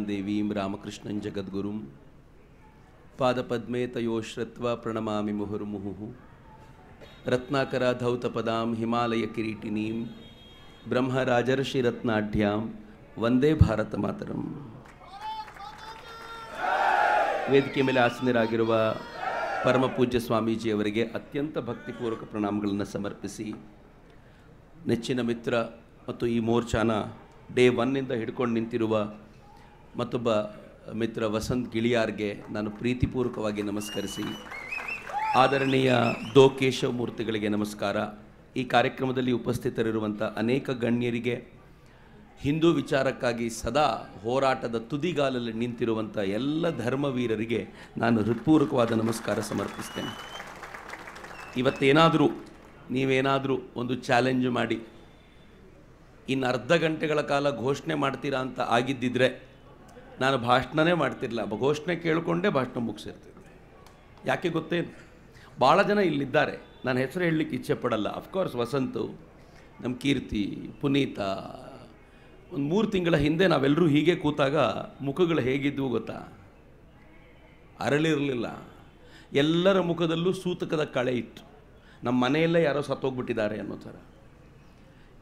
ದೇವೀಂ ರಾಮಕೃಷ್ಣಂ ಜಗದ್ಗುರುಂ ಪಾದಪದ್ಮೇ ತಯೋ ಶ್ರತ್ವ ಪ್ರಣಮಾಮಿ ಮುಹುರ್ಮುಹುಃ ರತ್ನಾಕರ ಧೌತಪದಾಂ ಹಿಮಾಲಯ ಕಿರೀಟಿನೀಂ ಬ್ರಹ್ಮರಾಜರ್ಷಿ ರತ್ನಾಢ್ಯಾಂ ವಂದೇ ಭಾರತ ಮಾತರಂ. ವೇದಿಕೆ ಮೇಲೆ ಆಸೀನರಾಗಿರುವ ಪರಮಪೂಜ್ಯ ಸ್ವಾಮೀಜಿಯವರಿಗೆ ಅತ್ಯಂತ ಭಕ್ತಿಪೂರ್ವಕ ಪ್ರಣಾಮಗಳನ್ನು ಸಮರ್ಪಿಸಿ, ನೆಚ್ಚಿನ ಮಿತ್ರ ಮತ್ತು ಈ ಮೋರ್ಚಾನ ಡೇ 1ನಿಂದ ಹಿಡ್ಕೊಂಡು ನಿಂತಿರುವ ಮತ್ತೊಬ್ಬ ಮಿತ್ರ ವಸಂತ್ ಗಿಳಿಯಾರ್ಗೆ ನಾನು ಪ್ರೀತಿಪೂರ್ವಕವಾಗಿ ನಮಸ್ಕರಿಸಿ, ಆದರಣೀಯ ದೋ ಕೇಶವ ಮೂರ್ತಿಗಳಿಗೆ ನಮಸ್ಕಾರ. ಈ ಕಾರ್ಯಕ್ರಮದಲ್ಲಿ ಉಪಸ್ಥಿತರಿರುವಂಥ ಅನೇಕ ಗಣ್ಯರಿಗೆ, ಹಿಂದೂ ವಿಚಾರಕ್ಕಾಗಿ ಸದಾ ಹೋರಾಟದ ತುದಿಗಾಲಲ್ಲಿ ನಿಂತಿರುವಂಥ ಎಲ್ಲ ಧರ್ಮವೀರರಿಗೆ ನಾನು ಹೃತ್ಪೂರ್ವಕವಾದ ನಮಸ್ಕಾರ ಸಮರ್ಪಿಸ್ತೇನೆ. ಇವತ್ತೇನಾದರೂ ನೀವೇನಾದರೂ ಒಂದು ಚಾಲೆಂಜ್ ಮಾಡಿ ಇನ್ನು ಅರ್ಧ ಗಂಟೆಗಳ ಕಾಲ ಘೋಷಣೆ ಮಾಡ್ತೀರಾ ಅಂತ ಆಗಿದ್ದಿದ್ರೆ ನಾನು ಭಾಷಣನೇ ಮಾಡ್ತಿರಲಿಲ್ಲ. ಘೋಷಣೆ ಕೇಳಿಕೊಂಡೇ ಭಾಷಣ ಮುಗಿಸಿರ್ತಿದ್ದೆ. ಯಾಕೆ ಗೊತ್ತೇನು, ಭಾಳ ಜನ ಇಲ್ಲಿದ್ದಾರೆ, ನಾನು ಹೆಸರು ಹೇಳಲಿಕ್ಕೆ ಇಚ್ಛೆ ಪಡಲ್ಲ. ಅಫ್ಕೋರ್ಸ್ ವಸಂತು, ನಮ್ಮ ಕೀರ್ತಿ, ಪುನೀತ, ಒಂದು 3 ತಿಂಗಳ ಹಿಂದೆ ನಾವೆಲ್ಲರೂ ಹೀಗೆ ಕೂತಾಗ ಮುಖಗಳು ಹೇಗಿದ್ವು ಗೊತ್ತಾ? ಅರಳಿರಲಿಲ್ಲ. ಎಲ್ಲರ ಮುಖದಲ್ಲೂ ಸೂತಕದ ಕಳೆ ಇತ್ತು. ನಮ್ಮ ಮನೆಯಲ್ಲೇ ಯಾರೋ ಸತ್ತೋಗ್ಬಿಟ್ಟಿದ್ದಾರೆ ಅನ್ನೋ ಥರ.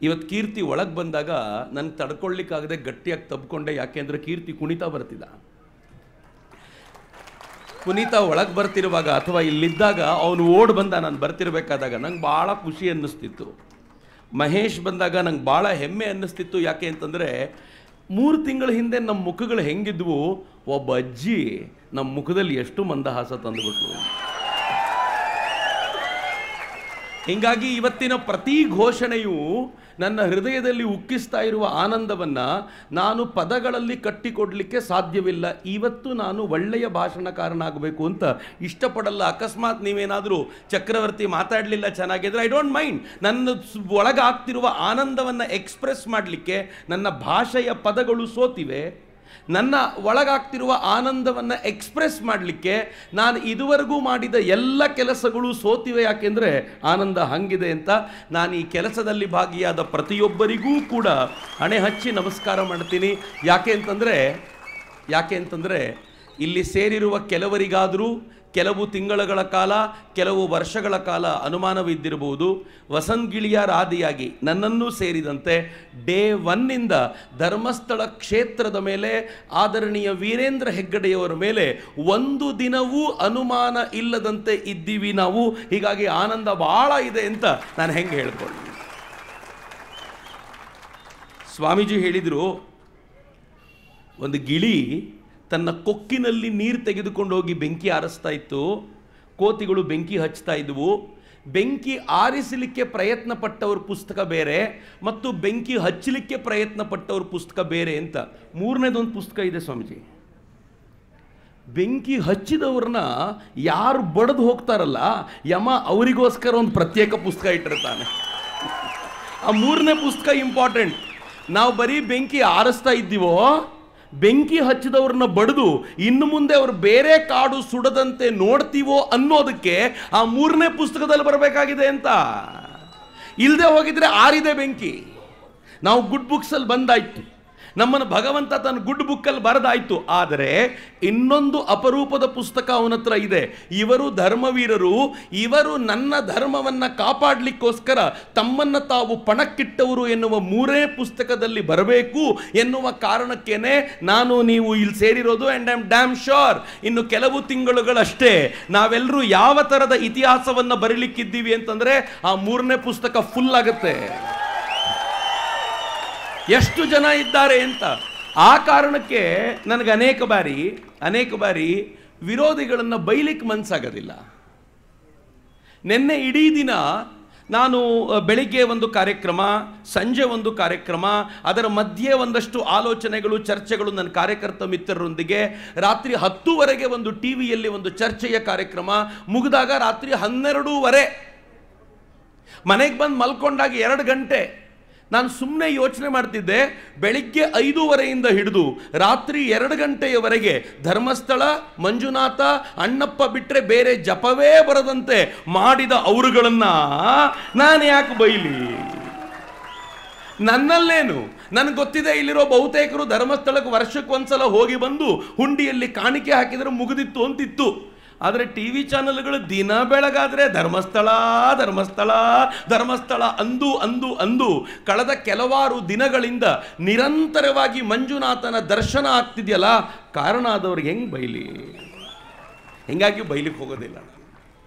ಇವತ್ತು ಕೀರ್ತಿ ಒಳಗೆ ಬಂದಾಗ ನನಗೆ ತಡ್ಕೊಳ್ಳಿಕ್ಕಾಗದೆ ಗಟ್ಟಿಯಾಗಿ ತಬ್ಕೊಂಡೆ. ಯಾಕೆಂದರೆ ಕೀರ್ತಿ ಕುಣಿತಾ ಬರ್ತಿದ್ದ. ಪುನೀತ ಒಳಗೆ ಬರ್ತಿರುವಾಗ ಅಥವಾ ಇಲ್ಲಿದ್ದಾಗ ಅವನು ಓಡ್ ಬಂದ, ನಾನು ಬರ್ತಿರ್ಬೇಕಾದಾಗ ನಂಗೆ ಭಾಳ ಖುಷಿ ಅನ್ನಿಸ್ತಿತ್ತು. ಮಹೇಶ್ ಬಂದಾಗ ನಂಗೆ ಭಾಳ ಹೆಮ್ಮೆ ಅನ್ನಿಸ್ತಿತ್ತು. ಯಾಕೆ ಅಂತಂದರೆ 3 ತಿಂಗಳ ಹಿಂದೆ ನಮ್ಮ ಮುಖಗಳು ಹೆಂಗಿದ್ವು, ಒಬ್ಬ ಅಜ್ಜಿ ನಮ್ಮ ಮುಖದಲ್ಲಿ ಎಷ್ಟು ಮಂದಹಾಸ ತಂದುಬಿಟ್ಲು. ಹೀಗಾಗಿ ಇವತ್ತಿನ ಪ್ರತಿ ಘೋಷಣೆಯು ನನ್ನ ಹೃದಯದಲ್ಲಿ ಉಕ್ಕಿಸ್ತಾ ಇರುವ ಆನಂದವನ್ನು ನಾನು ಪದಗಳಲ್ಲಿ ಕಟ್ಟಿಕೊಡಲಿಕ್ಕೆ ಸಾಧ್ಯವಿಲ್ಲ. ಇವತ್ತು ನಾನು ಒಳ್ಳೆಯ ಭಾಷಣಕಾರನಾಗಬೇಕು ಅಂತ ಇಷ್ಟಪಡಲ್ಲ. ಅಕಸ್ಮಾತ್ ನೀವೇನಾದರೂ ಚಕ್ರವರ್ತಿ ಮಾತಾಡಲಿಲ್ಲ ಚೆನ್ನಾಗಿದ್ರೆ ಐ ಡೋಂಟ್ ಮೈಂಡ್. ನನ್ನ ಒಳಗಾಗ್ತಿರುವ ಆನಂದವನ್ನು ಎಕ್ಸ್ಪ್ರೆಸ್ ಮಾಡಲಿಕ್ಕೆ ನನ್ನ ಭಾಷೆಯ ಪದಗಳು ಸೋತಿವೆ. ನನ್ನ ಒಳಗಾಗ್ತಿರುವ ಆನಂದವನ್ನು ಎಕ್ಸ್ಪ್ರೆಸ್ ಮಾಡಲಿಕ್ಕೆ ನಾನು ಇದುವರೆಗೂ ಮಾಡಿದ ಎಲ್ಲ ಕೆಲಸಗಳು ಸೋತಿವೆ. ಯಾಕೆಂದರೆ ಆನಂದ ಹಂಗಿದೆ ಅಂತ ನಾನು ಈ ಕೆಲಸದಲ್ಲಿ ಭಾಗಿಯಾದ ಪ್ರತಿಯೊಬ್ಬರಿಗೂ ಕೂಡ ಹಣೆ ಹಚ್ಚಿ ನಮಸ್ಕಾರ ಮಾಡ್ತೀನಿ. ಯಾಕೆ ಅಂತಂದರೆ ಇಲ್ಲಿ ಸೇರಿರುವ ಕೆಲವರಿಗಾದರೂ ಕೆಲವು ತಿಂಗಳುಗಳ ಕಾಲ, ಕೆಲವು ವರ್ಷಗಳ ಕಾಲ ಅನುಮಾನವಿದ್ದಿರಬಹುದು. ವಸಂತ್ ಗಿಳಿಯಾರ್ ಆದಿಯಾಗಿ ನನ್ನನ್ನೂ ಸೇರಿದಂತೆ ಡೇ 1ನಿಂದ ಧರ್ಮಸ್ಥಳ ಕ್ಷೇತ್ರದ ಮೇಲೆ ಆದರಣೀಯ ವೀರೇಂದ್ರ ಹೆಗ್ಗಡೆಯವರ ಮೇಲೆ ಒಂದು ದಿನವೂ ಅನುಮಾನ ಇಲ್ಲದಂತೆ ಇದ್ದೀವಿ ನಾವು. ಹೀಗಾಗಿ ಆನಂದ ಭಾಳ ಇದೆ ಅಂತ ನಾನು ಹೆಂಗೆ ಹೇಳ್ಕೊಳ್ಳಿ. ಸ್ವಾಮೀಜಿ ಹೇಳಿದರು, ಒಂದು ಗಿಳಿ ತನ್ನ ಕೊಕ್ಕಿನಲ್ಲಿ ನೀರು ತೆಗೆದುಕೊಂಡು ಹೋಗಿ ಬೆಂಕಿ ಆರಿಸ್ತಾ ಇತ್ತು. ಕೋತಿಗಳು ಬೆಂಕಿ ಹಚ್ತಾ ಇದ್ವು. ಬೆಂಕಿ ಆರಿಸಲಿಕ್ಕೆ ಪ್ರಯತ್ನ ಪಟ್ಟವ್ರ ಪುಸ್ತಕ ಬೇರೆ ಮತ್ತು ಬೆಂಕಿ ಹಚ್ಚಲಿಕ್ಕೆ ಪ್ರಯತ್ನ ಪಟ್ಟವ್ರ ಪುಸ್ತಕ ಬೇರೆ ಅಂತ 3ನೇದೊಂದು ಪುಸ್ತಕ ಇದೆ ಸ್ವಾಮೀಜಿ. ಬೆಂಕಿ ಹಚ್ಚಿದವ್ರನ್ನ ಯಾರು ಬಡಿದು ಹೋಗ್ತಾರಲ್ಲ, ಯಮ ಅವರಿಗೋಸ್ಕರ ಒಂದು ಪ್ರತ್ಯೇಕ ಪುಸ್ತಕ ಇಟ್ಟಿರ್ತಾನೆ. ಆ 3ನೇ ಪುಸ್ತಕ ಇಂಪಾರ್ಟೆಂಟ್. ನಾವು ಬರೀ ಬೆಂಕಿ ಆರಿಸ್ತಾ ಇದ್ದೀವೋ, ಬೆಂಕಿ ಹಚ್ಚಿದವ್ರನ್ನ ಬಡಿದು ಇನ್ನು ಮುಂದೆ ಅವರು ಬೇರೆ ಕಾಡು ಸುಡದಂತೆ ನೋಡ್ತೀವೋ ಅನ್ನೋದಕ್ಕೆ ಆ 3ನೇ ಪುಸ್ತಕದಲ್ಲಿ ಬರಬೇಕಾಗಿದೆ ಅಂತ. ಇಲ್ಲದೆ ಹೋಗಿದ್ರೆ ಆರಿದೆ ಬೆಂಕಿ. ನಾವು ಗುಡ್ ಬುಕ್ಸಲ್ಲಿ ಬಂದಾಯ್ತು, ನಮ್ಮನ್ನು ಭಗವಂತ ತನ್ನ ಗುಡ್ ಬುಕ್ಕಲ್ಲಿ ಬರೆದಾಯ್ತು. ಆದರೆ ಇನ್ನೊಂದು ಅಪರೂಪದ ಪುಸ್ತಕ ಅವನ ಹತ್ರ ಇದೆ. ಇವರು ಧರ್ಮವೀರರು, ಇವರು ನನ್ನ ಧರ್ಮವನ್ನು ಕಾಪಾಡಲಿಕ್ಕೋಸ್ಕರ ತಮ್ಮನ್ನು ತಾವು ಪಣಕ್ಕಿಟ್ಟವರು ಎನ್ನುವ 3ನೇ ಪುಸ್ತಕದಲ್ಲಿ ಬರಬೇಕು ಎನ್ನುವ ಕಾರಣಕ್ಕೇನೆ ನಾನು ನೀವು ಇಲ್ಲಿ ಸೇರಿರೋದು. And I am damn sure ಇನ್ನು ಕೆಲವು ತಿಂಗಳುಗಳಷ್ಟೇ ನಾವೆಲ್ಲರೂ ಯಾವ ಥರದ ಇತಿಹಾಸವನ್ನು ಬರೀಲಿಕ್ಕಿದ್ದೀವಿ ಅಂತಂದರೆ ಆ 3ನೇ ಪುಸ್ತಕ ಫುಲ್ ಆಗುತ್ತೆ. ಎಷ್ಟು ಜನ ಇದ್ದಾರೆ ಅಂತ. ಆ ಕಾರಣಕ್ಕೆ ನನಗೆ ಅನೇಕ ಬಾರಿ ವಿರೋಧಿಗಳನ್ನು ಬೈಲಿಕ್ಕೆ ಮನಸ್ಸಾಗೋದಿಲ್ಲ. ನಿನ್ನೆ ಇಡೀ ದಿನ ನಾನು ಬೆಳಿಗ್ಗೆ ಒಂದು ಕಾರ್ಯಕ್ರಮ, ಸಂಜೆ ಒಂದು ಕಾರ್ಯಕ್ರಮ, ಅದರ ಮಧ್ಯೆ ಒಂದಷ್ಟು ಆಲೋಚನೆಗಳು, ಚರ್ಚೆಗಳು ನನ್ನ ಕಾರ್ಯಕರ್ತ ಮಿತ್ರರೊಂದಿಗೆ, ರಾತ್ರಿ 10ವರೆಗೆ ಒಂದು ಟಿವಿಯಲ್ಲಿ ಒಂದು ಚರ್ಚೆಯ ಕಾರ್ಯಕ್ರಮ ಮುಗಿದಾಗ ರಾತ್ರಿ 12:30 ಮನೆಗೆ ಬಂದು ಮಲ್ಕೊಂಡಾಗ 2 ಗಂಟೆ ನಾನು ಸುಮ್ಮನೆ ಯೋಚನೆ ಮಾಡ್ತಿದ್ದೆ. ಬೆಳಿಗ್ಗೆ 5:30ಯಿಂದ ಹಿಡಿದು ರಾತ್ರಿ 2 ಗಂಟೆಯವರೆಗೆ ಧರ್ಮಸ್ಥಳ, ಮಂಜುನಾಥ, ಅಣ್ಣಪ್ಪ ಬಿಟ್ಟರೆ ಬೇರೆ ಜಪವೇ ಬರದಂತೆ ಮಾಡಿದ ಅವರುಗಳನ್ನು ನಾನು ಯಾಕೆ ಬೈಲಿ? ನನ್ನಲ್ಲೇನು, ನನಗೆ ಗೊತ್ತಿದೆ ಇಲ್ಲಿರೋ ಬಹುತೇಕರು ಧರ್ಮಸ್ಥಳಕ್ಕೆ ವರ್ಷಕ್ಕೆ ಒಂದ್ಸಲ ಹೋಗಿ ಬಂದು ಹುಂಡಿಯಲ್ಲಿ ಕಾಣಿಕೆ ಹಾಕಿದರೆ ಮುಗಿದಿತ್ತು ಅಂತಿತ್ತು. ಆದರೆ ಟಿ ವಿ ಚಾನಲ್ಗಳು ದಿನ ಬೆಳಗಾದರೆ ಧರ್ಮಸ್ಥಳ ಧರ್ಮಸ್ಥಳ ಧರ್ಮಸ್ಥಳ ಅಂದು ಅಂದು ಅಂದು ಕಳೆದ ಕೆಲವಾರು ದಿನಗಳಿಂದ ನಿರಂತರವಾಗಿ ಮಂಜುನಾಥನ ದರ್ಶನ ಆಗ್ತಿದೆಯಲ್ಲ, ಕಾರಣ ಆದವ್ರಿಗೆ ಹೆಂಗೆ ಬೈಲಿ? ಹಿಂಗಾಗಿ ಬೈಲಿಕ್ಕೆ ಹೋಗೋದಿಲ್ಲ,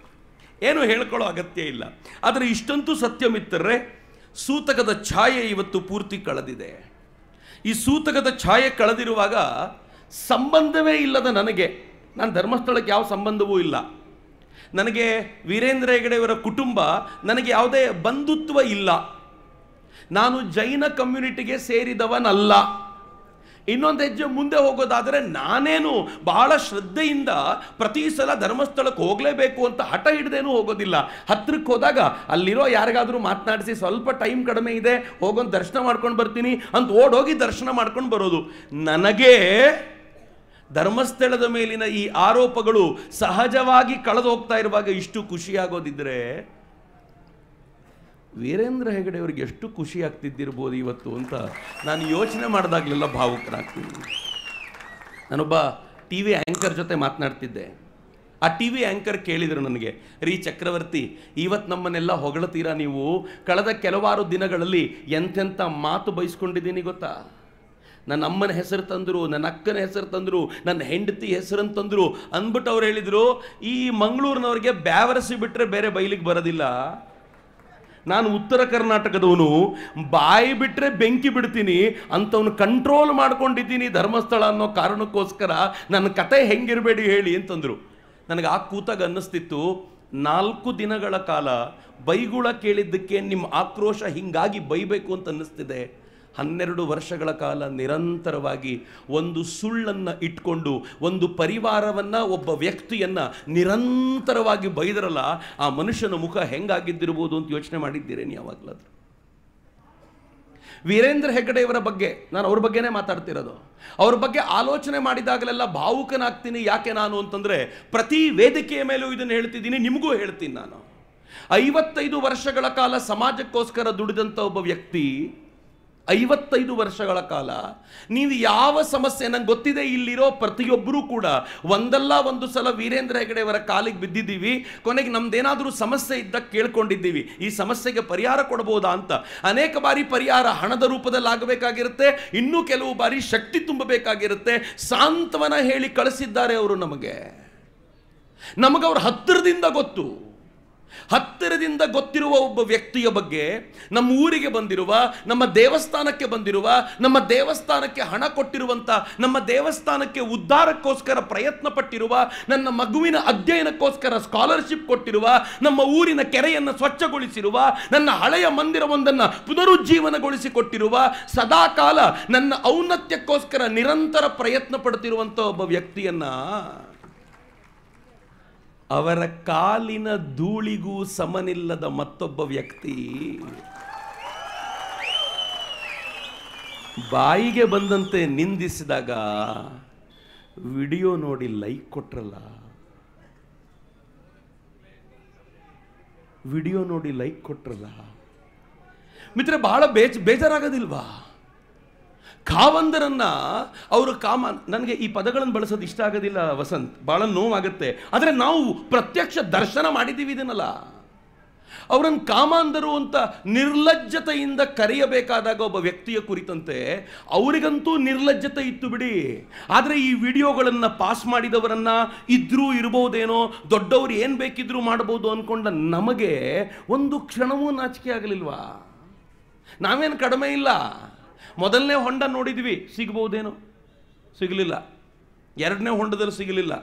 ಏನು ಹೇಳ್ಕೊಳ್ಳೋ ಅಗತ್ಯ ಇಲ್ಲ. ಆದರೆ ಇಷ್ಟಂತೂ ಸತ್ಯ ಮಿತ್ರರೇ, ಸೂತಕದ ಛಾಯೆ ಇವತ್ತು ಪೂರ್ತಿ ಕಳೆದಿದೆ. ಈ ಸೂತಕದ ಛಾಯೆ ಕಳೆದಿರುವಾಗ ಸಂಬಂಧವೇ ಇಲ್ಲದ ನನಗೆ, ನಾನು ಧರ್ಮಸ್ಥಳಕ್ಕೆ ಯಾವ ಸಂಬಂಧವೂ ಇಲ್ಲ, ನನಗೆ ವೀರೇಂದ್ರ ಹೆಗಡೆಯವರ ಕುಟುಂಬ ನನಗೆ ಯಾವುದೇ ಬಂಧುತ್ವ ಇಲ್ಲ, ನಾನು ಜೈನ ಕಮ್ಯುನಿಟಿಗೆ ಸೇರಿದವನಲ್ಲ. ಇನ್ನೊಂದು ಹೆಜ್ಜೆ ಮುಂದೆ ಹೋಗೋದಾದರೆ ನಾನೇನು ಬಹಳ ಶ್ರದ್ಧೆಯಿಂದ ಪ್ರತಿ ಸಲ ಧರ್ಮಸ್ಥಳಕ್ಕೆ ಹೋಗಲೇಬೇಕು ಅಂತ ಹಠ ಹಿಡ್ದೇನೂ ಹೋಗೋದಿಲ್ಲ. ಹತ್ತಿರಕ್ಕೆ ಹೋದಾಗ ಅಲ್ಲಿರೋ ಯಾರಿಗಾದರೂ ಮಾತನಾಡಿಸಿ ಸ್ವಲ್ಪ ಟೈಮ್ ಕಡಿಮೆ ಇದೆ ಹೋಗೊಂದು ದರ್ಶನ ಮಾಡ್ಕೊಂಡು ಬರ್ತೀನಿ ಅಂತ ಓಡೋಗಿ ದರ್ಶನ ಮಾಡ್ಕೊಂಡು ಬರೋದು. ನನಗೆ ಧರ್ಮಸ್ಥಳದ ಮೇಲಿನ ಈ ಆರೋಪಗಳು ಸಹಜವಾಗಿ ಕಳೆದು ಹೋಗ್ತಾ ಇರುವಾಗ ಇಷ್ಟು ಖುಷಿಯಾಗೋದಿದ್ರೆ ವೀರೇಂದ್ರ ಹೆಗಡೆಯವರಿಗೆ ಎಷ್ಟು ಖುಷಿ ಆಗ್ತಿದ್ದಿರ್ಬೋದು ಇವತ್ತು ಅಂತ ನಾನು ಯೋಚನೆ ಮಾಡಿದಾಗಲೆಲ್ಲ ಭಾವುಕರಾಗ್ತೀನಿ. ನಾನೊಬ್ಬ ಟಿ ವಿ ಆ್ಯಂಕರ್ ಜೊತೆ ಮಾತನಾಡ್ತಿದ್ದೆ. ಆ ಟಿ ವಿ ಆ್ಯಂಕರ್ ಕೇಳಿದರು ನನಗೆ, ರೀ ಚಕ್ರವರ್ತಿ, ಇವತ್ತು ನಮ್ಮನ್ನೆಲ್ಲ ಹೊಗಳ್ತೀರಾ ನೀವು, ಕಳೆದ ಕೆಲವಾರು ದಿನಗಳಲ್ಲಿ ಎಂತೆಂಥ ಮಾತು ಬಯಸ್ಕೊಂಡಿದ್ದೀನಿ ಗೊತ್ತಾ? ನನ್ನ ಅಮ್ಮನ ಹೆಸರು ತಂದರು, ನನ್ನ ಅಕ್ಕನ ಹೆಸರು ತಂದರು, ನನ್ನ ಹೆಂಡತಿ ಹೆಸರನ್ನು ತಂದರು ಅಂದ್ಬಿಟ್ಟು ಅವ್ರು ಹೇಳಿದರು, ಈ ಮಂಗಳೂರಿನವ್ರಿಗೆ ಬ್ಯಾವರಸಿ ಬಿಟ್ಟರೆ ಬೇರೆ ಬೈಲಿಗೆ ಬರೋದಿಲ್ಲ, ನಾನು ಉತ್ತರ ಕರ್ನಾಟಕದವನು, ಬಾಯಿ ಬಿಟ್ಟರೆ ಬೆಂಕಿ ಬಿಡ್ತೀನಿ ಅಂಥವನು ಕಂಟ್ರೋಲ್ ಮಾಡ್ಕೊಂಡಿದ್ದೀನಿ ಧರ್ಮಸ್ಥಳ ಅನ್ನೋ ಕಾರಣಕ್ಕೋಸ್ಕರ ನನ್ನ ಕತೆ ಹೆಂಗಿರಬೇಡಿ ಹೇಳಿ ಅಂತಂದರು. ನನಗೆ ಆ ಕೂತಾಗ ಅನ್ನಿಸ್ತಿತ್ತು, 4 ದಿನಗಳ ಕಾಲ ಬೈಗುಳ ಕೇಳಿದ್ದಕ್ಕೆ ನಿಮ್ಮ ಆಕ್ರೋಶ ಹಿಂಗಾಗಿ ಬೈಬೇಕು ಅಂತ ಅನ್ನಿಸ್ತಿದೆ. 12 ವರ್ಷಗಳ ಕಾಲ ನಿರಂತರವಾಗಿ ಒಂದು ಸುಳ್ಳನ್ನು ಇಟ್ಕೊಂಡು ಒಂದು ಪರಿವಾರವನ್ನು, ಒಬ್ಬ ವ್ಯಕ್ತಿಯನ್ನು ನಿರಂತರವಾಗಿ ಬೈದರಲ್ಲ, ಆ ಮನುಷ್ಯನ ಮುಖ ಹೆಂಗಾಗಿದ್ದಿರ್ಬೋದು ಅಂತ ಯೋಚನೆ ಮಾಡಿದ್ದೀರೇನು ಯಾವಾಗಲಾದ್ರೂ? ವೀರೇಂದ್ರ ಹೆಗಡೆಯವರ ಬಗ್ಗೆ ನಾನು ಅವ್ರ ಬಗ್ಗೆನೇ ಮಾತಾಡ್ತಿರೋದು. ಅವ್ರ ಬಗ್ಗೆ ಆಲೋಚನೆ ಮಾಡಿದಾಗಲೆಲ್ಲ ಭಾವುಕನಾಗ್ತೀನಿ. ಯಾಕೆ ನಾನು ಅಂತಂದರೆ, ಪ್ರತಿ ವೇದಿಕೆಯ ಮೇಲೂ ಇದನ್ನು ಹೇಳ್ತಿದ್ದೀನಿ, ನಿಮಗೂ ಹೇಳ್ತೀನಿ. ನಾನು 55 ವರ್ಷಗಳ ಕಾಲ ಸಮಾಜಕ್ಕೋಸ್ಕರ ದುಡಿದಂಥ ಒಬ್ಬ ವ್ಯಕ್ತಿ, 55 ವರ್ಷಗಳ ಕಾಲ ನೀವು ಯಾವ ಸಮಸ್ಯೆ, ನಂಗೆ ಗೊತ್ತಿದೆ ಇಲ್ಲಿರೋ ಪ್ರತಿಯೊಬ್ಬರೂ ಕೂಡ ಒಂದಲ್ಲ ಒಂದು ಸಲ ವೀರೇಂದ್ರ ಹೆಗಡೆಯವರ ಕಾಲಿಗೆ ಬಿದ್ದಿದ್ದೀವಿ. ಕೊನೆಗೆ ನಮ್ದೇನಾದರೂ ಸಮಸ್ಯೆ ಇದ್ದಾಗ ಕೇಳ್ಕೊಂಡಿದ್ದೀವಿ, ಈ ಸಮಸ್ಯೆಗೆ ಪರಿಹಾರ ಕೊಡಬಹುದಾ ಅಂತ. ಅನೇಕ ಬಾರಿ ಪರಿಹಾರ ಹಣದ ರೂಪದಲ್ಲಿ ಆಗಬೇಕಾಗಿರುತ್ತೆ, ಇನ್ನೂ ಕೆಲವು ಬಾರಿ ಶಕ್ತಿ ತುಂಬಬೇಕಾಗಿರುತ್ತೆ. ಸಾಂತ್ವನ ಹೇಳಿ ಕಳಿಸಿದ್ದಾರೆ ಅವರು ನಮಗವ್ರ ಹತ್ತಿರದಿಂದ ಗೊತ್ತಿರುವ ಒಬ್ಬ ವ್ಯಕ್ತಿಯ ಬಗ್ಗೆ, ನಮ್ಮ ಊರಿಗೆ ಬಂದಿರುವ, ನಮ್ಮ ದೇವಸ್ಥಾನಕ್ಕೆ ಬಂದಿರುವ, ನಮ್ಮ ದೇವಸ್ಥಾನಕ್ಕೆ ಹಣ ಕೊಟ್ಟಿರುವಂಥ, ನಮ್ಮ ದೇವಸ್ಥಾನಕ್ಕೆ ಉದ್ಧಾರಕ್ಕೋಸ್ಕರ ಪ್ರಯತ್ನ ಪಟ್ಟಿರುವ, ನನ್ನ ಮಗುವಿನ ಅಧ್ಯಯನಕ್ಕೋಸ್ಕರ ಸ್ಕಾಲರ್ಶಿಪ್ ಕೊಟ್ಟಿರುವ, ನಮ್ಮ ಊರಿನ ಕೆರೆಯನ್ನು ಸ್ವಚ್ಛಗೊಳಿಸಿರುವ, ನನ್ನ ಹಳೆಯ ಮಂದಿರವೊಂದನ್ನು ಪುನರುಜ್ಜೀವನಗೊಳಿಸಿಕೊಟ್ಟಿರುವ, ಸದಾಕಾಲ ನನ್ನ ಔನ್ನತ್ಯಕ್ಕೋಸ್ಕರ ನಿರಂತರ ಪ್ರಯತ್ನ ಪಡ್ತಿರುವಂಥ ಒಬ್ಬ ವ್ಯಕ್ತಿಯನ್ನ ಅವರ ಕಾಲಿನ ಧೂಳಿಗೂ ಸಮನಿಲ್ಲದ ಮತ್ತೊಬ್ಬ ವ್ಯಕ್ತಿ ಬಾಯಿಗೆ ಬಂದಂತೆ ನಿಂದಿಸಿದಾಗ ವಿಡಿಯೋ ನೋಡಿ ಲೈಕ್ ಕೊಟ್ರಲ್ಲ, ಮಿತ್ರ, ಬಹಳ ಬೇಜಾರಾಗೋದಿಲ್ವಾ? ಕಾವಂದರನ್ನ ಅವರು ನನಗೆ ಈ ಪದಗಳನ್ನು ಬಳಸೋದು ಇಷ್ಟ ಆಗೋದಿಲ್ಲ ವಸಂತ್, ಬಹಳ ನೋವಾಗುತ್ತೆ. ಆದರೆ ನಾವು ಪ್ರತ್ಯಕ್ಷ ದರ್ಶನ ಮಾಡಿದ್ದೀವಿ ಇದನ್ನಲ್ಲ. ಅವರನ್ನು ಕಾಮಾಂಧರು ಅಂತ ನಿರ್ಲಜ್ಜತೆಯಿಂದ ಕರೆಯಬೇಕಾದಾಗ ಒಬ್ಬ ವ್ಯಕ್ತಿಯ ಕುರಿತಂತೆ ಅವರಿಗಂತೂ ನಿರ್ಲಜ್ಜತೆ ಇತ್ತು ಬಿಡಿ. ಆದರೆ ಈ ವಿಡಿಯೋಗಳನ್ನು ಪಾಸ್ ಮಾಡಿದವರನ್ನ ಇದ್ರೂ ಇರ್ಬೋದೇನೋ, ದೊಡ್ಡವರು ಏನು ಬೇಕಿದ್ರೂ ಮಾಡ್ಬೋದು ಅಂದ್ಕೊಂಡ ನಮಗೆ ಒಂದು ಕ್ಷಣವೂ ನಾಚಿಕೆ ಆಗಲಿಲ್ವಾ? ನಾವೇನು ಕಡಿಮೆ ಇಲ್ಲ. ಮೊದಲನೇ ಹೊಂಡ ನೋಡಿದ್ವಿ, ಸಿಗ್ಬೋದೇನೋ, ಸಿಗಲಿಲ್ಲ. 2ನೇ ಹೊಂಡದಲ್ಲಿ ಸಿಗಲಿಲ್ಲ.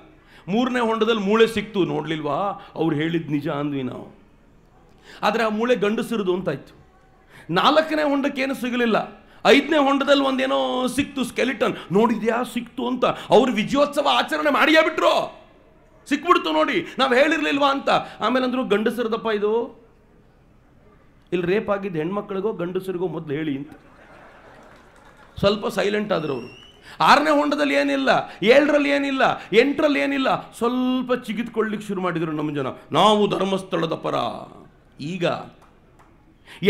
3ನೇ ಹೊಂಡದಲ್ಲಿ ಮೂಳೆ ಸಿಕ್ತು, ನೋಡಲಿಲ್ವಾ? ಅವ್ರು ಹೇಳಿದ್ದು ನಿಜ ಅಂದ್ವಿ ನಾವು. ಆದರೆ ಆ ಮೂಳೆ ಗಂಡಸಿರುದು ಅಂತಾಯ್ತು. 4ನೇ ಹೊಂಡಕ್ಕೇನು ಸಿಗಲಿಲ್ಲ. 5ನೇ ಹೊಂಡದಲ್ಲಿ ಒಂದೇನೋ ಸಿಕ್ತು, ಸ್ಕೆಲಿಟನ್. ನೋಡಿದ್ಯಾ, ಸಿಕ್ತು ಅಂತ ಅವ್ರು ವಿಜಯೋತ್ಸವ ಆಚರಣೆ ಮಾಡಿಯೇ ಬಿಟ್ರು. ಸಿಕ್ಬಿಡ್ತು ನೋಡಿ, ನಾವು ಹೇಳಿರ್ಲಿಲ್ವಾ ಅಂತ. ಆಮೇಲೆ ಅಂದ್ರು ಗಂಡಸರದಪ್ಪ ಇದು, ಇಲ್ಲಿ ರೇಪ್ ಆಗಿದ್ದು ಹೆಣ್ಮಕ್ಳಿಗೋ ಗಂಡಸರಿಗೋ ಮೊದಲು ಹೇಳಿ ಅಂತ. ಸ್ವಲ್ಪ ಸೈಲೆಂಟ್ ಆದ್ರು ಅವರು. 6ನೇ ಹೊಂಡದಲ್ಲಿ ಏನಿಲ್ಲ, 7ರಲ್ಲಿ ಏನಿಲ್ಲ, 8ರಲ್ಲಿ ಏನಿಲ್ಲ. ಸ್ವಲ್ಪ ಚಿಗಿತ್ಕೊಳ್ಳಿಕ್ಕೆ ಶುರು ಮಾಡಿದರು ನಮ್ಮ ಜನ, ನಾವು ಧರ್ಮಸ್ಥಳದ ಪರ. ಈಗ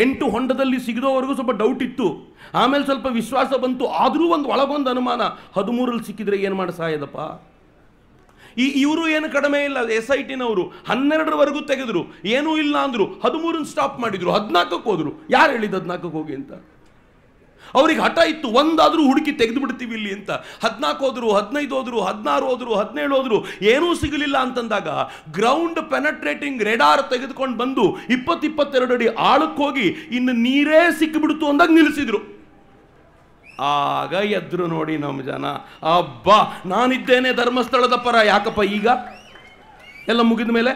8 ಹೊಂಡದಲ್ಲಿ ಸಿಗದವರೆಗೂ ಸ್ವಲ್ಪ ಡೌಟ್ ಇತ್ತು, ಆಮೇಲೆ ಸ್ವಲ್ಪ ವಿಶ್ವಾಸ ಬಂತು, ಆದರೂ ಒಂದು ಒಳಗೊಂದು ಅನುಮಾನ, 13ರಲ್ಲಿ ಸಿಕ್ಕಿದ್ರೆ ಏನು ಮಾಡಿ ಸಾಯದಪ್ಪ. ಇವರು ಏನು ಕಡಿಮೆ ಇಲ್ಲ, SITನವರು 12ರವರೆಗೂ ತೆಗೆದ್ರು, ಏನೂ ಇಲ್ಲ ಅಂದರು, 13 ಸ್ಟಾಪ್ ಮಾಡಿದ್ರು, 14ಕ್ಕೆ ಹೋದ್ರು. ಯಾರು ಹೇಳಿದ್ದು 14ಕ್ಕೆ ಹೋಗಿ ಅಂತ? ಅವ್ರಿಗೆ ಹಠ ಇತ್ತು, ಒಂದಾದರೂ ಹುಡುಕಿ ತೆಗೆದು ಬಿಡ್ತೀವಿ ಇಲ್ಲಿ ಅಂತ. 14 ಹೋದ್ರು, 15 ಹೋದ್ರು, 16 ಹೋದ್ರು, 17 ಹೋದ್ರು, ಏನೂ ಸಿಗಲಿಲ್ಲ ಅಂತಂದಾಗ ಗ್ರೌಂಡ್ ಪೆನಟ್ರೇಟಿಂಗ್ ರೆಡಾರ್ ತೆಗೆದುಕೊಂಡು ಬಂದು 20-22 ಅಡಿ ಆಳಕ್ಕೆ ಹೋಗಿ ಇನ್ನು ನೀರೇ ಸಿಕ್ಕಿಬಿಡ್ತು ಅಂದಾಗ ನಿಲ್ಲಿಸಿದ್ರು. ಆಗ ಎದ್ರು ನೋಡಿ ನಮ್ಮ ಜನ, ಅಬ್ಬಾ ನಾನಿದ್ದೇನೆ ಧರ್ಮಸ್ಥಳದ ಪರ. ಯಾಕಪ್ಪ ಈಗ ಎಲ್ಲ ಮುಗಿದ ಮೇಲೆ?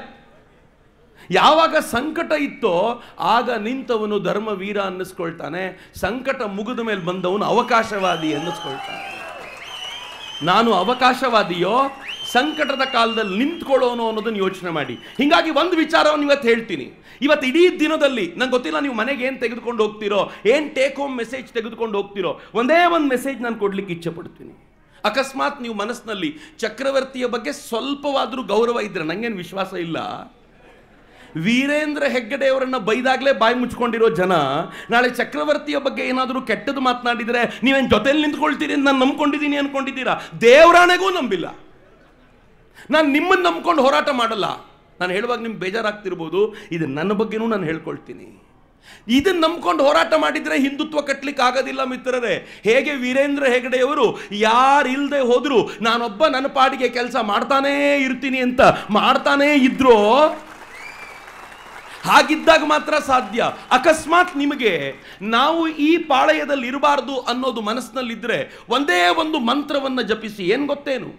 ಯಾವಾಗ ಸಂಕಟ ಇತ್ತೋ ಆಗ ನಿಂತವನು ಧರ್ಮವೀರ ಅನ್ನಿಸ್ಕೊಳ್ತಾನೆ, ಸಂಕಟ ಮುಗಿದ ಮೇಲೆ ಬಂದವನು ಅವಕಾಶವಾದಿ ಅನ್ನಿಸ್ಕೊಳ್ತಾನೆ. ನಾನು ಅವಕಾಶವಾದಿಯೋ ಸಂಕಟದ ಕಾಲದಲ್ಲಿ ನಿಂತ್ಕೊಳ್ಳೋನು ಅನ್ನೋದನ್ನು ಯೋಚನೆ ಮಾಡಿ. ಹೀಗಾಗಿ ಒಂದು ವಿಚಾರವನ್ನು ಇವತ್ತು ಹೇಳ್ತೀನಿ. ಇವತ್ತು ಇಡೀ ದಿನದಲ್ಲಿ ನಂಗೆ ಗೊತ್ತಿಲ್ಲ ನೀವು ಮನೆಗೆ ಏನು ತೆಗೆದುಕೊಂಡು ಹೋಗ್ತಿರೋ, ಏನು ಟೇಕ್ ಹೋಮ್ ಮೆಸೇಜ್ ತೆಗೆದುಕೊಂಡು ಹೋಗ್ತಿರೋ, ಒಂದೇ ಒಂದು ಮೆಸೇಜ್ ನಾನು ಕೊಡ್ಲಿಕ್ಕೆ ಇಚ್ಛೆ ಪಡ್ತೀನಿ. ಅಕಸ್ಮಾತ್ ನೀವು ಮನಸ್ಸಿನಲ್ಲಿ ಚಕ್ರವರ್ತಿಯ ಬಗ್ಗೆ ಸ್ವಲ್ಪವಾದರೂ ಗೌರವ ಇದ್ರೆ, ನಂಗೇನು ವಿಶ್ವಾಸ ಇಲ್ಲ, ವೀರೇಂದ್ರ ಹೆಗ್ಗಡೆಯವರನ್ನ ಬೈದಾಗಲೇ ಬಾಯಿ ಮುಚ್ಕೊಂಡಿರೋ ಜನ ನಾಳೆ ಚಕ್ರವರ್ತಿಯ ಬಗ್ಗೆ ಏನಾದರೂ ಕೆಟ್ಟದ್ದು ಮಾತನಾಡಿದರೆ ನೀವೇನು ಜೊತೆಲಿ ನಿಂತ್ಕೊಳ್ತೀರಿ ಅಂತ ನಾನು ನಂಬ್ಕೊಂಡಿದ್ದೀನಿ ಅನ್ಕೊಂಡಿದ್ದೀರಾ? ದೇವರಾಣೆಗೂ ನಂಬಿಲ್ಲ. ನಾನು ನಿಮ್ಮನ್ನು ನಂಬ್ಕೊಂಡು ಹೋರಾಟ ಮಾಡಲ್ಲ. ನಾನು ಹೇಳುವಾಗ ನಿಮ್ಗೆ ಬೇಜಾರಾಗ್ತಿರ್ಬೋದು, ಇದು ನನ್ನ ಬಗ್ಗೆನೂ ನಾನು ಹೇಳ್ಕೊಳ್ತೀನಿ. ಇದನ್ನು ನಂಬ್ಕೊಂಡು ಹೋರಾಟ ಮಾಡಿದರೆ ಹಿಂದುತ್ವ ಕಟ್ಟಲಿಕ್ಕೆ ಆಗೋದಿಲ್ಲ ಮಿತ್ರರೇ. ಹೇಗೆ ವೀರೇಂದ್ರ ಹೆಗಡೆಯವರು ಯಾರಿಲ್ಲದೆ ಹೋದ್ರು ನಾನೊಬ್ಬ ನನ್ನ ಪಾಡಿಗೆ ಕೆಲಸ ಮಾಡ್ತಾನೇ ಇರ್ತೀನಿ ಅಂತ ಮಾಡ್ತಾನೇ ಇದ್ರೋ, ಹಾಗಿದ್ದಾಗ ಮಾತ್ರ ಸಾಧ್ಯ. ಅಕಸ್ಮಾತ್ ನಿಮಗೆ ನಾವು ಈ ಪಾಳಯದಲ್ಲಿ ಇರಬಾರ್ದು ಅನ್ನೋದು ಮನಸ್ಸಿನಲ್ಲಿದ್ದರೆ ಒಂದೇ ಒಂದು ಮಂತ್ರವನ್ನು ಜಪಿಸಿ. ಏನು ಗೊತ್ತೇನು?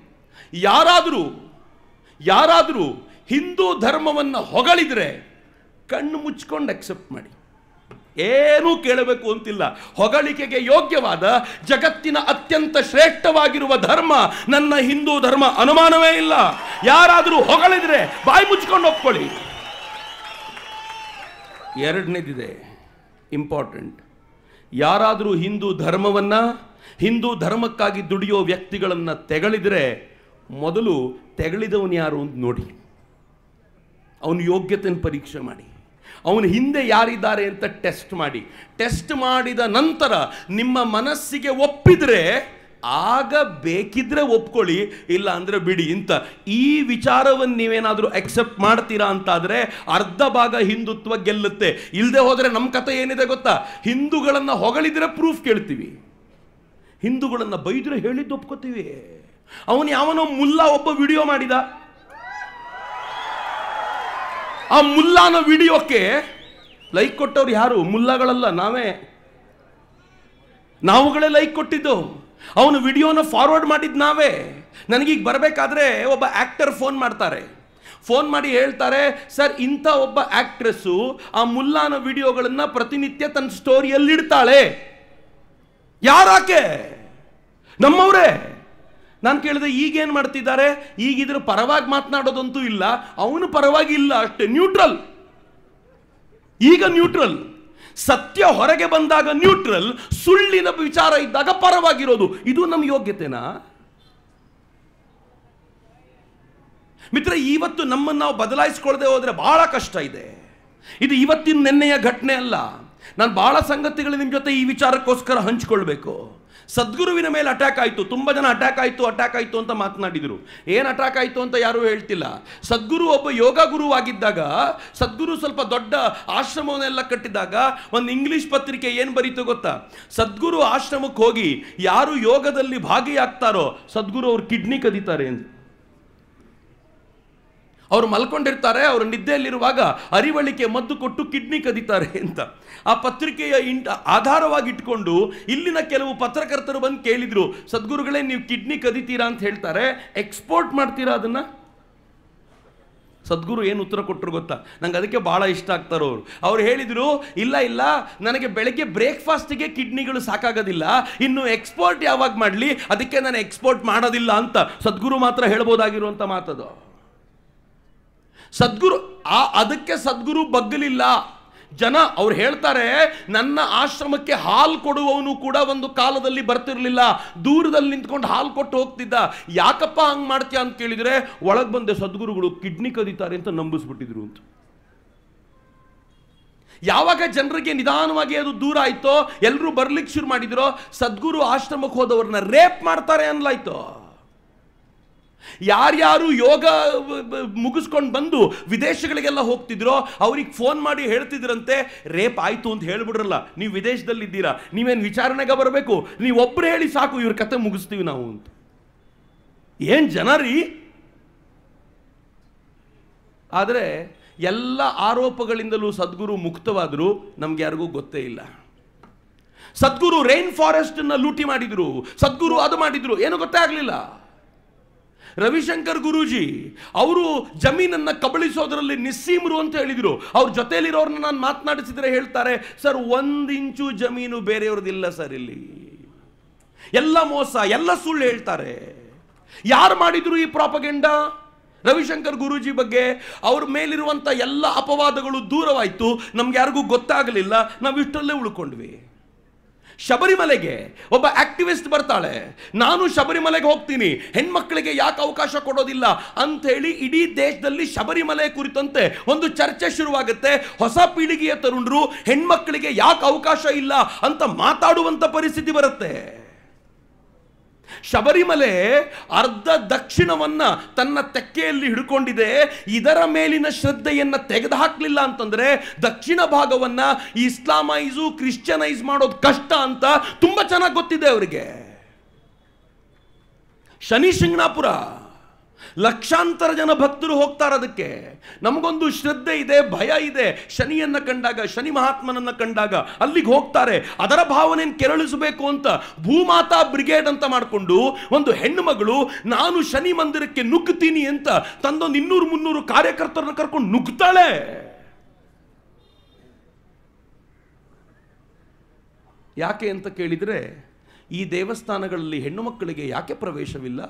ಯಾರಾದರೂ ಹಿಂದೂ ಧರ್ಮವನ್ನು ಹೊಗಳಿದ್ರೆ ಕಣ್ಣು ಮುಚ್ಕೊಂಡು ಅಕ್ಸೆಪ್ಟ್ ಮಾಡಿ, ಏನೂ ಕೇಳಬೇಕು ಅಂತಿಲ್ಲ. ಹೊಗಳಿಕೆಗೆ ಯೋಗ್ಯವಾದ ಜಗತ್ತಿನ ಅತ್ಯಂತ ಶ್ರೇಷ್ಠವಾಗಿರುವ ಧರ್ಮ ನನ್ನ ಹಿಂದೂ ಧರ್ಮ, ಅನುಮಾನವೇ ಇಲ್ಲ. ಯಾರಾದರೂ ಹೊಗಳಿದ್ರೆ ಬಾಯಿ ಮುಚ್ಕೊಂಡು ಒಪ್ಕೊಳ್ಳಿ. ಎರಡನೇದಿದೆ ಇಂಪಾರ್ಟೆಂಟ್. ಯಾರಾದರೂ ಹಿಂದೂ ಧರ್ಮವನ್ನು, ಹಿಂದೂ ಧರ್ಮಕ್ಕಾಗಿ ದುಡಿಯೋ ವ್ಯಕ್ತಿಗಳನ್ನು ತೆಗಳಿದರೆ ಮೊದಲು ತೆಗಳಿದವನು ಯಾರು ಅಂತ ನೋಡಿ, ಅವನ ಯೋಗ್ಯತೆಯನ್ನು ಪರೀಕ್ಷೆ ಮಾಡಿ, ಅವನ ಹಿಂದೆ ಯಾರಿದ್ದಾರೆ ಅಂತ ಟೆಸ್ಟ್ ಮಾಡಿ. ಟೆಸ್ಟ್ ಮಾಡಿದ ನಂತರ ನಿಮ್ಮ ಮನಸ್ಸಿಗೆ ಒಪ್ಪಿದರೆ ಆಗ ಬೇಕಿದ್ರೆ ಒಪ್ಕೊಳ್ಳಿ, ಇಲ್ಲ ಅಂದರೆ ಬಿಡಿ ಅಂತ. ಈ ವಿಚಾರವನ್ನು ನೀವೇನಾದರೂ ಅಕ್ಸೆಪ್ಟ್ ಮಾಡ್ತೀರಾ ಅಂತಾದರೆ ಅರ್ಧ ಭಾಗ ಹಿಂದುತ್ವ ಗೆಲ್ಲುತ್ತೆ. ಇಲ್ಲದೆ ಹೋದರೆ ನಮ್ಮ ಕಥೆ ಏನಿದೆ ಗೊತ್ತಾ? ಹಿಂದೂಗಳನ್ನು ಹೊಗಳಿದ್ರೆ ಪ್ರೂಫ್ ಕೇಳ್ತೀವಿ, ಹಿಂದೂಗಳನ್ನು ಬೈದ್ರೆ ಹೇಳಿದ್ದು ಒಪ್ಕೋತೀವಿ. ಅವನು ಯಾವನೋ ಮುಲ್ಲಾ ಒಬ್ಬ ವಿಡಿಯೋ ಮಾಡಿದ, ಆ ಮುಲ್ಲಾನ ವಿಡಿಯೋಕ್ಕೆ ಲೈಕ್ ಕೊಟ್ಟವ್ರು ಯಾರು? ಮುಲ್ಲಾಗಳಲ್ಲ, ನಾವುಗಳೇ ಲೈಕ್ ಕೊಟ್ಟಿದ್ದು. ಅವನು ವಿಡಿಯೋನ ಫಾರ್ವರ್ಡ್ ಮಾಡಿದ್ದು ನಾವೇ. ನನಗೀಗ ಬರಬೇಕಾದ್ರೆ ಒಬ್ಬ ಆ್ಯಕ್ಟರ್ ಫೋನ್ ಮಾಡ್ತಾರೆ, ಫೋನ್ ಮಾಡಿ ಹೇಳ್ತಾರೆ, ಸರ್ ಇಂಥ ಒಬ್ಬ ಆ್ಯಕ್ಟ್ರೆಸ್ಸು ಆ ಮುಲ್ಲಾನ ವಿಡಿಯೋಗಳನ್ನು ಪ್ರತಿನಿತ್ಯ ತನ್ನ ಸ್ಟೋರಿಯಲ್ಲಿ ಇಡ್ತಾಳೆ. ಯಾರಾಕೆ? ನಮ್ಮವರೇ. ನಾನು ಕೇಳಿದೆ ಈಗೇನು ಮಾಡ್ತಿದ್ದಾರೆ? ಈಗಿದ್ರ ಪರವಾಗಿ ಮಾತನಾಡೋದಂತೂ ಇಲ್ಲ, ಅವನು ಪರವಾಗಿ ಇಲ್ಲ ಅಷ್ಟೇ, ನ್ಯೂಟ್ರಲ್. ಈಗ ನ್ಯೂಟ್ರಲ್. ಸತ್ಯ ಹೊರಗೆ ಬಂದಾಗ ನ್ಯೂಟ್ರಲ್, ಸುಳ್ಳಿನ ವಿಚಾರ ಇದ್ದಾಗ ಪರವಾಗಿರೋದು. ಇದು ನಮ್ಮ ಯೋಗ್ಯತೆನಾ ಮಿತ್ರ? ಇವತ್ತು ನಮ್ಮನ್ನು ನಾವು ಬದಲಾಯಿಸಿಕೊಳ್ಳದೆ ಹೋದರೆ ಬಹಳ ಕಷ್ಟ ಇದೆ. ಇದು ಇವತ್ತಿನ ನೆನ್ನೆಯ ಘಟನೆ ಅಲ್ಲ. ನಾನು ಬಹಳ ಸಂಗತಿಗಳು ನಿಮ್ಮ ಜೊತೆ ಈ ವಿಚಾರಕ್ಕೋಸ್ಕರ ಹಂಚಿಕೊಳ್ಬೇಕು. ಸದ್ಗುರುವಿನ ಮೇಲೆ ಅಟ್ಯಾಕ್ ಆಯಿತು, ತುಂಬ ಜನ ಅಟ್ಯಾಕ್ ಆಯಿತು ಅಂತ ಮಾತನಾಡಿದರು. ಏನು ಅಟ್ಯಾಕ್ ಆಯಿತು ಅಂತ ಯಾರೂ ಹೇಳ್ತಿಲ್ಲ. ಸದ್ಗುರು ಒಬ್ಬ ಯೋಗ ಗುರುವಾಗಿದ್ದಾಗ, ಸದ್ಗುರು ಸ್ವಲ್ಪ ದೊಡ್ಡ ಆಶ್ರಮವನ್ನೆಲ್ಲ ಕಟ್ಟಿದಾಗ ಒಂದು ಇಂಗ್ಲಿಷ್ ಪತ್ರಿಕೆ ಏನು ಬರೀತು ಗೊತ್ತಾ? ಸದ್ಗುರು ಆಶ್ರಮಕ್ಕೆ ಹೋಗಿ ಯಾರು ಯೋಗದಲ್ಲಿ ಭಾಗಿಯಾಗ್ತಾರೋ ಸದ್ಗುರು ಅವ್ರ ಕಿಡ್ನಿ ಕದೀತಾರೆ ಎಂದು. ಅವರು ಮಲ್ಕೊಂಡಿರ್ತಾರೆ, ಅವರು ನಿದ್ದೆಯಲ್ಲಿರುವಾಗ ಅರಿವಳಿಕೆ ಮದ್ದು ಕೊಟ್ಟು ಕಿಡ್ನಿ ಕದೀತಾರೆ ಅಂತ. ಆ ಪತ್ರಿಕೆಯ ಆಧಾರವಾಗಿ ಇಟ್ಕೊಂಡು ಇಲ್ಲಿನ ಕೆಲವು ಪತ್ರಕರ್ತರು ಬಂದು ಕೇಳಿದ್ರು, ಸದ್ಗುರುಗಳೇ ನೀವು ಕಿಡ್ನಿ ಕದೀತೀರಾ ಅಂತ ಹೇಳ್ತಾರೆ, ಎಕ್ಸ್ಪೋರ್ಟ್ ಮಾಡ್ತೀರಾ ಅದನ್ನು? ಸದ್ಗುರು ಏನು ಉತ್ತರ ಕೊಟ್ಟರು ಗೊತ್ತಾ? ನಂಗೆ ಅದಕ್ಕೆ ಭಾಳ ಇಷ್ಟ ಆಗ್ತಾರೋ ಅವ್ರು ಹೇಳಿದರು, ಇಲ್ಲ ನನಗೆ ಬೆಳಗ್ಗೆ ಬ್ರೇಕ್ಫಾಸ್ಟಿಗೆ ಕಿಡ್ನಿಗಳು ಸಾಕಾಗೋದಿಲ್ಲ, ಇನ್ನು ಎಕ್ಸ್ಪೋರ್ಟ್ ಯಾವಾಗ ಮಾಡಲಿ, ಅದಕ್ಕೆ ನಾನು ಎಕ್ಸ್ಪೋರ್ಟ್ ಮಾಡೋದಿಲ್ಲ ಅಂತ ಸದ್ಗುರು ಮಾತ್ರ ಹೇಳ್ಬೋದಾಗಿರುವಂಥ ಮಾತದು. ಸದ್ಗುರು ಅದಕ್ಕೆ ಸದ್ಗುರು ಬಗ್ಗಲಿಲ್ಲ. ಜನ ಅವ್ರು ಹೇಳ್ತಾರೆ, ನನ್ನ ಆಶ್ರಮಕ್ಕೆ ಹಾಲು ಕೊಡುವವನು ಕೂಡ ಒಂದು ಕಾಲದಲ್ಲಿ ಬರ್ತಿರ್ಲಿಲ್ಲ, ದೂರದಲ್ಲಿ ನಿಂತ್ಕೊಂಡು ಹಾಲು ಕೊಟ್ಟು ಹೋಗ್ತಿದ್ದ. ಯಾಕಪ್ಪ ಹಂಗೆ ಮಾಡ್ತೀಯ ಅಂತ ಕೇಳಿದರೆ, ಒಳಗೆ ಬಂದೆ ಸದ್ಗುರುಗಳು ಕಿಡ್ನಿ ಕದೀತಾರೆ ಅಂತ ನಂಬಿಸ್ಬಿಟ್ಟಿದ್ರು ಅಂತ. ಯಾವಾಗ ಜನರಿಗೆ ನಿಧಾನವಾಗಿ ಅದು ದೂರ ಆಯ್ತೋ, ಎಲ್ಲರೂ ಬರ್ಲಿಕ್ಕೆ ಶುರು ಮಾಡಿದ್ರೋ, ಸದ್ಗುರು ಆಶ್ರಮಕ್ಕೆ ಹೋದವ್ರನ್ನ ರೇಪ್ ಮಾಡ್ತಾರೆ ಅನ್ಲಾಯ್ತು. ಯಾರ್ಯಾರು ಯೋಗ ಮುಗಿಸ್ಕೊಂಡು ಬಂದು ವಿದೇಶಗಳಿಗೆಲ್ಲ ಹೋಗ್ತಿದ್ರೋ ಅವ್ರಿಗೆ ಫೋನ್ ಮಾಡಿ ಹೇಳ್ತಿದ್ರಂತೆ, ರೇಪ್ ಆಯ್ತು ಅಂತ ಹೇಳ್ಬಿಡ್ರಲ್ಲ, ನೀವು ವಿದೇಶದಲ್ಲಿದ್ದೀರಾ, ನೀವೇನು ವಿಚಾರಣೆಗೆ ಬರಬೇಕು, ನೀವೊಬ್ಬರು ಹೇಳಿ ಸಾಕು, ಇವ್ರ ಕತೆ ಮುಗಿಸ್ತೀವಿ ನಾವು ಅಂತ. ಏನ್ ಜನ ರೀ. ಆದರೆ ಎಲ್ಲ ಆರೋಪಗಳಿಂದಲೂ ಸದ್ಗುರು ಮುಕ್ತವಾದರೂ ನಮ್ಗೆ ಯಾರಿಗೂ ಗೊತ್ತೇ ಇಲ್ಲ. ಸದ್ಗುರು ರೈನ್ ಫಾರೆಸ್ಟ್ ಅನ್ನ ಲೂಟಿ ಮಾಡಿದ್ರು, ಸದ್ಗುರು ಅದು ಮಾಡಿದ್ರು, ಏನು ಗೊತ್ತೇ ಆಗಲಿಲ್ಲ. ರವಿಶಂಕರ್ ಗುರೂಜಿ ಅವರು ಜಮೀನನ್ನ ಕಬಳಿಸೋದ್ರಲ್ಲಿ ನಿಸ್ಸೀಮರು ಅಂತ ಹೇಳಿದ್ರು. ಅವ್ರ ಜೊತೆಯಲ್ಲಿರೋರ್ನ ನಾನು ಮಾತನಾಡಿಸಿದ್ರೆ ಹೇಳ್ತಾರೆ, ಸರ್ 1 ಇಂಚು ಜಮೀನು ಬೇರೆಯವ್ರದಿಲ್ಲ ಸರ್, ಇಲ್ಲಿ ಎಲ್ಲ ಮೋಸ, ಎಲ್ಲ ಸುಳ್ಳು ಹೇಳ್ತಾರೆ. ಯಾರು ಮಾಡಿದ್ರು ಈ ಪ್ರಾಪಗೆಂಡಾ? ರವಿಶಂಕರ್ ಗುರೂಜಿ ಬಗ್ಗೆ ಅವ್ರ ಮೇಲಿರುವಂಥ ಎಲ್ಲ ಅಪವಾದಗಳು ದೂರವಾಯಿತು, ನಮ್ಗೆ ಯಾರಿಗೂ ಗೊತ್ತಾಗಲಿಲ್ಲ, ನಾವು ಇಷ್ಟರಲ್ಲೇ ಉಳ್ಕೊಂಡ್ವಿ. ಶಬರಿಮಲೆಗೆ ಒಬ್ಬ ಆಕ್ಟಿವಿಸ್ಟ್ ಬರ್ತಾಳೆ, ನಾನು ಶಬರಿಮಲೆಗೆ ಹೋಗ್ತೀನಿ, ಹೆಣ್ಮಕ್ಳಿಗೆ ಯಾಕೆ ಅವಕಾಶ ಕೊಡೋದಿಲ್ಲ ಅಂಥೇಳಿ ಇಡೀ ದೇಶದಲ್ಲಿ ಶಬರಿಮಲೆ ಕುರಿತಂತೆ ಒಂದು ಚರ್ಚೆ ಶುರುವಾಗುತ್ತೆ. ಹೊಸ ಪೀಳಿಗೆಯ ತರುಣರು ಹೆಣ್ಮಕ್ಳಿಗೆ ಯಾಕೆ ಅವಕಾಶ ಇಲ್ಲ ಅಂತ ಮಾತಾಡುವಂಥ ಪರಿಸ್ಥಿತಿ ಬರುತ್ತೆ. ಶಬರಿಮಲೆ ಅರ್ಧ ದಕ್ಷಿಣವನ್ನ ತನ್ನ ತೆಕ್ಕೆಯಲ್ಲಿ ಹಿಡ್ಕೊಂಡಿದೆ. ಇದರ ಮೇಲಿನ ಶ್ರದ್ಧೆಯನ್ನ ತೆಗೆದುಹಾಕಲಿಲ್ಲ ಅಂತಂದ್ರೆ ದಕ್ಷಿಣ ಭಾಗವನ್ನ ಇಸ್ಲಾಮೈಸು ಕ್ರಿಶ್ಚಿಯನೈಸ್ ಮಾಡೋದು ಕಷ್ಟ ಅಂತ ತುಂಬಾ ಚೆನ್ನಾಗಿ ಗೊತ್ತಿದೆ ಅವರಿಗೆ. ಶನಿ ಶಿಂಗಣಾಪುರ ಲಕ್ಷಾಂತರ ಜನ ಭಕ್ತರು ಹೋಗ್ತಾರೆ. ಅದಕ್ಕೆ ನಮಗೊಂದು ಶ್ರದ್ಧೆ ಇದೆ, ಭಯ ಇದೆ. ಶನಿಯನ್ನ ಕಂಡಾಗ, ಶನಿ ಮಹಾತ್ಮನನ್ನ ಕಂಡಾಗ ಅಲ್ಲಿಗೆ ಹೋಗ್ತಾರೆ. ಅದರ ಭಾವನೆಯನ್ನು ಕೆರಳಿಸಬೇಕು ಅಂತ ಭೂಮಾತಾ ಬ್ರಿಗೇಡ್ ಅಂತ ಮಾಡಿಕೊಂಡು ಒಂದು ಹೆಣ್ಣು ಮಗಳು ನಾನು ಶನಿ ಮಂದಿರಕ್ಕೆ ನುಗ್ಗುತ್ತೀನಿ ಅಂತ ತಂದೊಂದು 200-300 ಕಾರ್ಯಕರ್ತರನ್ನ ಕರ್ಕೊಂಡು ನುಗ್ತಾಳೆ. ಯಾಕೆ ಅಂತ ಕೇಳಿದರೆ, ಈ ದೇವಸ್ಥಾನಗಳಲ್ಲಿ ಹೆಣ್ಣು ಮಕ್ಕಳಿಗೆ ಯಾಕೆ ಪ್ರವೇಶವಿಲ್ಲ?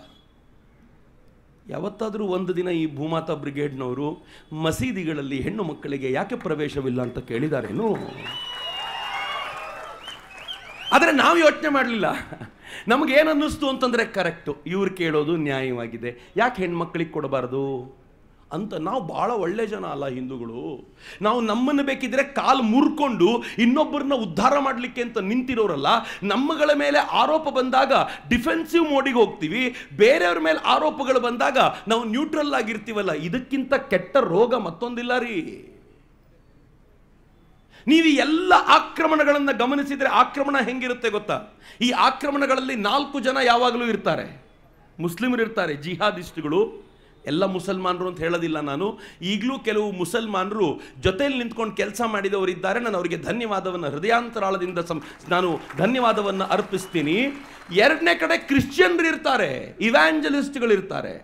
ಯಾವತ್ತಾದರೂ ಒಂದು ದಿನ ಈ ಭೂಮಾತಾ ಬ್ರಿಗೇಡ್ನವರು ಮಸೀದಿಗಳಲ್ಲಿ ಹೆಣ್ಣು ಮಕ್ಕಳಿಗೆ ಯಾಕೆ ಪ್ರವೇಶವಿಲ್ಲ ಅಂತ ಕೇಳಿದಾರೇನು? ಆದರೆ ನಾವು ಯೋಚನೆ ಮಾಡಲಿಲ್ಲ. ನಮಗೇನು ಅನ್ನಿಸ್ತು ಅಂತಂದರೆ, ಕರೆಕ್ಟು, ಇವ್ರು ಕೇಳೋದು ನ್ಯಾಯವಾಗಿದೆ, ಯಾಕೆ ಹೆಣ್ಮಕ್ಳಿಗೆ ಕೊಡಬಾರ್ದು ಅಂತ. ನಾವು ಭಾಳ ಒಳ್ಳೆ ಜನ ಅಲ್ಲ ಹಿಂದೂಗಳು. ನಾವು ನಮ್ಮನ್ನು ಬೇಕಿದ್ರೆ ಕಾಲು ಮುರ್ಕೊಂಡು ಇನ್ನೊಬ್ಬರನ್ನ ಉದ್ಧಾರ ಮಾಡಲಿಕ್ಕೆ ಅಂತ ನಿಂತಿರೋರಲ್ಲ. ನಮ್ಮಗಳ ಮೇಲೆ ಆರೋಪ ಬಂದಾಗ ಡಿಫೆನ್ಸಿವ್ ಮೋಡಿಗೆ ಹೋಗ್ತೀವಿ, ಬೇರೆಯವ್ರ ಮೇಲೆ ಆರೋಪಗಳು ಬಂದಾಗ ನಾವು ನ್ಯೂಟ್ರಲ್ ಆಗಿರ್ತೀವಲ್ಲ. ಇದಕ್ಕಿಂತ ಕೆಟ್ಟ ರೋಗ ಮತ್ತೊಂದಿಲ್ಲ ರೀ. ನೀವು ಎಲ್ಲ ಆಕ್ರಮಣಗಳನ್ನು ಗಮನಿಸಿದರೆ ಆಕ್ರಮಣ ಹೆಂಗಿರುತ್ತೆ ಗೊತ್ತಾ? ಈ ಆಕ್ರಮಣಗಳಲ್ಲಿ 4 ಜನ ಯಾವಾಗಲೂ ಇರ್ತಾರೆ. ಮುಸ್ಲಿಮರು ಇರ್ತಾರೆ, ಜಿಹಾದಿಸ್ಟ್ಗಳು. ಎಲ್ಲ ಮುಸಲ್ಮಾನರು ಅಂತ ಹೇಳೋದಿಲ್ಲ ನಾನು. ಈಗಲೂ ಕೆಲವು ಮುಸಲ್ಮಾನರು ಜೊತೆಯಲ್ಲಿ ನಿಂತ್ಕೊಂಡು ಕೆಲಸ ಮಾಡಿದವರಿದ್ದಾರೆ. ನಾನು ಅವರಿಗೆ ಧನ್ಯವಾದವನ್ನು ಹೃದಯಾಂತರಾಳದಿಂದ ನಾನು ಧನ್ಯವಾದವನ್ನು ಅರ್ಪಿಸ್ತೀನಿ. 2ನೇ ಕಡೆ ಕ್ರಿಶ್ಚಿಯನ್ರು ಇರ್ತಾರೆ, ಇವ್ಯಾಂಜಲಿಸ್ಟ್ಗಳಿರ್ತಾರೆ.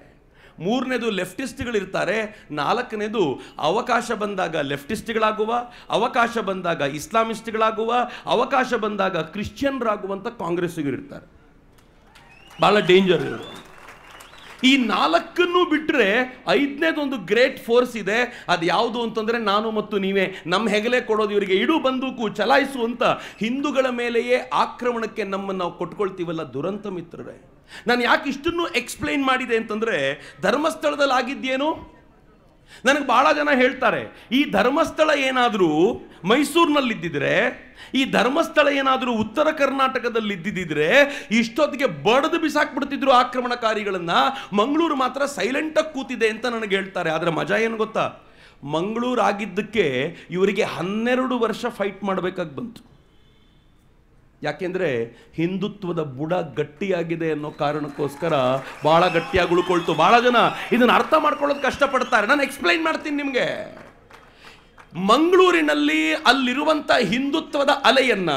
3ನೇದು ಲೆಫ್ಟಿಸ್ಟ್ಗಳಿರ್ತಾರೆ. 4ನೇದು ಅವಕಾಶ ಬಂದಾಗ ಲೆಫ್ಟಿಸ್ಟ್ಗಳಾಗುವ, ಅವಕಾಶ ಬಂದಾಗ ಇಸ್ಲಾಮಿಸ್ಟ್ಗಳಾಗುವ, ಅವಕಾಶ ಬಂದಾಗ ಕ್ರಿಶ್ಚಿಯನ್ರಾಗುವಂಥ ಕಾಂಗ್ರೆಸ್ಸಿಗರಿರ್ತಾರೆ. ಭಾಳ ಡೇಂಜರ್ ಇವರು. ಈ 4ನ್ನು ಬಿಟ್ಟರೆ 5ನೇದೊಂದು ಗ್ರೇಟ್ ಫೋರ್ಸ್ ಇದೆ. ಅದು ಯಾವುದು ಅಂತಂದರೆ, ನಾನು ಮತ್ತು ನೀವೇ. ನಮ್ಮ ಹೆಗಲೇ ಕೊಡೋದು ಇವರಿಗೆ, ಇಡು ಬಂದೂಕು ಚಲಾಯಿಸುವಂತ ಹಿಂದೂಗಳ ಮೇಲೆಯೇ ಆಕ್ರಮಣಕ್ಕೆ ನಮ್ಮನ್ನು ನಾವು ಕೊಟ್ಕೊಳ್ತೀವಲ್ಲ, ದುರಂತ ಮಿತ್ರರೇ. ನಾನು ಯಾಕೆ ಇಷ್ಟನ್ನು ಎಕ್ಸ್ಪ್ಲೈನ್ ಮಾಡಿದೆ ಅಂತಂದರೆ, ಧರ್ಮಸ್ಥಳದಲ್ಲಿ ಆಗಿದ್ದೇನು? ನನಗೆ ಭಾಳ ಜನ ಹೇಳ್ತಾರೆ, ಈ ಧರ್ಮಸ್ಥಳ ಏನಾದರೂ ಮೈಸೂರಿನಲ್ಲಿದ್ದಿದ್ರೆ, ಈ ಧರ್ಮಸ್ಥಳ ಏನಾದರೂ ಉತ್ತರ ಕರ್ನಾಟಕದಲ್ಲಿ ಇದ್ದಿದ್ದರೆ ಇಷ್ಟೊತ್ತಿಗೆ ಬಡದು ಬಿಸಾಕ್ಬಿಡ್ತಿದ್ರು ಆಕ್ರಮಣಕಾರಿಗಳನ್ನ. ಮಂಗಳೂರು ಮಾತ್ರ ಸೈಲೆಂಟಾಗಿ ಕೂತಿದೆ ಅಂತ ನನಗೆ ಹೇಳ್ತಾರೆ. ಆದರೆ ಮಜಾ ಏನು ಗೊತ್ತಾ? ಮಂಗಳೂರು ಆಗಿದ್ದಕ್ಕೆ ಇವರಿಗೆ 12 ವರ್ಷ ಫೈಟ್ ಮಾಡಬೇಕಾಗಿ ಬಂತು. ಯಾಕೆಂದರೆ ಹಿಂದುತ್ವದ ಬುಡ ಗಟ್ಟಿಯಾಗಿದೆ ಅನ್ನೋ ಕಾರಣಕ್ಕೋಸ್ಕರ ಭಾಳ ಗಟ್ಟಿಯಾಗಿ ಉಳ್ಕೊಳ್ತು. ಭಾಳ ಜನ ಇದನ್ನು ಅರ್ಥ ಮಾಡ್ಕೊಳ್ಳೋದು ಕಷ್ಟಪಡ್ತಾರೆ. ನಾನು ಎಕ್ಸ್ಪ್ಲೈನ್ ಮಾಡ್ತೀನಿ ನಿಮಗೆ. ಮಂಗಳೂರಿನಲ್ಲಿ ಅಲ್ಲಿರುವಂಥ ಹಿಂದುತ್ವದ ಅಲೆಯನ್ನ,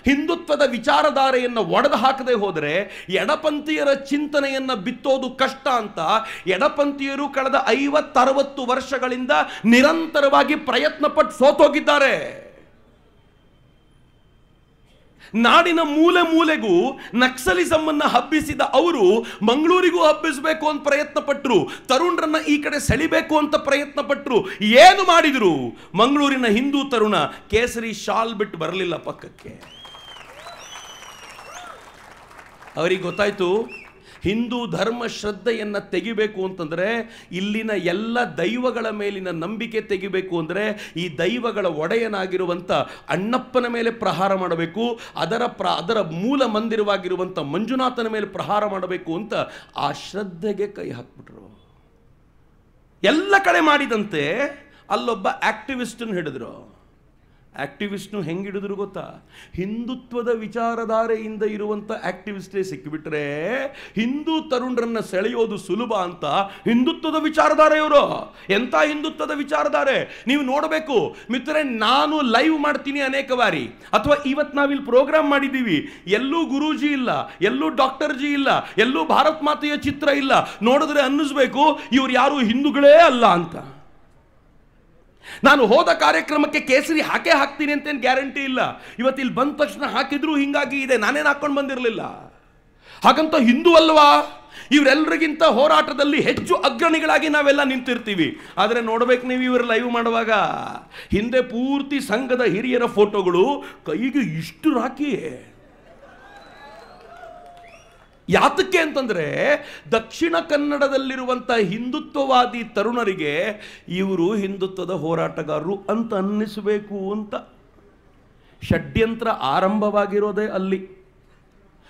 ಹಿಂದುತ್ವದ ವಿಚಾರಧಾರೆಯನ್ನು ಒಡೆದು ಹಾಕದೆ ಹೋದರೆ ಎಡಪಂಥೀಯರ ಚಿಂತನೆಯನ್ನು ಬಿತ್ತೋದು ಕಷ್ಟ ಅಂತ ಎಡಪಂಥೀಯರು ಕಳೆದ 50-60 ವರ್ಷಗಳಿಂದ ನಿರಂತರವಾಗಿ ಪ್ರಯತ್ನ ಪಟ್ಟು ಸೋತೋಗಿದ್ದಾರೆ. ನಾಡಿನ ಮೂಲೆ ಮೂಲೆಗೂ ನಕ್ಸಲಿಸಮ್ ಅನ್ನು ಹಬ್ಬಿಸಿದ ಅವರು ಮಂಗಳೂರಿಗೂ ಹಬ್ಬಿಸಬೇಕು ಅಂತ ಪ್ರಯತ್ನ ಪಟ್ಟರು. ತರುಣರನ್ನ ಈ ಕಡೆ ಸೆಳಿಬೇಕು ಅಂತ ಪ್ರಯತ್ನ ಪಟ್ಟರು. ಏನು ಮಾಡಿದ್ರು? ಮಂಗಳೂರಿನ ಹಿಂದೂ ತರುಣ ಕೇಸರಿ ಶಾಲ್ ಬಿಟ್ಟು ಬರಲಿಲ್ಲ ಪಕ್ಕಕ್ಕೆ. ಅವರಿಗೆ ಗೊತ್ತಾಯ್ತು, ಹಿಂದೂ ಧರ್ಮ ಶ್ರದ್ಧೆಯನ್ನು ತೆಗಿಬೇಕು ಅಂತಂದರೆ, ಇಲ್ಲಿನ ಎಲ್ಲ ದೈವಗಳ ಮೇಲಿನ ನಂಬಿಕೆ ತೆಗಿಬೇಕು ಅಂದರೆ ಈ ದೈವಗಳ ಒಡೆಯನಾಗಿರುವಂಥ ಅಣ್ಣಪ್ಪನ ಮೇಲೆ ಪ್ರಹಾರ ಮಾಡಬೇಕು, ಅದರ ಮೂಲ ಮಂದಿರವಾಗಿರುವಂಥ ಮಂಜುನಾಥನ ಮೇಲೆ ಪ್ರಹಾರ ಮಾಡಬೇಕು ಅಂತ ಆ ಶ್ರದ್ಧೆಗೆ ಕೈ ಹಾಕ್ಬಿಟ್ರು. ಎಲ್ಲ ಕಡೆ ಮಾಡಿದಂತೆ ಅಲ್ಲೊಬ್ಬ ಆಕ್ಟಿವಿಸ್ಟನ್ನು ಹಿಡಿದ್ರು. ಆಕ್ಟಿವಿಸ್ಟ್ನು ಹೆಂಗೆ ಹಿಡಿದ್ರು ಗೊತ್ತಾ? ಹಿಂದುತ್ವದ ವಿಚಾರಧಾರೆಯಿಂದ ಇರುವಂಥ ಆಕ್ಟಿವಿಸ್ಟೇ ಸಿಕ್ಕಿಬಿಟ್ರೆ ಹಿಂದೂ ತರುಣರನ್ನ ಸೆಳೆಯೋದು ಸುಲಭ ಅಂತ ಹಿಂದುತ್ವದ ವಿಚಾರಧಾರೆಯವರು. ಎಂಥ ಹಿಂದುತ್ವದ ವಿಚಾರಧಾರೆ ನೀವು ನೋಡಬೇಕು ಮಿತ್ರರೆ. ನಾನು ಲೈವ್ ಮಾಡ್ತೀನಿ ಅನೇಕ ಬಾರಿ, ಅಥವಾ ಇವತ್ತು ನಾವಿಲ್ಲಿ ಪ್ರೋಗ್ರಾಮ್ ಮಾಡಿದ್ದೀವಿ, ಎಲ್ಲೂ ಗುರೂಜಿ ಇಲ್ಲ, ಎಲ್ಲೂ ಡಾಕ್ಟರ್ ಜಿ ಇಲ್ಲ, ಎಲ್ಲೂ ಭಾರತ್ ಮಾತೆಯ ಚಿತ್ರ ಇಲ್ಲ. ನೋಡಿದ್ರೆ ಅನ್ನಿಸ್ಬೇಕು ಇವ್ರು ಯಾರು ಹಿಂದೂಗಳೇ ಅಲ್ಲ ಅಂತ. ನಾನು ಹೋದ ಕಾರ್ಯಕ್ರಮಕ್ಕೆ ಕೇಸರಿ ಹಾಕ್ತೀನಿ ಅಂತೇನು ಗ್ಯಾರಂಟಿ ಇಲ್ಲ. ಇವತ್ತು ಇಲ್ಲಿ ಬಂದ ತಕ್ಷಣ ಹಾಕಿದ್ರು ಹಿಂಗಾಗಿ ಇದೆ, ನಾನೇನು ಹಾಕೊಂಡು ಬಂದಿರಲಿಲ್ಲ. ಹಾಗಂತ ಹಿಂದೂ ಅಲ್ವಾ? ಇವರೆಲ್ಲರಿಗಿಂತ ಹೋರಾಟದಲ್ಲಿ ಹೆಚ್ಚು ಅಗ್ರಣಿಗಳಾಗಿ ನಾವೆಲ್ಲ ನಿಂತಿರ್ತೀವಿ. ಆದರೆ ನೋಡ್ಬೇಕು ನೀವು ಇವರು ಲೈವ್ ಮಾಡುವಾಗ ಹಿಂದೆ ಪೂರ್ತಿ ಸಂಘದ ಹಿರಿಯರ ಫೋಟೋಗಳು, ಕೈಗೆ ಇಷ್ಟು ರಾಖಿ. ಯಾತಕ್ಕೆ ಅಂತಂದರೆ ದಕ್ಷಿಣ ಕನ್ನಡದಲ್ಲಿರುವಂಥ ಹಿಂದುತ್ವವಾದಿ ತರುಣರಿಗೆ ಇವರು ಹಿಂದುತ್ವದ ಹೋರಾಟಗಾರರು ಅಂತ ಅನ್ನಿಸಬೇಕು ಅಂತ. ಷಡ್ಯಂತ್ರ ಆರಂಭವಾಗಿರೋದೇ ಅಲ್ಲಿ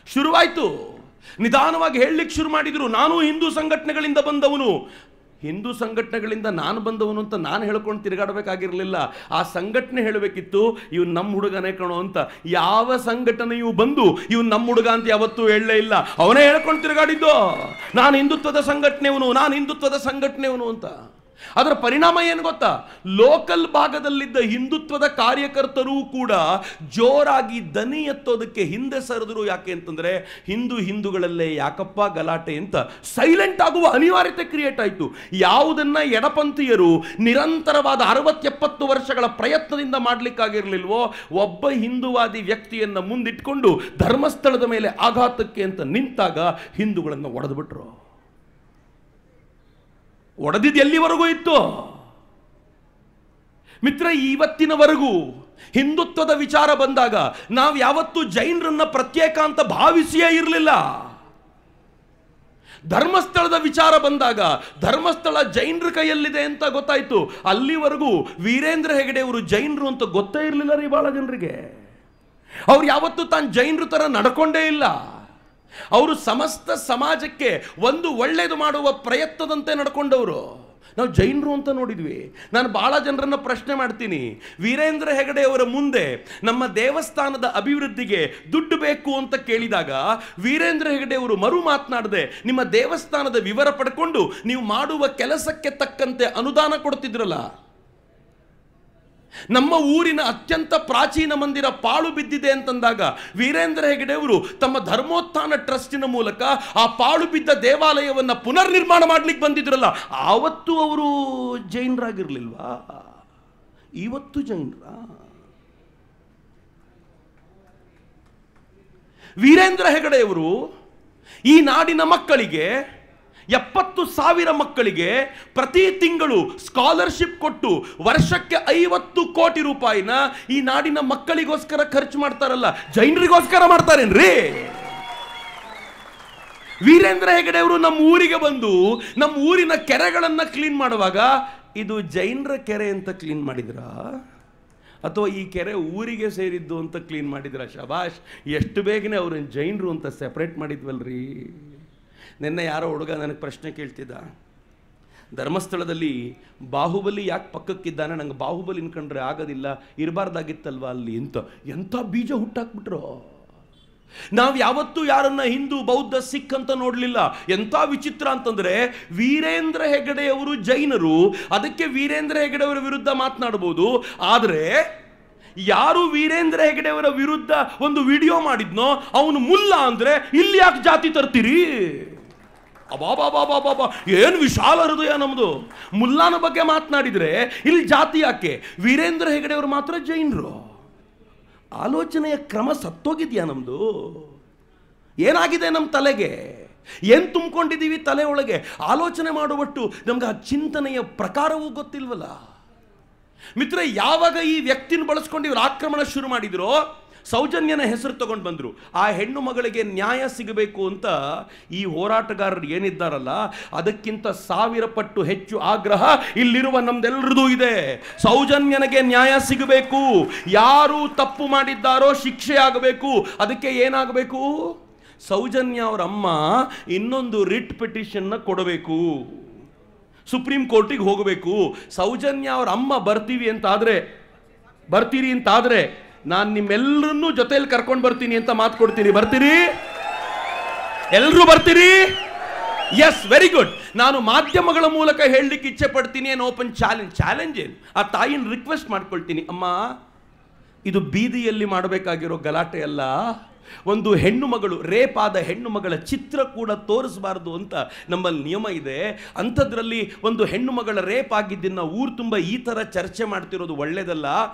ಶುರುವಾಯಿತು. ನಿಧಾನವಾಗಿ ಹೇಳಲಿಕ್ಕೆ ಶುರು ಮಾಡಿದರು, ನಾನು ಹಿಂದೂ ಸಂಘಟನೆಗಳಿಂದ ಬಂದವನು, ಹಿಂದೂ ಸಂಘಟನೆಗಳಿಂದ ನಾನು ಬಂದವನು ಅಂತ ನಾನು ಹೇಳ್ಕೊಂಡು ತಿರುಗಾಡಬೇಕಾಗಿರಲಿಲ್ಲ. ಆ ಸಂಘಟನೆ ಹೇಳಬೇಕಿತ್ತು ಇವ್ನು ನಮ್ಮ ಹುಡುಗನೇ ಕಣೋ ಅಂತ. ಯಾವ ಸಂಘಟನೆಯೂ ಬಂದು ಇವ್ನು ನಮ್ಮ ಹುಡುಗ ಅಂತ ಯಾವತ್ತೂ ಹೇಳಲೇ ಇಲ್ಲ. ಅವನೇ ಹೇಳ್ಕೊಂಡು ತಿರುಗಾಡಿದ್ದು, ನಾನು ಹಿಂದುತ್ವದ ಸಂಘಟನೆಯವನು ಅಂತ. ಅದರ ಪರಿಣಾಮ ಏನು ಗೊತ್ತಾ? ಲೋಕಲ್ ಭಾಗದಲ್ಲಿದ್ದ ಹಿಂದುತ್ವದ ಕಾರ್ಯಕರ್ತರು ಕೂಡ ಜೋರಾಗಿ ದನಿ ಎತ್ತೋದಕ್ಕೆ ಹಿಂದೆ ಸರಿದ್ರು. ಯಾಕೆ ಅಂತಂದರೆ ಹಿಂದೂಗಳಲ್ಲೇ ಯಾಕಪ್ಪ ಗಲಾಟೆ ಅಂತ ಸೈಲೆಂಟ್ ಆಗುವ ಅನಿವಾರ್ಯತೆ ಕ್ರಿಯೇಟ್ ಆಯಿತು. ಯಾವುದನ್ನ ಎಡಪಂಥೀಯರು ನಿರಂತರವಾದ 60-70 ವರ್ಷಗಳ ಪ್ರಯತ್ನದಿಂದ ಮಾಡಲಿಕ್ಕಾಗಿರಲಿಲ್ವೋ, ಒಬ್ಬ ಹಿಂದೂವಾದಿ ವ್ಯಕ್ತಿಯನ್ನು ಮುಂದಿಟ್ಕೊಂಡು ಧರ್ಮಸ್ಥಳದ ಮೇಲೆ ಆಘಾತಕ್ಕೆ ಅಂತ ನಿಂತಾಗ ಹಿಂದೂಗಳನ್ನು ಒಡೆದುಬಿಟ್ರು. ಒಡೆದಿದ್ದು ಎಲ್ಲಿವರೆಗೂ ಇತ್ತು ಮಿತ್ರ? ಇವತ್ತಿನವರೆಗೂ ಹಿಂದುತ್ವದ ವಿಚಾರ ಬಂದಾಗ ನಾವು ಯಾವತ್ತೂ ಜೈನರನ್ನ ಪ್ರತ್ಯೇಕ ಅಂತ ಭಾವಿಸಿಯೇ ಇರಲಿಲ್ಲ. ಧರ್ಮಸ್ಥಳದ ವಿಚಾರ ಬಂದಾಗ ಧರ್ಮಸ್ಥಳ ಜೈನರ ಕೈಯಲ್ಲಿದೆ ಅಂತ ಗೊತ್ತಾಯ್ತು. ಅಲ್ಲಿವರೆಗೂ ವೀರೇಂದ್ರ ಹೆಗಡೆ ಅವರು ಜೈನರು ಅಂತ ಗೊತ್ತೇ ಇರಲಿಲ್ಲ ರೀ ಬಹಳ ಜನರಿಗೆ. ಅವ್ರು ಯಾವತ್ತೂ ತಾನು ಜೈನರು ತರ ನಡ್ಕೊಂಡೇ ಇಲ್ಲ. ಅವರು ಸಮಸ್ತ ಸಮಾಜಕ್ಕೆ ಒಂದು ಒಳ್ಳೆಯದು ಮಾಡುವ ಪ್ರಯತ್ನದಂತೆ ನಡ್ಕೊಂಡವರು. ನಾವು ಜೈನರು ಅಂತ ನೋಡಿದ್ವಿ. ನಾನು ಬಹಳ ಜನರನ್ನು ಪ್ರಶ್ನೆ ಮಾಡ್ತೀನಿ, ವೀರೇಂದ್ರ ಹೆಗಡೆ ಅವರ ಮುಂದೆ ನಮ್ಮ ದೇವಸ್ಥಾನದ ಅಭಿವೃದ್ಧಿಗೆ ದುಡ್ಡು ಬೇಕು ಅಂತ ಕೇಳಿದಾಗ ವೀರೇಂದ್ರ ಹೆಗಡೆ ಅವರು ಮರು ಮಾತನಾಡದೆ ನಿಮ್ಮ ದೇವಸ್ಥಾನದ ವಿವರ ಪಡ್ಕೊಂಡು ನೀವು ಮಾಡುವ ಕೆಲಸಕ್ಕೆ ತಕ್ಕಂತೆ ಅನುದಾನ ಕೊಡ್ತಿದ್ರಲ್ಲ. ನಮ್ಮ ಊರಿನ ಅತ್ಯಂತ ಪ್ರಾಚೀನ ಮಂದಿರ ಪಾಳು ಬಿದ್ದಿದೆ ಅಂತಂದಾಗ ವೀರೇಂದ್ರ ಹೆಗಡೆ ಅವರು ತಮ್ಮ ಧರ್ಮೋತ್ಥಾನ ಟ್ರಸ್ಟಿನ ಮೂಲಕ ಆ ಪಾಳು ಬಿದ್ದ ದೇವಾಲಯವನ್ನು ಪುನರ್ ನಿರ್ಮಾಣ ಮಾಡ್ಲಿಕ್ಕೆ ಬಂದಿದ್ರಲ್ಲ, ಆವತ್ತು ಅವರು ಜೈನರಾಗಿರ್ಲಿಲ್ವಾ? ಇವತ್ತು ಜೈನರ? ವೀರೇಂದ್ರ ಹೆಗಡೆಯವರು ಈ ನಾಡಿನ ಮಕ್ಕಳಿಗೆ 70,000 ಮಕ್ಕಳಿಗೆ ಪ್ರತಿ ತಿಂಗಳು ಸ್ಕಾಲರ್ಶಿಪ್ ಕೊಟ್ಟು ವರ್ಷಕ್ಕೆ 50 ಕೋಟಿ ರೂಪಾಯಿನ ಈ ನಾಡಿನ ಮಕ್ಕಳಿಗೋಸ್ಕರ ಖರ್ಚು ಮಾಡ್ತಾರಲ್ಲ, ಜೈನರಿಗೋಸ್ಕರ ಮಾಡ್ತಾರೇನ್ರಿ? ವೀರೇಂದ್ರ ಹೆಗಡೆ ಅವರು ನಮ್ಮ ಊರಿಗೆ ಬಂದು ನಮ್ಮ ಊರಿನ ಕೆರೆಗಳನ್ನು ಕ್ಲೀನ್ ಮಾಡುವಾಗ ಇದು ಜೈನರ ಕೆರೆ ಅಂತ ಕ್ಲೀನ್ ಮಾಡಿದ್ರ ಅಥವಾ ಈ ಕೆರೆ ಊರಿಗೆ ಸೇರಿದ್ದು ಅಂತ ಕ್ಲೀನ್ ಮಾಡಿದ್ರ? ಶಬಾಷ್, ಎಷ್ಟು ಬೇಗನೆ ಅವ್ರನ್ನ ಜೈನರು ಅಂತ ಸೆಪ್ರೇಟ್ ಮಾಡಿದ್ವಲ್ರಿ. ನಿನ್ನೆ ಯಾರೋ ಹುಡುಗ ನನಗೆ ಪ್ರಶ್ನೆ ಕೇಳ್ತಿದ್ದ, ಧರ್ಮಸ್ಥಳದಲ್ಲಿ ಬಾಹುಬಲಿ ಯಾಕೆ ಪಕ್ಕಕ್ಕಿದ್ದಾನೆ, ನಂಗೆ ಬಾಹುಬಲಿ ಅನ್ಕೊಂಡ್ರೆ ಆಗೋದಿಲ್ಲ, ಇರಬಾರ್ದಾಗಿತ್ತಲ್ವ ಅಲ್ಲಿ ಅಂತ. ಎಂಥ ಬೀಜ ಹುಟ್ಟಾಕ್ಬಿಟ್ರು. ನಾವು ಯಾವತ್ತೂ ಯಾರನ್ನ ಹಿಂದೂ ಬೌದ್ಧ ಸಿಖ್ ಅಂತ ನೋಡಲಿಲ್ಲ. ಎಂಥ ವಿಚಿತ್ರ ಅಂತಂದ್ರೆ ವೀರೇಂದ್ರ ಹೆಗಡೆ ಅವರು ಜೈನರು, ಅದಕ್ಕೆ ವೀರೇಂದ್ರ ಹೆಗಡೆ ಅವರ ವಿರುದ್ಧ ಮಾತನಾಡಬಹುದು. ಆದರೆ ಯಾರು ವೀರೇಂದ್ರ ಹೆಗಡೆ ಅವರ ವಿರುದ್ಧ ಒಂದು ವಿಡಿಯೋ ಮಾಡಿದ್ನೋ ಅವನು ಮುಲ್ಲಾ ಅಂದ್ರೆ ಇಲ್ಲಿ ಯಾಕೆ ಜಾತಿ ತರ್ತೀರಿ? ಅಬಾಬಾಬಾಬಾಬಾ, ಏನು ವಿಶಾಲ ಹೃದಯ ನಮ್ಮದು. ಮುಲ್ಲಾನ ಬಗ್ಗೆ ಮಾತನಾಡಿದ್ರೆ ಇಲ್ಲಿ ಜಾತಿ ಯಾಕೆ? ವೀರೇಂದ್ರ ಹೆಗಡೆ ಅವರು ಮಾತ್ರ ಜೈನರು. ಆಲೋಚನೆಯ ಕ್ರಮ ಸತ್ತೋಗಿದ್ಯಾ ನಮ್ದು? ಏನಾಗಿದೆ ನಮ್ಮ ತಲೆಗೆ? ಏನು ತುಂಬಿಕೊಂಡಿದ್ದೀವಿ ತಲೆ ಒಳಗೆ? ಆಲೋಚನೆ ಮಾಡುವಟ್ಟು ನಮ್ಗೆ ಆ ಚಿಂತನೆಯ ಪ್ರಕಾರವೂ ಗೊತ್ತಿಲ್ವಲ್ಲ ಮಿತ್ರ. ಯಾವಾಗ ಈ ವ್ಯಕ್ತಿನ ಬಳಸ್ಕೊಂಡು ಇವರು ಆಕ್ರಮಣ ಶುರು ಮಾಡಿದ್ರೋ ಸೌಜನ್ಯನ ಹೆಸರು ತಗೊಂಡು ಬಂದರು. ಆ ಹೆಣ್ಣು ಮಗಳಿಗೆ ನ್ಯಾಯ ಸಿಗಬೇಕು ಅಂತ ಈ ಹೋರಾಟಗಾರರು ಏನಿದ್ದಾರಲ್ಲ, ಅದಕ್ಕಿಂತ 1000 ಪಟ್ಟು ಹೆಚ್ಚು ಆಗ್ರಹ ಇಲ್ಲಿರುವ ನಮ್ದೆಲ್ಲರದು ಇದೆ. ಸೌಜನ್ಯನಿಗೆ ನ್ಯಾಯ ಸಿಗಬೇಕು, ಯಾರು ತಪ್ಪು ಮಾಡಿದ್ದಾರೋ ಶಿಕ್ಷೆ ಆಗಬೇಕು. ಅದಕ್ಕೆ ಏನಾಗಬೇಕು? ಸೌಜನ್ಯ ಅವರ ಅಮ್ಮ ಇನ್ನೊಂದು ರಿಟ್ ಪಿಟಿಷನ್ನ ಕೊಡಬೇಕು, ಸುಪ್ರೀಂ ಕೋರ್ಟಿಗೆ ಹೋಗಬೇಕು. ಸೌಜನ್ಯ ಅವರ ಅಮ್ಮ ಬರ್ತೀರಿ ಅಂತಾದ್ರೆ ನಾನು ನಿಮ್ಮೆಲ್ಲರನ್ನೂ ಜೊತೆಯಲ್ಲಿ ಕರ್ಕೊಂಡು ಬರ್ತೀನಿ ಅಂತ ಮಾತು ಕೊಡ್ತೀನಿ. ಬರ್ತೀರಿ? ಎಲ್ಲರೂ ಬರ್ತೀರಿ? Yes, very good. ನಾನು ಮಾಧ್ಯಮಗಳ ಮೂಲಕ ಹೇಳಲಿಕ್ಕೆ ಇಚ್ಛೆ ಪಡ್ತೀನಿ. ಏನು ಓಪನ್ ಚಾಲೆಂಜ್ ಏನು, ಆ ತಾಯಿನ ರಿಕ್ವೆಸ್ಟ್ ಮಾಡ್ಕೊಳ್ತೀನಿ, ಅಮ್ಮ ಇದು ಬೀದಿಯಲ್ಲಿ ಮಾಡಬೇಕಾಗಿರೋ ಗಲಾಟೆ ಅಲ್ಲ. ಒಂದು ಹೆಣ್ಣು ಮಗಳು, ರೇಪ್ ಆದ ಹೆಣ್ಣು ಮಗಳ ಚಿತ್ರ ಕೂಡ ತೋರಿಸಬಾರ್ದು ಅಂತ ನಮ್ಮಲ್ಲಿ ನಿಯಮ ಇದೆ. ಅಂಥದ್ರಲ್ಲಿ ಒಂದು ಹೆಣ್ಣು ಮಗಳ ರೇಪ್ ಆಗಿದ್ದನ್ನು ಊರು ತುಂಬ ಈ ಥರ ಚರ್ಚೆ ಮಾಡ್ತಿರೋದು ಒಳ್ಳೇದಲ್ಲ.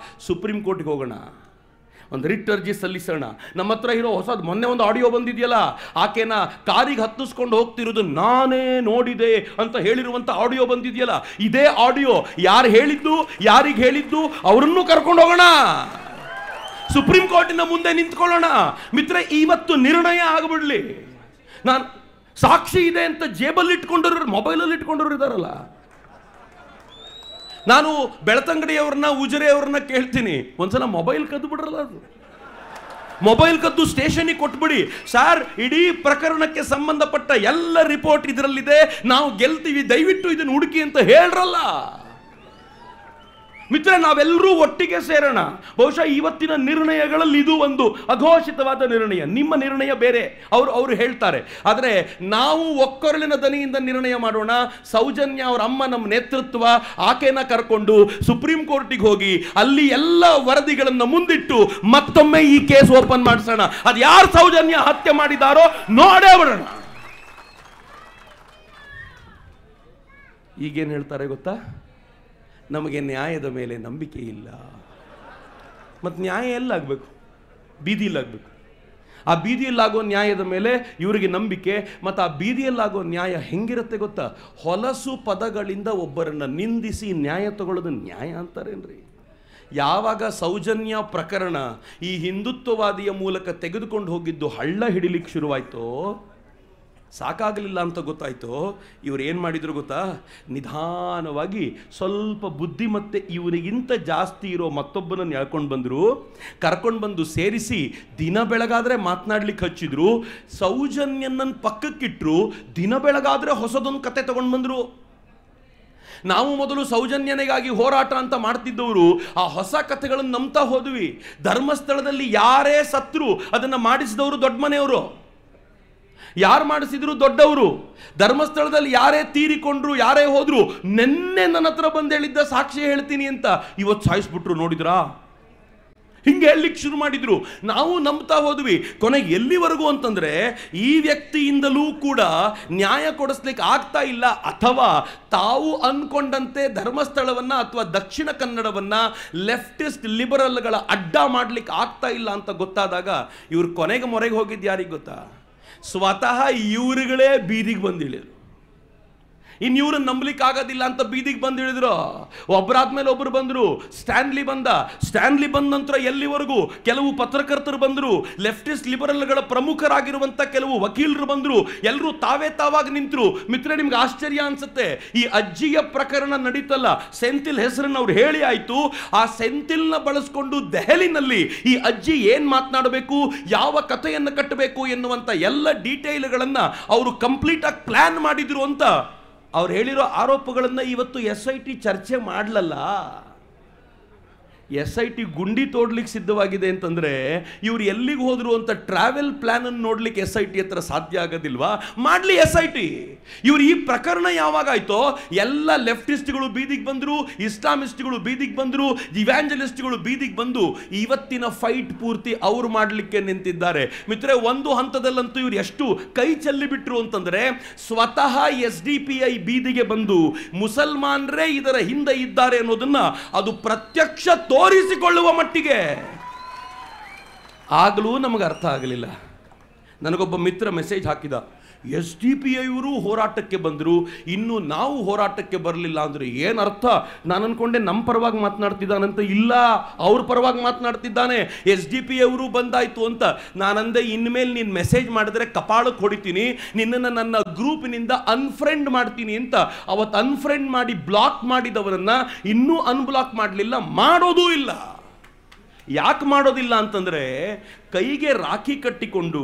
ಸುಪ್ರೀಂ ಕೋರ್ಟ್ಗೆ ಹೋಗೋಣ, ಒಂದು ರಿಟ್ ಅರ್ಜಿ ಸಲ್ಲಿಸೋಣ. ನಮ್ಮ ಹತ್ರ ಇರೋ ಹೊಸದು ಮೊನ್ನೆ ಒಂದು ಆಡಿಯೋ ಬಂದಿದೆಯಲ್ಲ, ಆಕೆನ ಕಾರಿಗೆ ಹತ್ತಿಸ್ಕೊಂಡು ಹೋಗ್ತಿರೋದು ನಾನೇ ನೋಡಿದೆ ಅಂತ ಹೇಳಿರುವಂಥ ಆಡಿಯೋ ಬಂದಿದೆಯಲ್ಲ, ಇದೇ ಆಡಿಯೋ ಯಾರು ಹೇಳಿದ್ದು, ಯಾರಿಗೆ ಹೇಳಿದ್ದು, ಅವರನ್ನು ಕರ್ಕೊಂಡು ಹೋಗೋಣ, ಸುಪ್ರೀಂ ಕೋರ್ಟಿನ ಮುಂದೆ ನಿಂತ್ಕೊಳ್ಳೋಣ. ಮಿತ್ರ, ಇವತ್ತು ನಿರ್ಣಯ ಆಗಿಬಿಡ್ಲಿ. ನಾನು ಸಾಕ್ಷಿ ಇದೆ ಅಂತ ಜೇಬಲ್ಲಿ ಇಟ್ಕೊಂಡವ್ರು, ಮೊಬೈಲಲ್ಲಿ ಇಟ್ಕೊಂಡವ್ರು ಇದ್ದಾರಲ್ಲ. ನಾನು ಬೆಳತಂಗಡಿಯವ್ರನ್ನ, ಉಜಿರೆಯವ್ರನ್ನ ಕೇಳ್ತೀನಿ, ಒಂದ್ಸಲ ಮೊಬೈಲ್ ಕದ್ದು ಬಿಡ್ರಲ್ಲ, ಅದು ಮೊಬೈಲ್ ಕದ್ದು ಸ್ಟೇಷನಿಗೆ ಕೊಟ್ಬಿಡಿ. ಸರ್, ಇಡೀ ಪ್ರಕರಣಕ್ಕೆ ಸಂಬಂಧಪಟ್ಟ ಎಲ್ಲ ರಿಪೋರ್ಟ್ ಇದರಲ್ಲಿದೆ, ನಾವು ಗೆಲ್ತೀವಿ, ದಯವಿಟ್ಟು ಇದನ್ನು ಹುಡುಕಿ ಅಂತ ಹೇಳ್ರಲ್ಲ. ಮಿತ್ರ, ನಾವೆಲ್ಲರೂ ಒಟ್ಟಿಗೆ ಸೇರೋಣ. ಬಹುಶಃ ಇವತ್ತಿನ ನಿರ್ಣಯಗಳಲ್ಲಿ ಇದು ಒಂದು ಅಘೋಷಿತವಾದ ನಿರ್ಣಯ. ನಿಮ್ಮ ನಿರ್ಣಯ ಬೇರೆ, ಅವರು ಹೇಳ್ತಾರೆ. ಆದರೆ ನಾವು ಒಕ್ಕೊರಳಿನ ದನಿಯಿಂದ ನಿರ್ಣಯ ಮಾಡೋಣ. ಸೌಜನ್ಯ ಅವರ ಅಮ್ಮ ನಮ್ಮ ನೇತೃತ್ವ, ಆಕೆನ ಕರ್ಕೊಂಡು ಸುಪ್ರೀಂ ಕೋರ್ಟಿಗೆ ಹೋಗಿ ಅಲ್ಲಿ ಎಲ್ಲ ವರದಿಗಳನ್ನು ಮುಂದಿಟ್ಟು ಮತ್ತೊಮ್ಮೆ ಈ ಕೇಸ್ ಓಪನ್ ಮಾಡಿಸೋಣ. ಅದು ಯಾರು ಸೌಜನ್ಯ ಹತ್ಯೆ ಮಾಡಿದಾರೋ ನೋಡೇ ಬಿಡೋಣ. ಈಗೇನು ಹೇಳ್ತಾರೆ ಗೊತ್ತಾ? ನಮಗೆ ನ್ಯಾಯದ ಮೇಲೆ ನಂಬಿಕೆ ಇಲ್ಲ. ಮತ್ತು ನ್ಯಾಯ ಎಲ್ಲಾಗಬೇಕು? ಬೀದಿಯಲ್ಲಾಗಬೇಕು. ಆ ಬೀದಿಯಲ್ಲಾಗೋ ನ್ಯಾಯದ ಮೇಲೆ ಇವರಿಗೆ ನಂಬಿಕೆ. ಮತ್ತು ಆ ಬೀದಿಯಲ್ಲಾಗೋ ನ್ಯಾಯ ಹೆಂಗಿರುತ್ತೆ ಗೊತ್ತಾ? ಹೊಲಸು ಪದಗಳಿಂದ ಒಬ್ಬರನ್ನು ನಿಂದಿಸಿ ನ್ಯಾಯ ತಗೊಳ್ಳೋದು ನ್ಯಾಯ ಅಂತಾರೇನ್ರಿ? ಯಾವಾಗ ಸೌಜನ್ಯ ಪ್ರಕರಣ ಈ ಹಿಂದುತ್ವವಾದಿಯ ಮೂಲಕ ತೆಗೆದುಕೊಂಡು ಹೋಗಿದ್ದು ಹಳ್ಳ ಹಿಡಿಲಿಕ್ಕೆ ಶುರುವಾಯಿತೋ, ಸಾಕಾಗಲಿಲ್ಲ ಅಂತ ಗೊತ್ತಾಯಿತು, ಇವ್ರು ಏನು ಮಾಡಿದ್ರು ಗೊತ್ತಾ? ನಿಧಾನವಾಗಿ ಸ್ವಲ್ಪ ಬುದ್ಧಿಮತ್ತೆ ಇವನಿಗಿಂತ ಜಾಸ್ತಿ ಇರೋ ಮತ್ತೊಬ್ಬನನ್ನು ಕರ್ಕೊಂಡು ಬಂದು ಸೇರಿಸಿ ದಿನ ಬೆಳಗಾದರೆ ಮಾತನಾಡ್ಲಿಕ್ಕೆ ಹಚ್ಚಿದ್ರು. ಸೌಜನ್ಯನನ್ನು ಪಕ್ಕಕ್ಕಿಟ್ರು. ದಿನ ಬೆಳಗಾದರೆ ಹೊಸದೊಂದು ಕತೆ ತಗೊಂಡು ಬಂದರು. ನಾವು ಮೊದಲು ಸೌಜನ್ಯನಿಗಾಗಿ ಹೋರಾಟ ಅಂತ ಮಾಡ್ತಿದ್ದವರು ಆ ಹೊಸ ಕಥೆಗಳನ್ನು ನಂಬ್ತಾ ಹೋದ್ವಿ. ಧರ್ಮಸ್ಥಳದಲ್ಲಿ ಯಾರೇ ಸತ್ರು ಅದನ್ನು ಮಾಡಿಸಿದವರು ದೊಡ್ಡ ಮನೆಯವರು, ಯಾರು ಮಾಡಿಸಿದ್ರು ದೊಡ್ಡವರು. ಧರ್ಮಸ್ಥಳದಲ್ಲಿ ಯಾರೇ ತೀರಿಕೊಂಡ್ರು, ಯಾರೇ ಹೋದ್ರು, ನೆನ್ನೆ ನನ್ನ ಹತ್ರ ಬಂದು ಹೇಳಿದ್ದ ಸಾಕ್ಷಿ ಹೇಳ್ತೀನಿ ಅಂತ, ಇವತ್ತು ಸಾಯಿಸ್ಬಿಟ್ರು ನೋಡಿದ್ರಾ? ಹಿಂಗೆ ಹೇಳಲಿಕ್ಕೆ ಶುರು ಮಾಡಿದ್ರು. ನಾವು ನಂಬ್ತಾ ಹೋದ್ವಿ. ಕೊನೆಗೆ ಎಲ್ಲಿವರೆಗೂ ಅಂತಂದ್ರೆ, ಈ ವ್ಯಕ್ತಿಯಿಂದಲೂ ಕೂಡ ನ್ಯಾಯ ಕೊಡಿಸ್ಲಿಕ್ಕೆ ಆಗ್ತಾ ಇಲ್ಲ, ಅಥವಾ ತಾವು ಅನ್ಕೊಂಡಂತೆ ಧರ್ಮಸ್ಥಳವನ್ನ ಅಥವಾ ದಕ್ಷಿಣ ಕನ್ನಡವನ್ನ ಲೆಫ್ಟಿಸ್ಟ್ ಲಿಬರಲ್ಗಳ ಅಡ್ಡ ಮಾಡ್ಲಿಕ್ಕೆ ಆಗ್ತಾ ಇಲ್ಲ ಅಂತ ಗೊತ್ತಾದಾಗ ಇವ್ರು ಕೊನೆಗೆ ಮೊರೆಗೆ ಹೋಗಿದ್ದು ಯಾರಿಗೆ ಗೊತ್ತಾ? ಸ್ವತಃ ಇವರುಗಳೇ ಬೀದಿಗೆ ಬಂದಿಳಿದ್ರು. ಇನ್ನು ಇವ್ರನ್ನ ನಂಬಲಿಕ್ಕೆ ಆಗೋದಿಲ್ಲ ಅಂತ ಬೀದಿಗೆ ಬಂದಿಳಿದ್ರು. ಒಬ್ಬರಾದ್ಮೇಲೆ ಒಬ್ಬರು ಬಂದರು. ಸ್ಟ್ಯಾನ್ಲಿ ಬಂದ ನಂತರ ಎಲ್ಲಿವರೆಗೂ ಕೆಲವು ಪತ್ರಕರ್ತರು ಬಂದರು, ಲೆಫ್ಟಿಸ್ಟ್ ಲಿಬರಲ್ಗಳ ಪ್ರಮುಖರಾಗಿರುವಂಥ ಕೆಲವು ವಕೀಲರು ಬಂದರು. ಎಲ್ಲರೂ ತಾವಾಗಿ ನಿಂತರು. ಮಿತ್ರ, ನಿಮ್ಗೆ ಆಶ್ಚರ್ಯ ಅನ್ಸುತ್ತೆ, ಈ ಅಜ್ಜಿಯ ಪ್ರಕರಣ ನಡೀತಲ್ಲ, ಸೆಂಥಿಲ್ ಹೆಸರನ್ನು ಅವ್ರು ಹೇಳಿ ಆಯಿತು. ಆ ಸೆಂಥಿಲ್ನ ಬಳಸ್ಕೊಂಡು ದೆಹಲಿನಲ್ಲಿ ಈ ಅಜ್ಜಿ ಏನು ಮಾತನಾಡಬೇಕು, ಯಾವ ಕಥೆಯನ್ನು ಕಟ್ಟಬೇಕು ಎನ್ನುವಂಥ ಎಲ್ಲ ಡೀಟೇಲ್ಗಳನ್ನು ಅವರು ಕಂಪ್ಲೀಟ್ ಆಗಿ ಪ್ಲಾನ್ ಮಾಡಿದ್ರು ಅಂತ ಅವ್ರು ಹೇಳಿರೋ ಆರೋಪಗಳನ್ನು ಇವತ್ತು SIT ಚರ್ಚೆ ಮಾಡಲಲ್ಲ. SIT ಗುಂಡಿ ತೋಡ್ಲಿಕ್ಕೆ ಸಿದ್ಧವಾಗಿದೆ ಅಂತಂದರೆ ಇವ್ರು ಎಲ್ಲಿಗೆ ಹೋದ್ರು ಅಂತ ಟ್ರಾವೆಲ್ ಪ್ಲಾನನ್ನು ನೋಡ್ಲಿಕ್ಕೆ SIT ಹತ್ರ ಸಾಧ್ಯ ಆಗೋದಿಲ್ವಾ? ಮಾಡಲಿ SIT. ಇವ್ರು ಈ ಪ್ರಕರಣ ಯಾವಾಗಾಯ್ತೋ ಎಲ್ಲ ಲೆಫ್ಟಿಸ್ಟ್ಗಳು ಬೀದಿಗೆ ಬಂದರು, ಇಸ್ಲಾಮಿಸ್ಟ್ಗಳು ಬೀದಿಗೆ ಬಂದರು, ಇವ್ಯಾಂಜಲಿಸ್ಟ್ಗಳು ಬೀದಿಗೆ ಬಂದು ಇವತ್ತಿನ ಫೈಟ್ ಪೂರ್ತಿ ಅವ್ರು ಮಾಡಲಿಕ್ಕೆ ನಿಂತಿದ್ದಾರೆ. ಮಿತ್ರರೆ, ಒಂದು ಹಂತದಲ್ಲಂತೂ ಇವ್ರು ಎಷ್ಟು ಕೈ ಚೆಲ್ಲಿಬಿಟ್ರು ಅಂತಂದರೆ, ಸ್ವತಃ SDPI ಬೀದಿಗೆ ಬಂದು ಮುಸಲ್ಮಾನರೇ ಇದರ ಹಿಂದೆ ಇದ್ದಾರೆ ಅನ್ನೋದನ್ನ ಅದು ಪ್ರತ್ಯಕ್ಷ ತೋರಿಸಿಕೊಳ್ಳುವ ಮಟ್ಟಿಗೆ. ಆಗಲೂ ನಮಗೆ ಅರ್ಥ ಆಗಲಿಲ್ಲ. ನನಗೊಬ್ಬ ಮಿತ್ರ ಮೆಸೇಜ್ ಹಾಕಿದ, SDPI ಹೋರಾಟಕ್ಕೆ ಬಂದರು, ಇನ್ನು ನಾವು ಹೋರಾಟಕ್ಕೆ ಬರಲಿಲ್ಲ ಅಂದರೆ ಏನರ್ಥ? ನಾನು ಅನ್ಕೊಂಡೆ ನಮ್ಮ ಪರವಾಗಿ ಮಾತನಾಡ್ತಿದ್ದಾನಂತ. ಇಲ್ಲ, ಅವ್ರ ಪರವಾಗಿ ಮಾತನಾಡ್ತಿದ್ದಾನೆ. SDPI ಬಂದಾಯ್ತು ಅಂತ ನಾನಂದೆ, ಇನ್ಮೇಲೆ ನೀನು ಮೆಸೇಜ್ ಮಾಡಿದ್ರೆ ಕಪಾಳಕ್ಕೆ ಹೊಡಿತೀನಿ, ನಿನ್ನನ್ನು ನನ್ನ ಗ್ರೂಪಿನಿಂದ ಅನ್ಫ್ರೆಂಡ್ ಮಾಡ್ತೀನಿ ಅಂತ. ಅವತ್ತು ಅನ್ಫ್ರೆಂಡ್ ಮಾಡಿ ಬ್ಲಾಕ್ ಮಾಡಿದವರನ್ನ ಇನ್ನೂ ಅನ್ಬ್ಲಾಕ್ ಮಾಡಲಿಲ್ಲ, ಮಾಡೋದೂ ಇಲ್ಲ. ಯಾಕೆ ಮಾಡೋದಿಲ್ಲ ಅಂತಂದರೆ, ಕೈಗೆ ರಾಖಿ ಕಟ್ಟಿಕೊಂಡು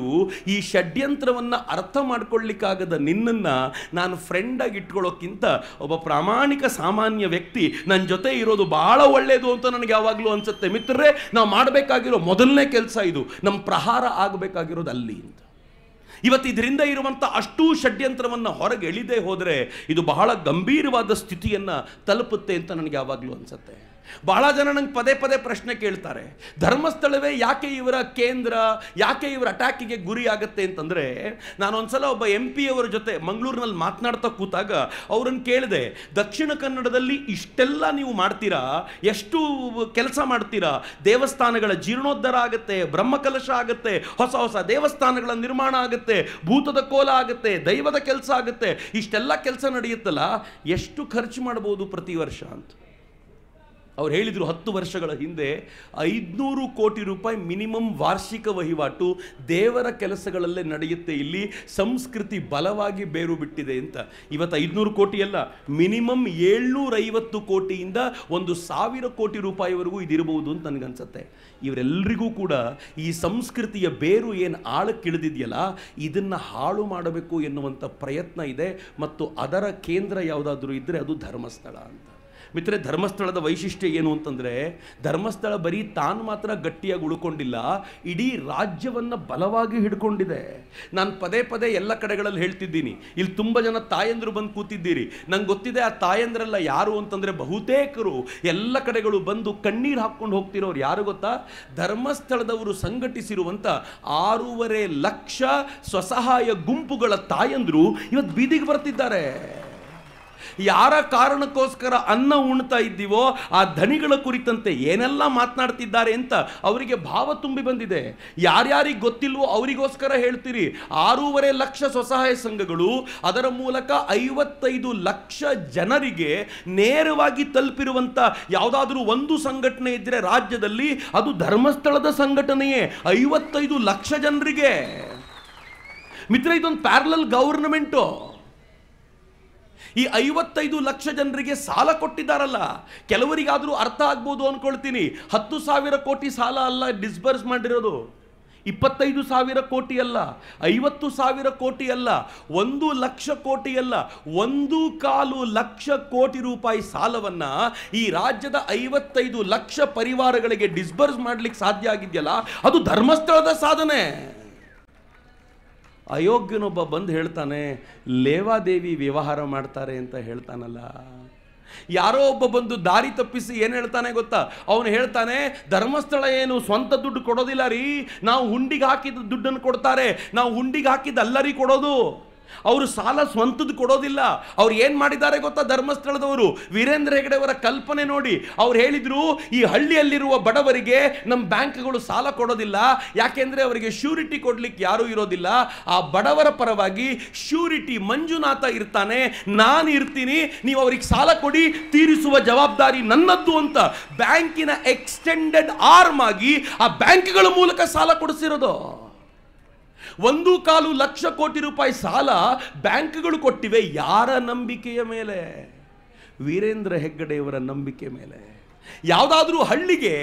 ಈ ಷಡ್ಯಂತ್ರವನ್ನು ಅರ್ಥ ಮಾಡ್ಕೊಳ್ಳಿಕ್ಕಾಗದ ನಿನ್ನನ್ನು ನಾನು ಫ್ರೆಂಡಾಗಿ ಇಟ್ಕೊಳ್ಳೋಕ್ಕಿಂತ ಒಬ್ಬ ಪ್ರಾಮಾಣಿಕ ಸಾಮಾನ್ಯ ವ್ಯಕ್ತಿ ನನ್ನ ಜೊತೆ ಇರೋದು ಭಾಳ ಒಳ್ಳೆಯದು ಅಂತ ನನಗೆ ಯಾವಾಗಲೂ ಅನಿಸುತ್ತೆ. ಮಿತ್ರರೇ, ನಾವು ಮಾಡಬೇಕಾಗಿರೋ ಮೊದಲನೇ ಕೆಲಸ ಇದು. ನಮ್ಮ ಪ್ರಹಾರ ಆಗಬೇಕಾಗಿರೋದು ಅಲ್ಲಿ ಅಂತ. ಇವತ್ತು ಇದರಿಂದ ಇರುವಂಥ ಅಷ್ಟೂ ಷಡ್ಯಂತ್ರವನ್ನು ಹೊರಗೆ ಎಳಿದೇ ಹೋದರೆ ಇದು ಬಹಳ ಗಂಭೀರವಾದ ಸ್ಥಿತಿಯನ್ನು ತಲುಪುತ್ತೆ ಅಂತ ನನಗೆ ಯಾವಾಗಲೂ ಅನಿಸುತ್ತೆ. ಬಹಳ ಜನ ನಂಗೆ ಪದೇ ಪದೇ ಪ್ರಶ್ನೆ ಕೇಳ್ತಾರೆ, ಧರ್ಮಸ್ಥಳವೇ ಯಾಕೆ ಇವರ ಕೇಂದ್ರ, ಯಾಕೆ ಇವರ ಅಟ್ಯಾಕಿಗೆ ಗುರಿ ಆಗುತ್ತೆ ಅಂತಂದರೆ, ನಾನು ಒಂದ್ಸಲ ಒಬ್ಬ MP ಅವರ ಜೊತೆ ಮಂಗಳೂರಿನಲ್ಲಿ ಮಾತನಾಡ್ತಾ ಕೂತಾಗ ಅವ್ರನ್ನ ಕೇಳಿದೆ, ದಕ್ಷಿಣ ಕನ್ನಡದಲ್ಲಿ ಇಷ್ಟೆಲ್ಲ ನೀವು ಮಾಡ್ತೀರಾ, ಎಷ್ಟು ಕೆಲಸ ಮಾಡ್ತೀರಾ, ದೇವಸ್ಥಾನಗಳ ಜೀರ್ಣೋದ್ಧಾರ ಆಗುತ್ತೆ, ಬ್ರಹ್ಮಕಲಶ ಆಗುತ್ತೆ, ಹೊಸ ಹೊಸ ದೇವಸ್ಥಾನಗಳ ನಿರ್ಮಾಣ ಆಗುತ್ತೆ, ಭೂತದ ಕೋಲ ಆಗುತ್ತೆ, ದೈವದ ಕೆಲಸ ಆಗುತ್ತೆ, ಇಷ್ಟೆಲ್ಲ ಕೆಲಸ ನಡೆಯುತ್ತಲ್ಲ, ಎಷ್ಟು ಖರ್ಚು ಮಾಡ್ಬೋದು ಪ್ರತಿ ವರ್ಷ ಅಂತ. ಅವ್ರು ಹೇಳಿದರು, 10 ವರ್ಷಗಳ ಹಿಂದೆ 500 ಕೋಟಿ ರೂಪಾಯಿ ಮಿನಿಮಮ್ ವಾರ್ಷಿಕ ವಹಿವಾಟು ದೇವರ ಕೆಲಸಗಳಲ್ಲೇ ನಡೆಯುತ್ತೆ, ಇಲ್ಲಿ ಸಂಸ್ಕೃತಿ ಬಲವಾಗಿ ಬೇರು ಬಿಟ್ಟಿದೆ ಅಂತ. ಇವತ್ತು 500 ಕೋಟಿ ಅಲ್ಲ, ಮಿನಿಮಮ್ 750 ಕೋಟಿಯಿಂದ 1,000 ಕೋಟಿ ರೂಪಾಯಿವರೆಗೂ ಇದಿರಬಹುದು ಅಂತ ನನಗನ್ಸುತ್ತೆ. ಇವರೆಲ್ಲರಿಗೂ ಕೂಡ ಈ ಸಂಸ್ಕೃತಿಯ ಬೇರು ಏನು ಆಳಕ್ಕಿಳಿದಿದೆಯಲ್ಲ, ಇದನ್ನು ಹಾಳು ಮಾಡಬೇಕು ಎನ್ನುವಂಥ ಪ್ರಯತ್ನ ಇದೆ. ಮತ್ತು ಅದರ ಕೇಂದ್ರ ಯಾವುದಾದ್ರೂ ಇದ್ದರೆ ಅದು ಧರ್ಮಸ್ಥಳ ಅಂತ. ಮಿತ್ರರೆ, ಧರ್ಮಸ್ಥಳದ ವೈಶಿಷ್ಟ್ಯ ಏನು ಅಂತಂದರೆ, ಧರ್ಮಸ್ಥಳ ಬರೀ ತಾನು ಮಾತ್ರ ಗಟ್ಟಿಯಾಗಿ ಉಳ್ಕೊಂಡಿಲ್ಲ, ಇಡೀ ರಾಜ್ಯವನ್ನು ಬಲವಾಗಿ ಹಿಡ್ಕೊಂಡಿದೆ. ನಾನು ಪದೇ ಪದೇ ಎಲ್ಲ ಕಡೆಗಳಲ್ಲಿ ಹೇಳ್ತಿದ್ದೀನಿ, ಇಲ್ಲಿ ತುಂಬ ಜನ ತಾಯಂದರು ಬಂದು ಕೂತಿದ್ದೀರಿ. ನಂಗೆ ಗೊತ್ತಿದೆ ಆ ತಾಯಂದ್ರೆಲ್ಲ ಯಾರು ಅಂತಂದರೆ, ಬಹುತೇಕರು ಎಲ್ಲ ಕಡೆಗಳು ಬಂದು ಕಣ್ಣೀರು ಹಾಕ್ಕೊಂಡು ಹೋಗ್ತಿರೋರು ಯಾರು ಗೊತ್ತಾ? ಧರ್ಮಸ್ಥಳದವರು ಸಂಘಟಿಸಿರುವಂಥ 6.5 ಲಕ್ಷ ಸ್ವಸಹಾಯ ಗುಂಪುಗಳ ತಾಯಂದರು ಇವತ್ತು ಬೀದಿಗೆ ಬರ್ತಿದ್ದಾರೆ. ಯಾರ ಕಾರಣಕ್ಕೋಸ್ಕರ ಅನ್ನ ಉಣ್ತಾ ಇದ್ದೀವೋ ಆ ಧನಿಗಳ ಕುರಿತಂತೆ ಏನೆಲ್ಲ ಮಾತನಾಡ್ತಿದ್ದಾರೆ ಅಂತ ಅವರಿಗೆ ಭಾವ ತುಂಬಿ ಬಂದಿದೆ. ಯಾರ್ಯಾರಿಗೆ ಗೊತ್ತಿಲ್ವೋ ಅವರಿಗೋಸ್ಕರ ಹೇಳ್ತೀರಿ. 6.5 ಲಕ್ಷ ಸ್ವಸಹಾಯ ಸಂಘಗಳು, ಅದರ ಮೂಲಕ 55 ಲಕ್ಷ ಜನರಿಗೆ ನೇರವಾಗಿ ತಲುಪಿರುವಂಥ ಯಾವುದಾದ್ರೂ ಒಂದು ಸಂಘಟನೆ ಇದ್ದರೆ ರಾಜ್ಯದಲ್ಲಿ ಅದು ಧರ್ಮಸ್ಥಳದ ಸಂಘಟನೆಯೇ. 55 ಲಕ್ಷ ಜನರಿಗೆ. ಮಿತ್ರ, ಇದೊಂದು ಪ್ಯಾರಲಲ್ ಗವರ್ನಮೆಂಟು. ಈ 55 ಲಕ್ಷ ಜನರಿಗೆ ಸಾಲ ಕೊಟ್ಟಿದ್ದಾರಲ್ಲ, ಕೆಲವರಿಗಾದರೂ ಅರ್ಥ ಆಗ್ಬೋದು ಅಂದ್ಕೊಳ್ತೀನಿ. 10,000 ಕೋಟಿ ಸಾಲ ಅಲ್ಲ ಡಿಸ್ಬರ್ಸ್ ಮಾಡಿರೋದು, 25,000 ಕೋಟಿ ಅಲ್ಲ, 50,000 ಕೋಟಿ ಅಲ್ಲ, 1 ಲಕ್ಷ ಕೋಟಿ ಅಲ್ಲ, 1.25 ಲಕ್ಷ ಕೋಟಿ ರೂಪಾಯಿ ಸಾಲವನ್ನು ಈ ರಾಜ್ಯದ 55 ಲಕ್ಷ ಪರಿವಾರಗಳಿಗೆ ಡಿಸ್ಬರ್ಸ್ ಮಾಡ್ಲಿಕ್ಕೆ ಸಾಧ್ಯ ಆಗಿದೆಯಲ್ಲ, ಅದು ಧರ್ಮಸ್ಥಳದ ಸಾಧನೆ. ಅಯೋಗ್ಯನೊಬ್ಬ ಬಂದು ಹೇಳ್ತಾನೆ, ಲೇವಾದೇವಿ ವ್ಯವಹಾರ ಮಾಡ್ತಾರೆ ಅಂತ ಹೇಳ್ತಾನಲ್ಲ. ಯಾರೋ ಒಬ್ಬ ಬಂದು ದಾರಿ ತಪ್ಪಿಸಿ ಏನು ಹೇಳ್ತಾನೆ ಗೊತ್ತಾ? ಅವನು ಹೇಳ್ತಾನೆ, ಧರ್ಮಸ್ಥಳ ಏನು ಸ್ವಂತ ದುಡ್ಡು ಕೊಡೋದಿಲ್ಲ ರೀ, ನಾವು ಹುಂಡಿಗೆ ಹಾಕಿದ ದುಡ್ಡನ್ನು ಕೊಡ್ತಾರೆ, ನಾವು ಹುಂಡಿಗೆ ಹಾಕಿದ ಅಲ್ಲರಿ ಕೊಡೋದು, ಅವರು ಸಾಲ ಸ್ವಂತದ್ದು ಕೊಡೋದಿಲ್ಲ. ಅವ್ರು ಏನು ಮಾಡಿದ್ದಾರೆ ಗೊತ್ತಾ ಧರ್ಮಸ್ಥಳದವರು? ವೀರೇಂದ್ರ ಹೆಗಡೆ ಅವರ ಕಲ್ಪನೆ ನೋಡಿ. ಅವ್ರು ಹೇಳಿದ್ರು, ಈ ಹಳ್ಳಿಯಲ್ಲಿರುವ ಬಡವರಿಗೆ ನಮ್ಮ ಬ್ಯಾಂಕ್ಗಳು ಸಾಲ ಕೊಡೋದಿಲ್ಲ, ಯಾಕೆಂದರೆ ಅವರಿಗೆ ಶ್ಯೂರಿಟಿ ಕೊಡ್ಲಿಕ್ಕೆ ಯಾರೂ ಇರೋದಿಲ್ಲ. ಆ ಬಡವರ ಪರವಾಗಿ ಶ್ಯೂರಿಟಿ ಮಂಜುನಾಥ ಇರ್ತಾನೆ, ನಾನು ಇರ್ತೀನಿ, ನೀವು ಅವ್ರಿಗೆ ಸಾಲ ಕೊಡಿ, ತೀರಿಸುವ ಜವಾಬ್ದಾರಿ ನನ್ನದ್ದು ಅಂತ ಬ್ಯಾಂಕಿನ ಎಕ್ಸ್ಟೆಂಡೆಡ್ ಆರ್ಮ್ ಆಗಿ ಆ ಬ್ಯಾಂಕ್ಗಳ ಮೂಲಕ ಸಾಲ ಕೊಡಿಸಿರೋದು. 1.25 ಲಕ್ಷ ಕೋಟಿ ರೂಪಾಯಿ ಸಾಲ ಬ್ಯಾಂಕ್ಗಳು ಕೊಟ್ಟಿವೆ. ಯಾರ ನಂಬಿಕೆಯ ಮೇಲೆ? ವೀರೇಂದ್ರ ಹೆಗ್ಗಡೆಯವರ ನಂಬಿಕೆ ಮೇಲೆ. ಯಾವುದಾದ್ರೂ ಹಳ್ಳಿಗೆ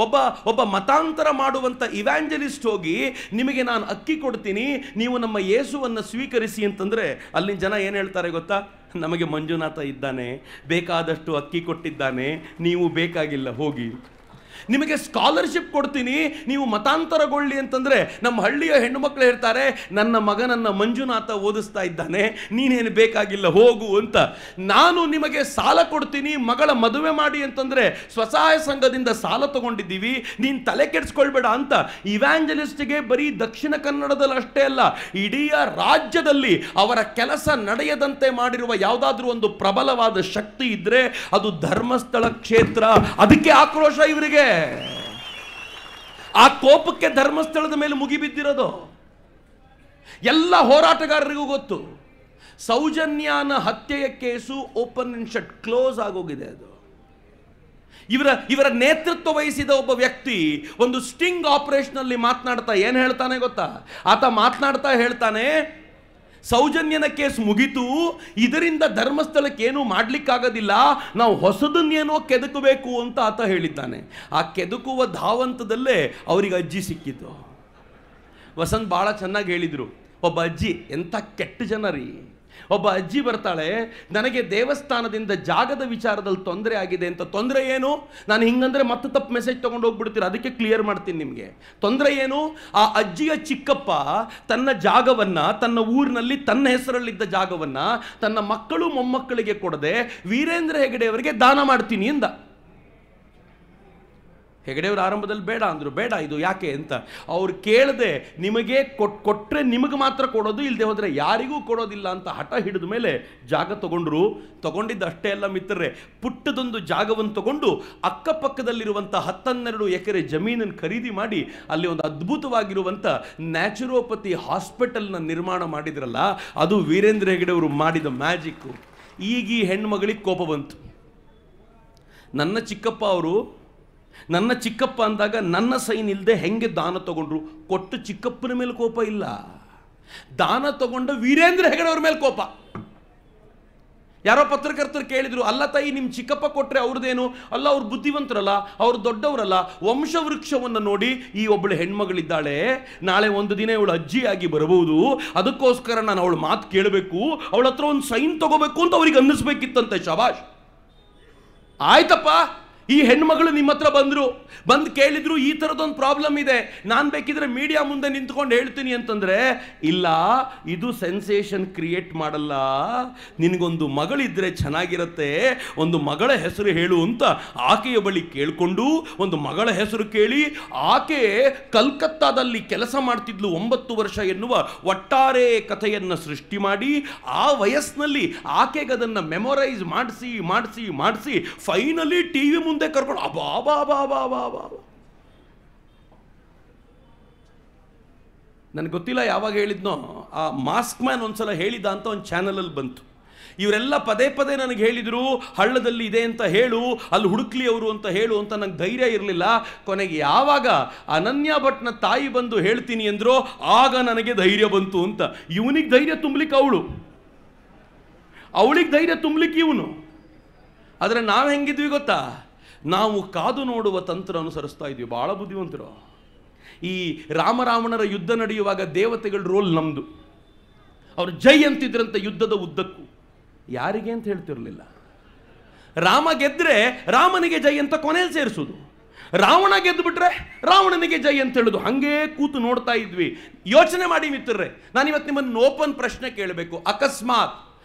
ಒಬ್ಬ ಮತಾಂತರ ಮಾಡುವಂಥ ಇವ್ಯಾಂಜಲಿಸ್ಟ್ ಹೋಗಿ, ನಿಮಗೆ ನಾನು ಅಕ್ಕಿ ಕೊಡ್ತೀನಿ, ನೀವು ನಮ್ಮ ಯೇಸುವನ್ನು ಸ್ವೀಕರಿಸಿ ಅಂತಂದರೆ ಅಲ್ಲಿನ ಜನ ಏನು ಹೇಳ್ತಾರೆ ಗೊತ್ತಾ? ನಮಗೆ ಮಂಜುನಾಥ ಇದ್ದಾನೆ, ಬೇಕಾದಷ್ಟು ಅಕ್ಕಿ ಕೊಟ್ಟಿದ್ದಾನೆ, ನೀವು ಬೇಕಾಗಿಲ್ಲ ಹೋಗಿ. ನಿಮಗೆ ಸ್ಕಾಲರ್ಶಿಪ್ ಕೊಡ್ತೀನಿ, ನೀವು ಮತಾಂತರಗೊಳ್ಳಿ ಅಂತಂದರೆ ನಮ್ಮ ಹಳ್ಳಿಯ ಹೆಣ್ಣುಮಕ್ಕಳು ಹೇಳ್ತಾರೆ, ನನ್ನ ಮಗನನ್ನ ಮಂಜುನಾಥ ಓದಿಸ್ತಾ ಇದ್ದಾನೆ, ನೀನೇನು ಬೇಕಾಗಿಲ್ಲ ಹೋಗು ಅಂತ. ನಾನು ನಿಮಗೆ ಸಾಲ ಕೊಡ್ತೀನಿ, ಮಗಳ ಮದುವೆ ಮಾಡಿ ಅಂತಂದರೆ ಸ್ವಸಹಾಯ ಸಂಘದಿಂದ ಸಾಲ ತಗೊಂಡಿದ್ದೀವಿ, ನೀನು ತಲೆ ಕೆಡಿಸ್ಕೊಳ್ಬೇಡ ಅಂತ ಇವ್ಯಾಂಜಲಿಸ್ಟ್ಗೆ ಬರೀ ದಕ್ಷಿಣ ಕನ್ನಡದಲ್ಲಿ ಅಷ್ಟೇ ಅಲ್ಲ, ಇಡೀ ರಾಜ್ಯದಲ್ಲಿ ಅವರ ಕೆಲಸ ನಡೆಯದಂತೆ ಮಾಡಿರುವ ಯಾವುದಾದ್ರೂ ಒಂದು ಪ್ರಬಲವಾದ ಶಕ್ತಿ ಇದ್ದರೆ ಅದು ಧರ್ಮಸ್ಥಳ ಕ್ಷೇತ್ರ. ಅದಕ್ಕೆ ಆಕ್ರೋಶ ಇವರಿಗೆ. ಆ ಕೋಪಕ್ಕೆ ಧರ್ಮಸ್ಥಳದ ಮೇಲೆ ಮುಗಿಬಿದ್ದಿರೋದು. ಎಲ್ಲ ಹೋರಾಟಗಾರರಿಗೂ ಗೊತ್ತು. ಸೌಜನ್ಯನ ಹತ್ಯೆಯ case open and shut, close ಆಗೋಗಿದೆ. ಅದು ಇವರ ನೇತೃತ್ವ ವಹಿಸಿದ ಒಬ್ಬ ವ್ಯಕ್ತಿ ಒಂದು ಸ್ಟಿಂಗ್ ಆಪರೇಷನ್ ಮಾತನಾಡ್ತಾ ಏನು ಹೇಳ್ತಾನೆ ಗೊತ್ತಾ? ಆತ ಮಾತನಾಡ್ತಾ ಹೇಳ್ತಾನೆ, ಸೌಜನ್ಯನ ಕೇಸ್ ಮುಗಿತು, ಇದರಿಂದ ಧರ್ಮಸ್ಥಳಕ್ಕೆ ಏನೂ ಮಾಡ್ಲಿಕ್ಕಾಗೋದಿಲ್ಲ, ನಾವು ಹೊಸದನ್ನೇನೋ ಕೆದಕಬೇಕು ಅಂತ ಆತ ಹೇಳಿದ್ದಾನೆ. ಆ ಕೆದಕುವ ಧಾವಂತದಲ್ಲೇ ಅವರಿಗೆ ಅಜ್ಜಿ ಸಿಕ್ಕಿತು. ವಸಂತ್ ಭಾಳ ಚೆನ್ನಾಗಿ ಹೇಳಿದರು. ಒಬ್ಬ ಅಜ್ಜಿ, ಎಂಥ ಕೆಟ್ಟ ಜನ ರೀ. ಒಬ್ಬ ಅಜ್ಜಿ ಬರ್ತಾಳೆ, ನನಗೆ ದೇವಸ್ಥಾನದಿಂದ ಜಾಗದ ವಿಚಾರದಲ್ಲಿ ತೊಂದರೆ ಆಗಿದೆ ಅಂತ. ತೊಂದರೆ ಏನು? ನಾನು ಹಿಂಗಂದ್ರೆ ಮತ್ತೆ ತಪ್ಪು ಮೆಸೇಜ್ ತೊಗೊಂಡು ಹೋಗ್ಬಿಡ್ತೀರ, ಅದಕ್ಕೆ ಕ್ಲಿಯರ್ ಮಾಡ್ತೀನಿ ನಿಮಗೆ. ತೊಂದರೆ ಏನು? ಆ ಅಜ್ಜಿಯ ಚಿಕ್ಕಪ್ಪ ತನ್ನ ಜಾಗವನ್ನು, ತನ್ನ ಊರಿನಲ್ಲಿ ತನ್ನ ಹೆಸರಲ್ಲಿದ್ದ ಜಾಗವನ್ನು ತನ್ನ ಮಕ್ಕಳು ಮೊಮ್ಮಕ್ಕಳಿಗೆ ಕೊಡದೆ ವೀರೇಂದ್ರ ಹೆಗಡೆ ಅವರಿಗೆ ದಾನ ಮಾಡ್ತೀನಿ ಎಂದ. ಹೆಗಡೆಯವರು ಆರಂಭದಲ್ಲಿ ಬೇಡ ಅಂದರು. ಬೇಡ, ಇದು ಯಾಕೆ ಅಂತ ಅವ್ರು ಕೇಳದೆ, ನಿಮಗೆ ಕೊಟ್ಟರೆ ನಿಮಗೆ ಮಾತ್ರ ಕೊಡೋದು, ಇಲ್ಲದೆ ಹೋದರೆ ಯಾರಿಗೂ ಕೊಡೋದಿಲ್ಲ ಅಂತ ಹಠ ಹಿಡಿದ ಮೇಲೆ ಜಾಗ ತಗೊಂಡ್ರು. ತಗೊಂಡಿದ್ದು ಅಷ್ಟೇ ಅಲ್ಲ ಮಿತ್ರರೇ, ಪುಟ್ಟದೊಂದು ಜಾಗವನ್ನು ತಗೊಂಡು ಅಕ್ಕಪಕ್ಕದಲ್ಲಿರುವಂಥ 12 ಎಕರೆ ಜಮೀನನ್ನು ಖರೀದಿ ಮಾಡಿ ಅಲ್ಲಿ ಒಂದು ಅದ್ಭುತವಾಗಿರುವಂಥ ನ್ಯಾಚುರೋಪತಿ ಹಾಸ್ಪಿಟಲ್ನ ನಿರ್ಮಾಣ ಮಾಡಿದ್ರಲ್ಲ, ಅದು ವೀರೇಂದ್ರ ಹೆಗಡೆಯವರು ಮಾಡಿದ ಮ್ಯಾಜಿಕ್ಕು. ಈಗ ಈ ಹೆಣ್ಮಗಳಿಗೆ ಕೋಪ ಬಂತು. ನನ್ನ ಚಿಕ್ಕಪ್ಪ ಅಂದಾಗ ನನ್ನ ಸೈನ್ ಇಲ್ಲದೆ ಹೆಂಗೆ ದಾನ ತಗೊಂಡ್ರು? ಕೊಟ್ಟು ಚಿಕ್ಕಪ್ಪನ ಮೇಲೆ ಕೋಪ ಇಲ್ಲ, ದಾನ ತಗೊಂಡ ವೀರೇಂದ್ರ ಹೆಗಡೆ ಅವ್ರ ಮೇಲೆ ಕೋಪ. ಯಾರೋ ಪತ್ರಕರ್ತರು ಕೇಳಿದ್ರು, ಅಲ್ಲ ತಾಯಿ, ನಿಮ್ಮ ಚಿಕ್ಕಪ್ಪ ಕೊಟ್ಟರೆ ಅವ್ರದ್ದೇನು? ಅಲ್ಲ, ಅವ್ರು ಬುದ್ಧಿವಂತರಲ್ಲ, ಅವ್ರು ದೊಡ್ಡವರಲ್ಲ. ವಂಶವೃಕ್ಷವನ್ನು ನೋಡಿ, ಈ ಒಬ್ಬಳು ಹೆಣ್ಮಗಳಿದ್ದಾಳೆ, ನಾಳೆ ಒಂದು ದಿನ ಇವಳು ಅಜ್ಜಿಯಾಗಿ ಬರಬಹುದು, ಅದಕ್ಕೋಸ್ಕರ ನಾನು ಅವಳ ಮಾತು ಕೇಳಬೇಕು, ಅವಳ ಹತ್ರ ಒಂದು ಸೈನ್ ತಗೋಬೇಕು ಅಂತ ಅವ್ರಿಗೆ ಅನ್ನಿಸ್ಬೇಕಿತ್ತಂತೆ. ಶಬಾಷ್, ಆಯ್ತಪ್ಪ. ಈ ಹೆಣ್ಮಗಳು ನಿಮ್ಮ ಹತ್ರ ಬಂದು ಕೇಳಿದ್ರು, ಈ ಥರದೊಂದು ಪ್ರಾಬ್ಲಮ್ ಇದೆ, ನಾನು ಬೇಕಿದ್ರೆ ಮೀಡಿಯಾ ಮುಂದೆ ನಿಂತ್ಕೊಂಡು ಹೇಳ್ತೀನಿ ಅಂತಂದರೆ, ಇಲ್ಲ, ಇದು ಸೆನ್ಸೇಷನ್ ಕ್ರಿಯೇಟ್ ಮಾಡಲ್ಲ, ನಿನಗೊಂದು ಮಗಳಿದ್ರೆ ಚೆನ್ನಾಗಿರುತ್ತೆ, ಒಂದು ಮಗಳ ಹೆಸರು ಹೇಳು ಅಂತ ಆಕೆಯ ಬಳಿ ಕೇಳಿಕೊಂಡು ಒಂದು ಮಗಳ ಹೆಸರು ಕೇಳಿ, ಆಕೆ ಕಲ್ಕತ್ತಾದಲ್ಲಿ ಕೆಲಸ ಮಾಡ್ತಿದ್ಲು 9 ವರ್ಷ ಎನ್ನುವ ಒಟ್ಟಾರೆ ಕಥೆಯನ್ನು ಸೃಷ್ಟಿ ಮಾಡಿ, ಆ ವಯಸ್ಸಿನಲ್ಲಿ ಆಕೆಗೆ ಅದನ್ನು ಮೆಮೊರೈಸ್ ಮಾಡಿಸಿ ಫೈನಲಿ ಟಿವಿ ಮುಂದೆ ಕರ್ಕೊಂಡು ನನಗೆ ಗೊತ್ತಿಲ್ಲ ಯಾವಾಗ ಹೇಳಿದ್ನೋ, ಆ ಮಾಸ್ಕ್ ಮ್ಯಾನ್ ಒಂದ್ಸಲ ಹೇಳಿದ ಅಂತ ಒಂದು ಚಾನಲಲ್ಲಿ ಬಂತು. ಇವರೆಲ್ಲ ಪದೇ ನನಗೆ ಹೇಳಿದರು, ಹಳ್ಳದಲ್ಲಿ ಇದೆ ಅಂತ ಹೇಳು, ಅಲ್ಲಿ ಹುಡುಕ್ಲಿ ಅವರು ಅಂತ ಹೇಳು ಅಂತ. ನಂಗೆ ಧೈರ್ಯ ಇರಲಿಲ್ಲ. ಕೊನೆಗೆ ಯಾವಾಗ ಅನನ್ಯ ಭಟ್ನ ತಾಯಿ ಬಂದು ಹೇಳ್ತೀನಿ ಅಂದ್ರೋ, ಆಗ ನನಗೆ ಧೈರ್ಯ ಬಂತು ಅಂತ. ಇವನಿಗೆ ಧೈರ್ಯ ತುಂಬಲಿಕ್ಕೆ ಅವಳಿಗೆ ಧೈರ್ಯ ತುಂಬಲಿಕ್ಕೆ ಇವನು. ಆದರೆ ನಾವು ಹೆಂಗಿದ್ವಿ ಗೊತ್ತಾ? ನಾವು ಕಾದು ನೋಡುವ ತಂತ್ರ ಅನುಸರಿಸ್ತಾ ಇದ್ವಿ. ಭಾಳ ಬುದ್ಧಿವಂತರು. ಈ ರಾಮರಾವಣರ ಯುದ್ಧ ನಡೆಯುವಾಗ ದೇವತೆಗಳ ರೋಲ್ ನಮ್ಮದು. ಅವರು ಜೈ ಅಂತಿದ್ರಂತೆ ಯುದ್ಧದ ಉದ್ದಕ್ಕೂ. ಯಾರಿಗೆ ಅಂತ ಹೇಳ್ತಿರಲಿಲ್ಲ. ರಾಮ ಗೆದ್ರೆ ರಾಮನಿಗೆ ಜೈ ಅಂತ ಕೊನೆಯಲ್ಲಿ ಸೇರಿಸೋದು, ರಾವಣ ಗೆದ್ದು ಬಿಟ್ರೆ ರಾವಣನಿಗೆ ಜೈ ಅಂತ ಹೇಳೋದು. ಹಾಗೇ ಕೂತು ನೋಡ್ತಾ ಇದ್ವಿ. ಯೋಚನೆ ಮಾಡಿ ಮಿತ್ರರೇ, ನಾನಿವತ್ತು ನಿಮ್ಮನ್ನು ಓಪನ್ ಪ್ರಶ್ನೆ ಕೇಳಬೇಕು. ಅಕಸ್ಮಾತ್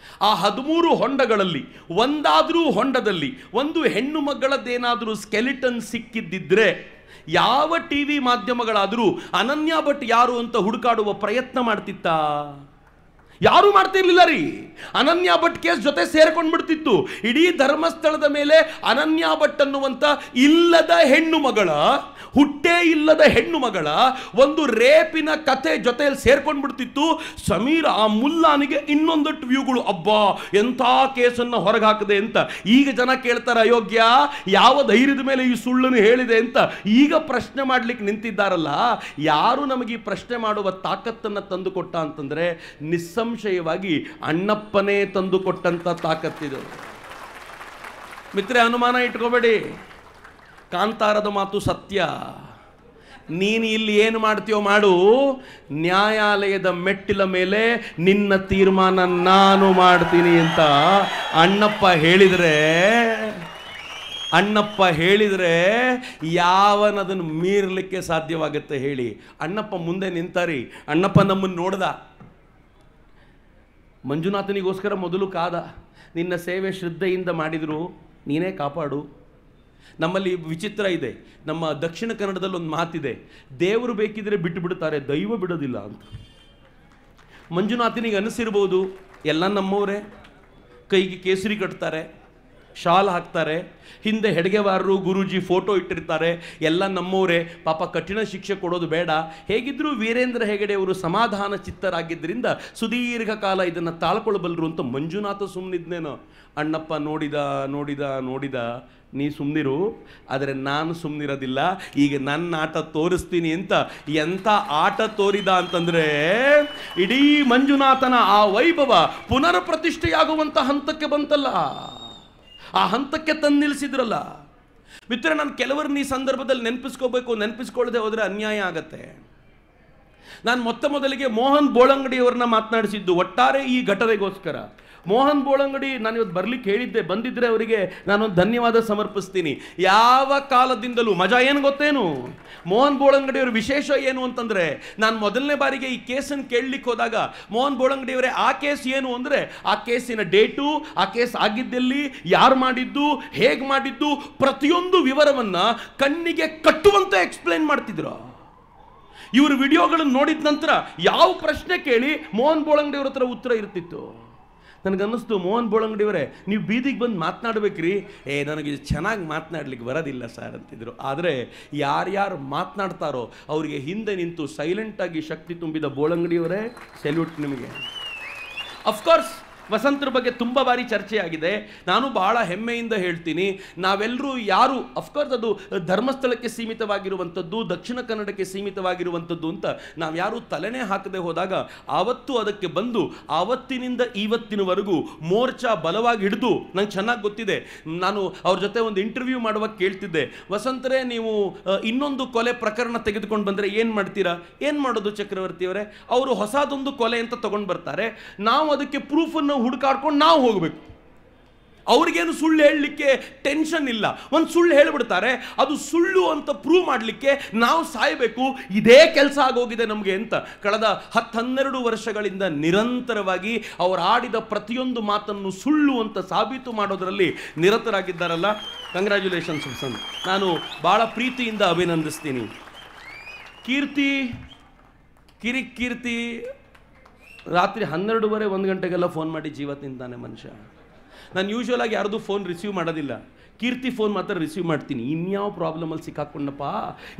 ಆ 13 ಹೊಂಡಗಳಲ್ಲಿ ಒಂದಾದರೂ ಹೊಂಡದಲ್ಲಿ ಒಂದು ಹೆಣ್ಣು ಮಗಳದ್ದೇನಾದರೂ ಸ್ಕೆಲಿಟನ್ ಸಿಕ್ಕಿದ್ದಿದ್ರೆ, ಯಾವ ಟಿವಿ ಮಾಧ್ಯಮಗಳಾದರೂ ಅನನ್ಯ ಭಟ್ ಯಾರು ಅಂತ ಹುಡುಕಾಡುವ ಪ್ರಯತ್ನ ಮಾಡ್ತಿತ್ತಾ? ಯಾರೂ ಮಾಡ್ತಿರ್ಲಿಲ್ಲ ರೀ. ಅನನ್ಯ ಭಟ್ ಕೇಸ್ ಜೊತೆ ಸೇರ್ಕೊಂಡ್ಬಿಡ್ತಿತ್ತು. ಇಡೀ ಧರ್ಮಸ್ಥಳದ ಮೇಲೆ ಅನನ್ಯ ಭಟ್ ಅನ್ನುವಂಥ ಇಲ್ಲದ ಹೆಣ್ಣು ಮಗಳ, ಹುಟ್ಟೇ ಇಲ್ಲದ ಹೆಣ್ಣು ಮಗಳ ಒಂದು ರೇಪಿನ ಕತೆ ಜೊತೆಯಲ್ಲಿ ಸೇರ್ಕೊಂಡ್ಬಿಡ್ತಿತ್ತು. ಸಮೀರ್ ಆ ಮುಲ್ಲಾನಿಗೆ ಇನ್ನೊಂದಟ್ಟು ವ್ಯೂಗಳು, ಅಬ್ಬಾ ಎಂಥ ಕೇಸನ್ನು ಹೊರಗೆ ಹಾಕದೆ ಅಂತ. ಈಗ ಜನ ಕೇಳ್ತಾರೆ, ಅಯೋಗ್ಯ ಯಾವ ಧೈರ್ಯದ ಮೇಲೆ ಈ ಸುಳ್ಳನ್ನು ಹೇಳಿದೆ ಅಂತ ಈಗ ಪ್ರಶ್ನೆ ಮಾಡ್ಲಿಕ್ಕೆ ನಿಂತಿದ್ದಾರಲ್ಲ. ಯಾರು ನಮಗೆ ಈ ಪ್ರಶ್ನೆ ಮಾಡುವ ತಾಕತ್ತನ್ನು ತಂದುಕೊಟ್ಟ ಅಂತಂದ್ರೆ, ನಿಸ್ಸಂಶಯವಾಗಿ ಅಣ್ಣಪ್ಪನೇ ತಂದುಕೊಟ್ಟಂತ ತಾಕತ್ತಿದು. ಮಿತ್ರೆ, ಅನುಮಾನ ಇಟ್ಕೋಬೇಡಿ, ಕಾಂತಾರದ ಮಾತು ಸತ್ಯ. ನೀನು ಇಲ್ಲಿ ಏನು ಮಾಡ್ತೀಯೋ ಮಾಡು, ನ್ಯಾಯಾಲಯದ ಮೆಟ್ಟಿಲ ಮೇಲೆ ನಿನ್ನ ತೀರ್ಮಾನ ನಾನು ಮಾಡ್ತೀನಿ ಅಂತ ಅಣ್ಣಪ್ಪ ಹೇಳಿದರೆ ಯಾವನದನ್ನು ಮೀರಲಿಕ್ಕೆ ಸಾಧ್ಯವಾಗುತ್ತೆ ಹೇಳಿ? ಅಣ್ಣಪ್ಪ ಮುಂದೆ ನಿಂತಾರಿ. ಅಣ್ಣಪ್ಪ ನಮ್ಮನ್ನು ನೋಡ್ದ. ಮಂಜುನಾಥನಿಗೋಸ್ಕರ ಮೊದಲು ಕಾದ. ನಿನ್ನ ಸೇವೆ ಶ್ರದ್ಧೆಯಿಂದ ಮಾಡಿದ್ರು, ನೀನೇ ಕಾಪಾಡು. ನಮ್ಮಲ್ಲಿ ವಿಚಿತ್ರ ಇದೆ. ನಮ್ಮ ದಕ್ಷಿಣ ಕನ್ನಡದಲ್ಲಿ ಒಂದು ಮಾತಿದೆ, ದೇವರು ಬೇಕಿದ್ರೆ ಬಿಟ್ಟು ಬಿಡ್ತಾರೆ, ದೈವ ಬಿಡೋದಿಲ್ಲ ಅಂತ. ಮಂಜುನಾಥನಿಗೆ ಅನಿಸಿರ್ಬೋದು, ಎಲ್ಲ ನಮ್ಮವರೇ, ಕೈಗೆ ಕೇಸರಿ ಕಟ್ತಾರೆ, ಶಾಲ್ ಹಾಕ್ತಾರೆ, ಹಿಂದೆ ಹೆಡ್ಗೆವಾರರು ಗುರೂಜಿ ಫೋಟೋ ಇಟ್ಟಿರ್ತಾರೆ, ಎಲ್ಲ ನಮ್ಮವರೇ, ಪಾಪ ಕಠಿಣ ಶಿಕ್ಷೆ ಕೊಡೋದು ಬೇಡ. ಹೇಗಿದ್ದರೂ ವೀರೇಂದ್ರ ಹೆಗಡೆ ಅವರು ಸಮಾಧಾನ ಚಿತ್ತರಾಗಿದ್ದರಿಂದ ಸುದೀರ್ಘ ಕಾಲ ಇದನ್ನು ತಾಳ್ಕೊಳ್ಬಲ್ಲರು ಅಂತ ಮಂಜುನಾಥ ಸುಮ್ಮನಿದ್ನೇನೋ. ಅಣ್ಣಪ್ಪ ನೋಡಿದ ನೋಡಿದ ನೋಡಿದ, ನೀ ಸುಮ್ಮನಿರು, ಆದರೆ ನಾನು ಸುಮ್ಮನಿರೋದಿಲ್ಲ, ಈಗ ನನ್ನ ಆಟ ತೋರಿಸ್ತೀನಿ ಅಂತ ಎಂಥ ಆಟ ತೋರಿದ ಅಂತಂದರೆ ಇಡೀ ಮಂಜುನಾಥನ ಆ ವೈಭವ ಪುನರ್ ಪ್ರತಿಷ್ಠೆಯಾಗುವಂಥ ಹಂತಕ್ಕೆ ಬಂತಲ್ಲ, ಆ ಹಂತಕ್ಕೆ ತಂದು ನಿಲ್ಲಿಸಿದ್ರಲ್ಲ. ಮಿತ್ರ, ನಾನು ಕೆಲವರನ್ನ ಈ ಸಂದರ್ಭದಲ್ಲಿ ನೆನಪಿಸ್ಕೊಳ್ಳದೆ ಹೋದರೆ ಅನ್ಯಾಯ ಆಗತ್ತೆ. ನಾನು ಮೊದಲಿಗೆ ಮೋಹನ್ ಬೋಳಂಗಡಿಯವ್ರನ್ನ ಮಾತನಾಡಿಸಿದ್ದು ಒಟ್ಟಾರೆ ಈ ಘಟನೆಗೋಸ್ಕರ. ಮೋಹನ್ ಬೋಳಂಗಡಿ ನಾನು ಇವತ್ತು ಬರ್ಲಿಕ್ಕೆ ಹೇಳಿದ್ದೆ, ಬಂದಿದ್ದರೆ ಅವರಿಗೆ ನಾನೊಂದು ಧನ್ಯವಾದ ಸಮರ್ಪಿಸ್ತೀನಿ. ಯಾವ ಕಾಲದಿಂದಲೂ ಮಜಾ ಏನು ಗೊತ್ತೇನು, ಮೋಹನ್ ಬೋಳಂಗಡಿಯವ್ರ ವಿಶೇಷ ಏನು ಅಂತಂದರೆ, ನಾನು ಮೊದಲನೇ ಬಾರಿಗೆ ಈ ಕೇಸನ್ನು ಕೇಳಲಿಕ್ಕೆ ಹೋದಾಗ ಮೋಹನ್ ಬೋಳಂಗಡಿಯವರೇ ಆ ಕೇಸ್ ಏನು ಅಂದರೆ ಆ ಕೇಸಿನ ಡೇಟು, ಆ ಕೇಸ್ ಆಗಿದ್ದಲ್ಲಿ, ಯಾರು ಮಾಡಿದ್ದು, ಹೇಗೆ ಮಾಡಿದ್ದು, ಪ್ರತಿಯೊಂದು ವಿವರವನ್ನು ಕಣ್ಣಿಗೆ ಕಟ್ಟುವಂತೆ ಎಕ್ಸ್ಪ್ಲೈನ್ ಮಾಡ್ತಿದ್ರು. ಇವರು ವಿಡಿಯೋಗಳನ್ನು ನೋಡಿದ ನಂತರ ಯಾವ ಪ್ರಶ್ನೆ ಕೇಳಿ ಮೋಹನ್ ಬೋಳಂಗಡಿಯವ್ರ ಹತ್ರ ಉತ್ತರ ಇರ್ತಿತ್ತು. ನನಗನ್ನಿಸ್ತು, ಮೋಹನ್ ಬೋಳಂಗಡಿಯವರೇ ನೀವು ಬೀದಿಗೆ ಬಂದು ಮಾತನಾಡಬೇಕ್ರಿ. ನನಗೆ ಚೆನ್ನಾಗಿ ಮಾತನಾಡ್ಲಿಕ್ಕೆ ಬರೋದಿಲ್ಲ ಸರ್ ಅಂತಿದ್ರು. ಆದರೆ ಯಾರ್ಯಾರು ಮಾತನಾಡ್ತಾರೋ ಅವರಿಗೆ ಹಿಂದೆ ನಿಂತು ಸೈಲೆಂಟಾಗಿ ಶಕ್ತಿ ತುಂಬಿದ ಬೋಳಂಗಡಿಯವರೇ, ಸೆಲ್ಯೂಟ್ ನಿಮಗೆ. ಅಫ್ಕೋರ್ಸ್ ವಸಂತರ ಬಗ್ಗೆ ತುಂಬ ಬಾರಿ ಚರ್ಚೆ ಆಗಿದೆ. ನಾನು ಬಹಳ ಹೆಮ್ಮೆಯಿಂದ ಹೇಳ್ತೀನಿ, ನಾವೆಲ್ಲರೂ ಯಾರು, ಅಫ್ಕೋರ್ಸ್ ಅದು ಧರ್ಮಸ್ಥಳಕ್ಕೆ ಸೀಮಿತವಾಗಿರುವಂಥದ್ದು, ದಕ್ಷಿಣ ಕನ್ನಡಕ್ಕೆ ಸೀಮಿತವಾಗಿರುವಂಥದ್ದು ಅಂತ ನಾವು ಯಾರು ತಲೆನೇ ಹಾಕದೆ ಹೋದಾಗ ಆವತ್ತು ಅದಕ್ಕೆ ಬಂದು ಆವತ್ತಿನಿಂದ ಇವತ್ತಿನವರೆಗೂ ಮೋರ್ಚಾ ಬಲವಾಗಿ ಹಿಡಿದು, ನಂಗೆ ಚೆನ್ನಾಗಿ ಗೊತ್ತಿದೆ. ನಾನು ಅವ್ರ ಜೊತೆ ಒಂದು ಇಂಟರ್ವ್ಯೂ ಮಾಡುವಾಗ ಕೇಳ್ತಿದ್ದೆ, ವಸಂತರೇ ನೀವು ಇನ್ನೊಂದು ಕೊಲೆ ಪ್ರಕರಣ ತೆಗೆದುಕೊಂಡು ಬಂದರೆ ಏನು ಮಾಡ್ತೀರಾ? ಏನು ಮಾಡೋದು ಚಕ್ರವರ್ತಿಯವರೇ? ಅವರು ಹೊಸದೊಂದು ಕೊಲೆ ಅಂತ ತಗೊಂಡು ಬರ್ತಾರೆ, ನಾವು ಅದಕ್ಕೆ ಪ್ರೂಫನ್ನು ಹುಡುಕಾಡ್ಕೊಂಡು ನಾವು ಹೋಗಬೇಕು. ಅವ್ರಿಗೇನು ಸುಳ್ಳು ಹೇಳಲಿಕ್ಕೆ ಟೆನ್ಷನ್ ಇಲ್ಲ. ಒಂದು ಸುಳ್ಳು ಹೇಳಿಬಿಡ್ತಾರೆ, ಅದು ಸುಳ್ಳು ಅಂತ ಪ್ರೂವ್ ಮಾಡಲಿಕ್ಕೆ ನಾವು ಸಾಯಬೇಕು. ಇದೇ ಕೆಲಸ ಆಗೋಗಿದೆ ನಮಗೆ ಅಂತ ಕಳೆದ 10-12 ವರ್ಷಗಳಿಂದ ನಿರಂತರವಾಗಿ ಅವರು ಆಡಿದ ಪ್ರತಿಯೊಂದು ಮಾತನ್ನು ಸುಳ್ಳು ಅಂತ ಸಾಬೀತು ಮಾಡೋದರಲ್ಲಿ ನಿರತರಾಗಿದ್ದಾರಲ್ಲ. ಕಂಗ್ರ್ಯಾಚುಲೇಷನ್ಸ್ ವಸಂತ್, ನಾನು ಭಾಳ ಪ್ರೀತಿಯಿಂದ ಅಭಿನಂದಿಸ್ತೀನಿ. ಕೀರ್ತಿ ರಾತ್ರಿ 12:30 1 ಗಂಟೆಗೆಲ್ಲ ಫೋನ್ ಮಾಡಿ ಜೀವ ತಿಂತಾನೆ ಮನುಷ್ಯ. ನಾನು ಯೂಶ್ವಲ್ ಆಗಿ ಯಾರ್ದು ಫೋನ್ ರಿಸೀವ್ ಮಾಡೋದಿಲ್ಲ, ಕೀರ್ತಿ ಫೋನ್ ಮಾತ್ರ ರಿಸೀವ್ ಮಾಡ್ತೀನಿ. ಇನ್ಯಾವ ಪ್ರಾಬ್ಲಮಲ್ಲಿ ಸಿಕ್ಕಾಕೊಂಡಪ್ಪ,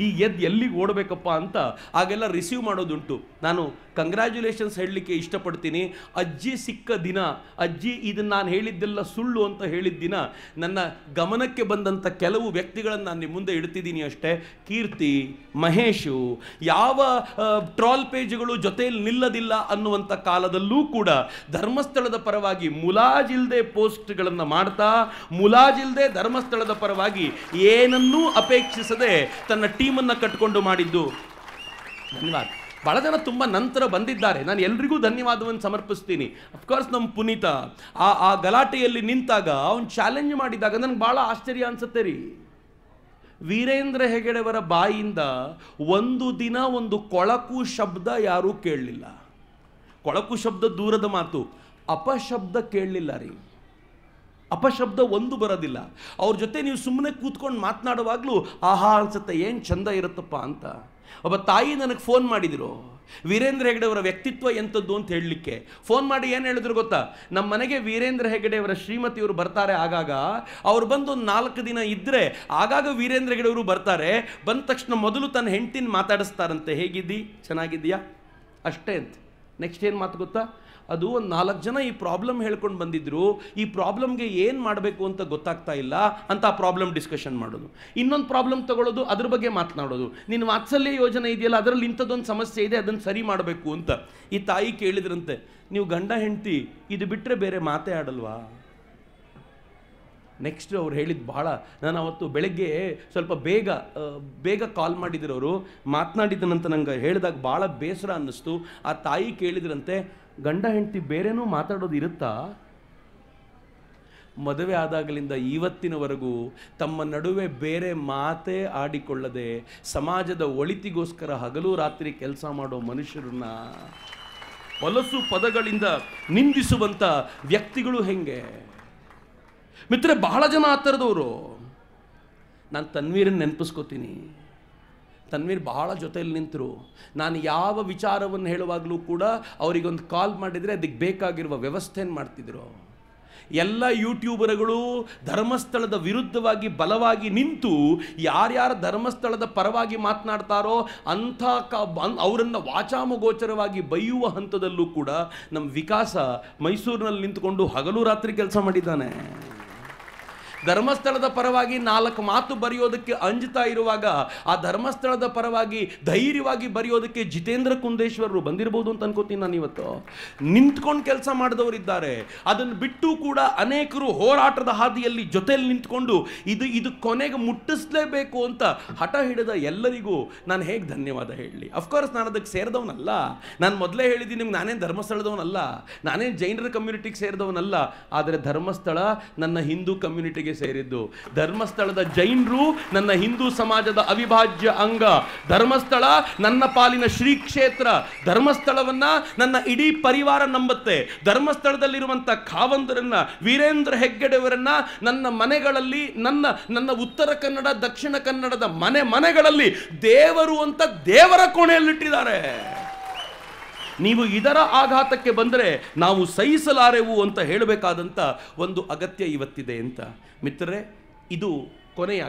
ಈ ಎಲ್ಲಿಗೆ ಓಡಬೇಕಪ್ಪ ಅಂತ ಆಗೆಲ್ಲ ರಿಸೀವ್ ಮಾಡೋದುಂಟು. ನಾನು ಕಂಗ್ರ್ಯಾಚುಲೇಷನ್ಸ್ ಹೇಳಲಿಕ್ಕೆ ಇಷ್ಟಪಡ್ತೀನಿ. ಅಜ್ಜಿ ಸಿಕ್ಕ ದಿನ, ಅಜ್ಜಿ ಇದನ್ನು ನಾನು ಹೇಳಿದ್ದೆಲ್ಲ ಸುಳ್ಳು ಅಂತ ಹೇಳಿದ ದಿನ ನನ್ನ ಗಮನಕ್ಕೆ ಬಂದಂಥ ಕೆಲವು ವ್ಯಕ್ತಿಗಳನ್ನು ನಾನು ನಿಮ್ಮ ಮುಂದೆ ಇಡ್ತಿದ್ದೀನಿ ಅಷ್ಟೇ. ಕೀರ್ತಿ, ಮಹೇಶು, ಯಾವ ಟ್ರಾಲ್ ಪೇಜ್ಗಳು ಜೊತೆಯಲ್ಲಿ ನಿಲ್ಲದಿಲ್ಲ ಅನ್ನುವಂಥ ಕಾಲದಲ್ಲೂ ಕೂಡ ಧರ್ಮಸ್ಥಳದ ಪರವಾಗಿ ಮುಲಾಜಿಲ್ದೆ ಪೋಸ್ಟ್ಗಳನ್ನು ಮಾಡ್ತಾ, ಮುಲಾಜಿಲ್ದೆ ಧರ್ಮಸ್ಥಳದ ಪರವಾಗಿ ಏನನ್ನೂ ಅಪೇಕ್ಷಿಸದೆ ತನ್ನ ಟೀಮನ್ನು ಕಟ್ಟಿಕೊಂಡು ಮಾಡಿದ್ದು. ಧನ್ಯವಾದ. ಭಾಳ ಜನ ತುಂಬ ನಂತರ ಬಂದಿದ್ದಾರೆ, ನಾನು ಎಲ್ರಿಗೂ ಧನ್ಯವಾದವನ್ನು ಸಮರ್ಪಿಸ್ತೀನಿ. ಅಫ್ಕೋರ್ಸ್ ನಮ್ಮ ಪುನೀತ ಆ ಗಲಾಟೆಯಲ್ಲಿ ನಿಂತಾಗ ಅವನು ಚಾಲೆಂಜ್ ಮಾಡಿದಾಗ ನನಗೆ ಭಾಳ ಆಶ್ಚರ್ಯ ಅನ್ಸುತ್ತೆ ರೀ. ವೀರೇಂದ್ರ ಹೆಗಡೆಯವರ ಬಾಯಿಂದ ಒಂದು ದಿನ ಒಂದು ಕೊಳಕು ಶಬ್ದ ಯಾರೂ ಕೇಳಲಿಲ್ಲ. ಕೊಳಕು ಶಬ್ದ ದೂರದ ಮಾತು, ಅಪಶಬ್ದ ಕೇಳಲಿಲ್ಲ ರೀ. ಅಪಶಬ್ದ ಒಂದು ಬರೋದಿಲ್ಲ. ಅವ್ರ ಜೊತೆ ನೀವು ಸುಮ್ಮನೆ ಕೂತ್ಕೊಂಡು ಮಾತನಾಡುವಾಗಲೂ ಆಹಾ ಅನ್ಸುತ್ತೆ, ಏನು ಚಂದ ಇರುತ್ತಪ್ಪ ಅಂತ. ಒಬ್ಬ ತಾಯಿ ನನಗೆ ಫೋನ್ ಮಾಡಿದರು, ವೀರೇಂದ್ರ ಹೆಗಡೆಯವರ ವ್ಯಕ್ತಿತ್ವ ಎಂಥದ್ದು ಅಂತ ಹೇಳಲಿಕ್ಕೆ. ಫೋನ್ ಮಾಡಿ ಏನು ಹೇಳಿದ್ರು ಗೊತ್ತಾ, ನಮ್ಮ ಮನೆಗೆ ವೀರೇಂದ್ರ ಹೆಗಡೆಯವರ ಶ್ರೀಮತಿಯವರು ಬರ್ತಾರೆ ಆಗಾಗ, ಅವ್ರು ಬಂದು ಒಂದು 4 ದಿನ ಇದ್ದರೆ ಆಗಾಗ ವೀರೇಂದ್ರ ಹೆಗಡೆಯವರು ಬರ್ತಾರೆ. ಬಂದ ತಕ್ಷಣ ಮೊದಲು ತನ್ನ ಹೆಂಡತಿನ ಮಾತಾಡಿಸ್ತಾರಂತೆ, ಹೇಗಿದ್ದೀ, ಚೆನ್ನಾಗಿದ್ದೀಯಾ, ಅಷ್ಟೇ ಅಂತ. ನೆಕ್ಸ್ಟ್ ಏನು ಮಾತು ಗೊತ್ತಾ, ಅದು ಒಂದು 4 ಜನ ಈ ಪ್ರಾಬ್ಲಮ್ ಹೇಳ್ಕೊಂಡು ಬಂದಿದ್ರು, ಈ ಪ್ರಾಬ್ಲಮ್ಗೆ ಏನು ಮಾಡಬೇಕು ಅಂತ ಗೊತ್ತಾಗ್ತಾ ಇಲ್ಲ ಅಂತ ಆ ಪ್ರಾಬ್ಲಮ್ ಡಿಸ್ಕಷನ್ ಮಾಡೋದು. ಇನ್ನೊಂದು ಪ್ರಾಬ್ಲಮ್ ತಗೊಳ್ಳೋದು, ಅದ್ರ ಬಗ್ಗೆ ಮಾತನಾಡೋದು. ನಿನ್ನ ವಾತ್ಸಲ್ಯ ಯೋಜನೆ ಇದೆಯಲ್ಲ, ಅದರಲ್ಲಿ ಇಂಥದ್ದೊಂದು ಸಮಸ್ಯೆ ಇದೆ, ಅದನ್ನು ಸರಿ ಮಾಡಬೇಕು ಅಂತ. ಈ ತಾಯಿ ಕೇಳಿದ್ರಂತೆ, ನೀವು ಗಂಡ ಹೆಂಡತಿ ಇದು ಬಿಟ್ಟರೆ ಬೇರೆ ಮಾತೇ ಆಡಲ್ವಾ? ನೆಕ್ಸ್ಟ್ ಅವ್ರು ಹೇಳಿದ್ದು ಭಾಳ, ನಾನು ಅವತ್ತು ಬೆಳಗ್ಗೆ ಸ್ವಲ್ಪ ಬೇಗ ಕಾಲ್ ಮಾಡಿದ್ರು. ಅವರು ಮಾತನಾಡಿದ್ದನಂತ ನಂಗೆ ಹೇಳಿದಾಗ ಭಾಳ ಬೇಸರ ಅನ್ನಿಸ್ತು. ಆ ತಾಯಿ ಕೇಳಿದ್ರಂತೆ, ಗಂಡ ಹೆಂಡತಿ ಬೇರೆನೂ ಮಾತಾಡೋದು ಇರುತ್ತಾ? ಮದುವೆ ಆದಾಗಲಿಂದ ಇವತ್ತಿನವರೆಗೂ ತಮ್ಮ ನಡುವೆ ಬೇರೆ ಮಾತೇ ಆಡಿಕೊಳ್ಳದೆ ಸಮಾಜದ ಒಳಿತಿಗೋಸ್ಕರ ಹಗಲು ರಾತ್ರಿ ಕೆಲಸ ಮಾಡೋ ಮನುಷ್ಯರನ್ನ ಹೊಲಸು ಪದಗಳಿಂದ ನಿಂದಿಸುವಂಥ ವ್ಯಕ್ತಿಗಳು ಹೆಂಗೆ ಮಿತ್ರ? ಬಹಳ ಜನ ಆ ಥರದವರು. ನಾನು ತನ್ವೀರನ್ನು ನೆನಪಿಸ್ಕೋತೀನಿ. ತನ್ವೀರ್ ಬಹಳ ಜೊತೆಯಲ್ಲಿ ನಿಂತರು. ನಾನು ಯಾವ ವಿಚಾರವನ್ನು ಹೇಳುವಾಗಲೂ ಕೂಡ ಅವರಿಗೊಂದು ಕಾಲ್ ಮಾಡಿದರೆ ಅದಕ್ಕೆ ಬೇಕಾಗಿರುವ ವ್ಯವಸ್ಥೆಯನ್ನು ಮಾಡ್ತಿದ್ರು. ಎಲ್ಲ ಯೂಟ್ಯೂಬರ್ಗಳು ಧರ್ಮಸ್ಥಳದ ವಿರುದ್ಧವಾಗಿ ಬಲವಾಗಿ ನಿಂತು ಯಾರ್ಯಾರ ಧರ್ಮಸ್ಥಳದ ಪರವಾಗಿ ಮಾತನಾಡ್ತಾರೋ ಅಂಥ ಅವರನ್ನು ವಾಚಾಮಗೋಚರವಾಗಿ ಬೈಯುವ ಹಂತದಲ್ಲೂ ಕೂಡ ನಮ್ಮ ವಿಕಾಸ ಮೈಸೂರಿನಲ್ಲಿ ನಿಂತುಕೊಂಡು ಹಗಲು ರಾತ್ರಿ ಕೆಲಸ ಮಾಡಿದ್ದಾನೆ. ಧರ್ಮಸ್ಥಳದ ಪರವಾಗಿ 4 ಮಾತು ಬರೆಯೋದಕ್ಕೆ ಅಂಜುತ್ತಾ ಇರುವಾಗ ಆ ಧರ್ಮಸ್ಥಳದ ಪರವಾಗಿ ಧೈರ್ಯವಾಗಿ ಬರೆಯೋದಕ್ಕೆ ಜಿತೇಂದ್ರ ಕುಂದೇಶ್ವರರು ಬಂದಿರಬಹುದು ಅಂತ ಅನ್ಕೋತೀನಿ ನಾನು. ಇವತ್ತು ನಿಂತ್ಕೊಂಡು ಕೆಲಸ ಮಾಡಿದವರಿದ್ದಾರೆ. ಅದನ್ನು ಬಿಟ್ಟು ಕೂಡ ಅನೇಕರು ಹೋರಾಟದ ಹಾದಿಯಲ್ಲಿ ಜೊತೆಯಲ್ಲಿ ನಿಂತ್ಕೊಂಡು ಇದು ಕೊನೆಗೆ ಮುಟ್ಟಿಸಲೇಬೇಕು ಅಂತ ಹಠ ಹಿಡಿದ ಎಲ್ಲರಿಗೂ ನಾನು ಹೇಗೆ ಧನ್ಯವಾದ ಹೇಳಲಿ. ಅಫ್ಕೋರ್ಸ್ ನಾನು ಅದಕ್ಕೆ ಸೇರಿದವನಲ್ಲ. ನಾನು ಮೊದಲೇ ಹೇಳಿದ್ದೀನಿ ನಿಮ್ಗೆ, ನಾನೇನು ಧರ್ಮಸ್ಥಳದವನಲ್ಲ, ನಾನೇನು ಜೈನರ ಕಮ್ಯುನಿಟಿಗೆ ಸೇರಿದವನಲ್ಲ. ಆದರೆ ಧರ್ಮಸ್ಥಳ ನನ್ನ ಹಿಂದೂ ಕಮ್ಯುನಿಟಿಗೆ ಸೇರಿದ್ದು. ಧರ್ಮಸ್ಥಳದ ಜೈನರು ನನ್ನ ಹಿಂದೂ ಸಮಾಜದ ಅವಿಭಾಜ್ಯ ಅಂಗ. ಧರ್ಮಸ್ಥಳ ನನ್ನ ಪಾಲಿನ ಶ್ರೀ ಕ್ಷೇತ್ರ. ಧರ್ಮಸ್ಥಳವನ್ನ ನನ್ನ ಇಡೀ ಪರಿವಾರ ನಂಬುತ್ತೆ. ಧರ್ಮಸ್ಥಳದಲ್ಲಿರುವಂಥ ಖಾವಂದರನ್ನ, ವೀರೇಂದ್ರ ಹೆಗ್ಗಡೆಯವರನ್ನ ನನ್ನ ಮನೆಗಳಲ್ಲಿ, ನನ್ನ ಉತ್ತರ ಕನ್ನಡ ದಕ್ಷಿಣ ಕನ್ನಡದ ಮನೆಗಳಲ್ಲಿ ದೇವರು ಅಂತ ದೇವರ ಕೋಣೆಯಲ್ಲಿಟ್ಟಿದ್ದಾರೆ. ನೀವು ಇದರ ಆಘಾತಕ್ಕೆ ಬಂದರೆ ನಾವು ಸಹಿಸಲಾರೆವು ಅಂತ ಹೇಳಬೇಕಾದಂಥ ಒಂದು ಅಗತ್ಯ ಇವತ್ತಿದೆ ಅಂತ. ಮಿತ್ರರೇ, ಇದು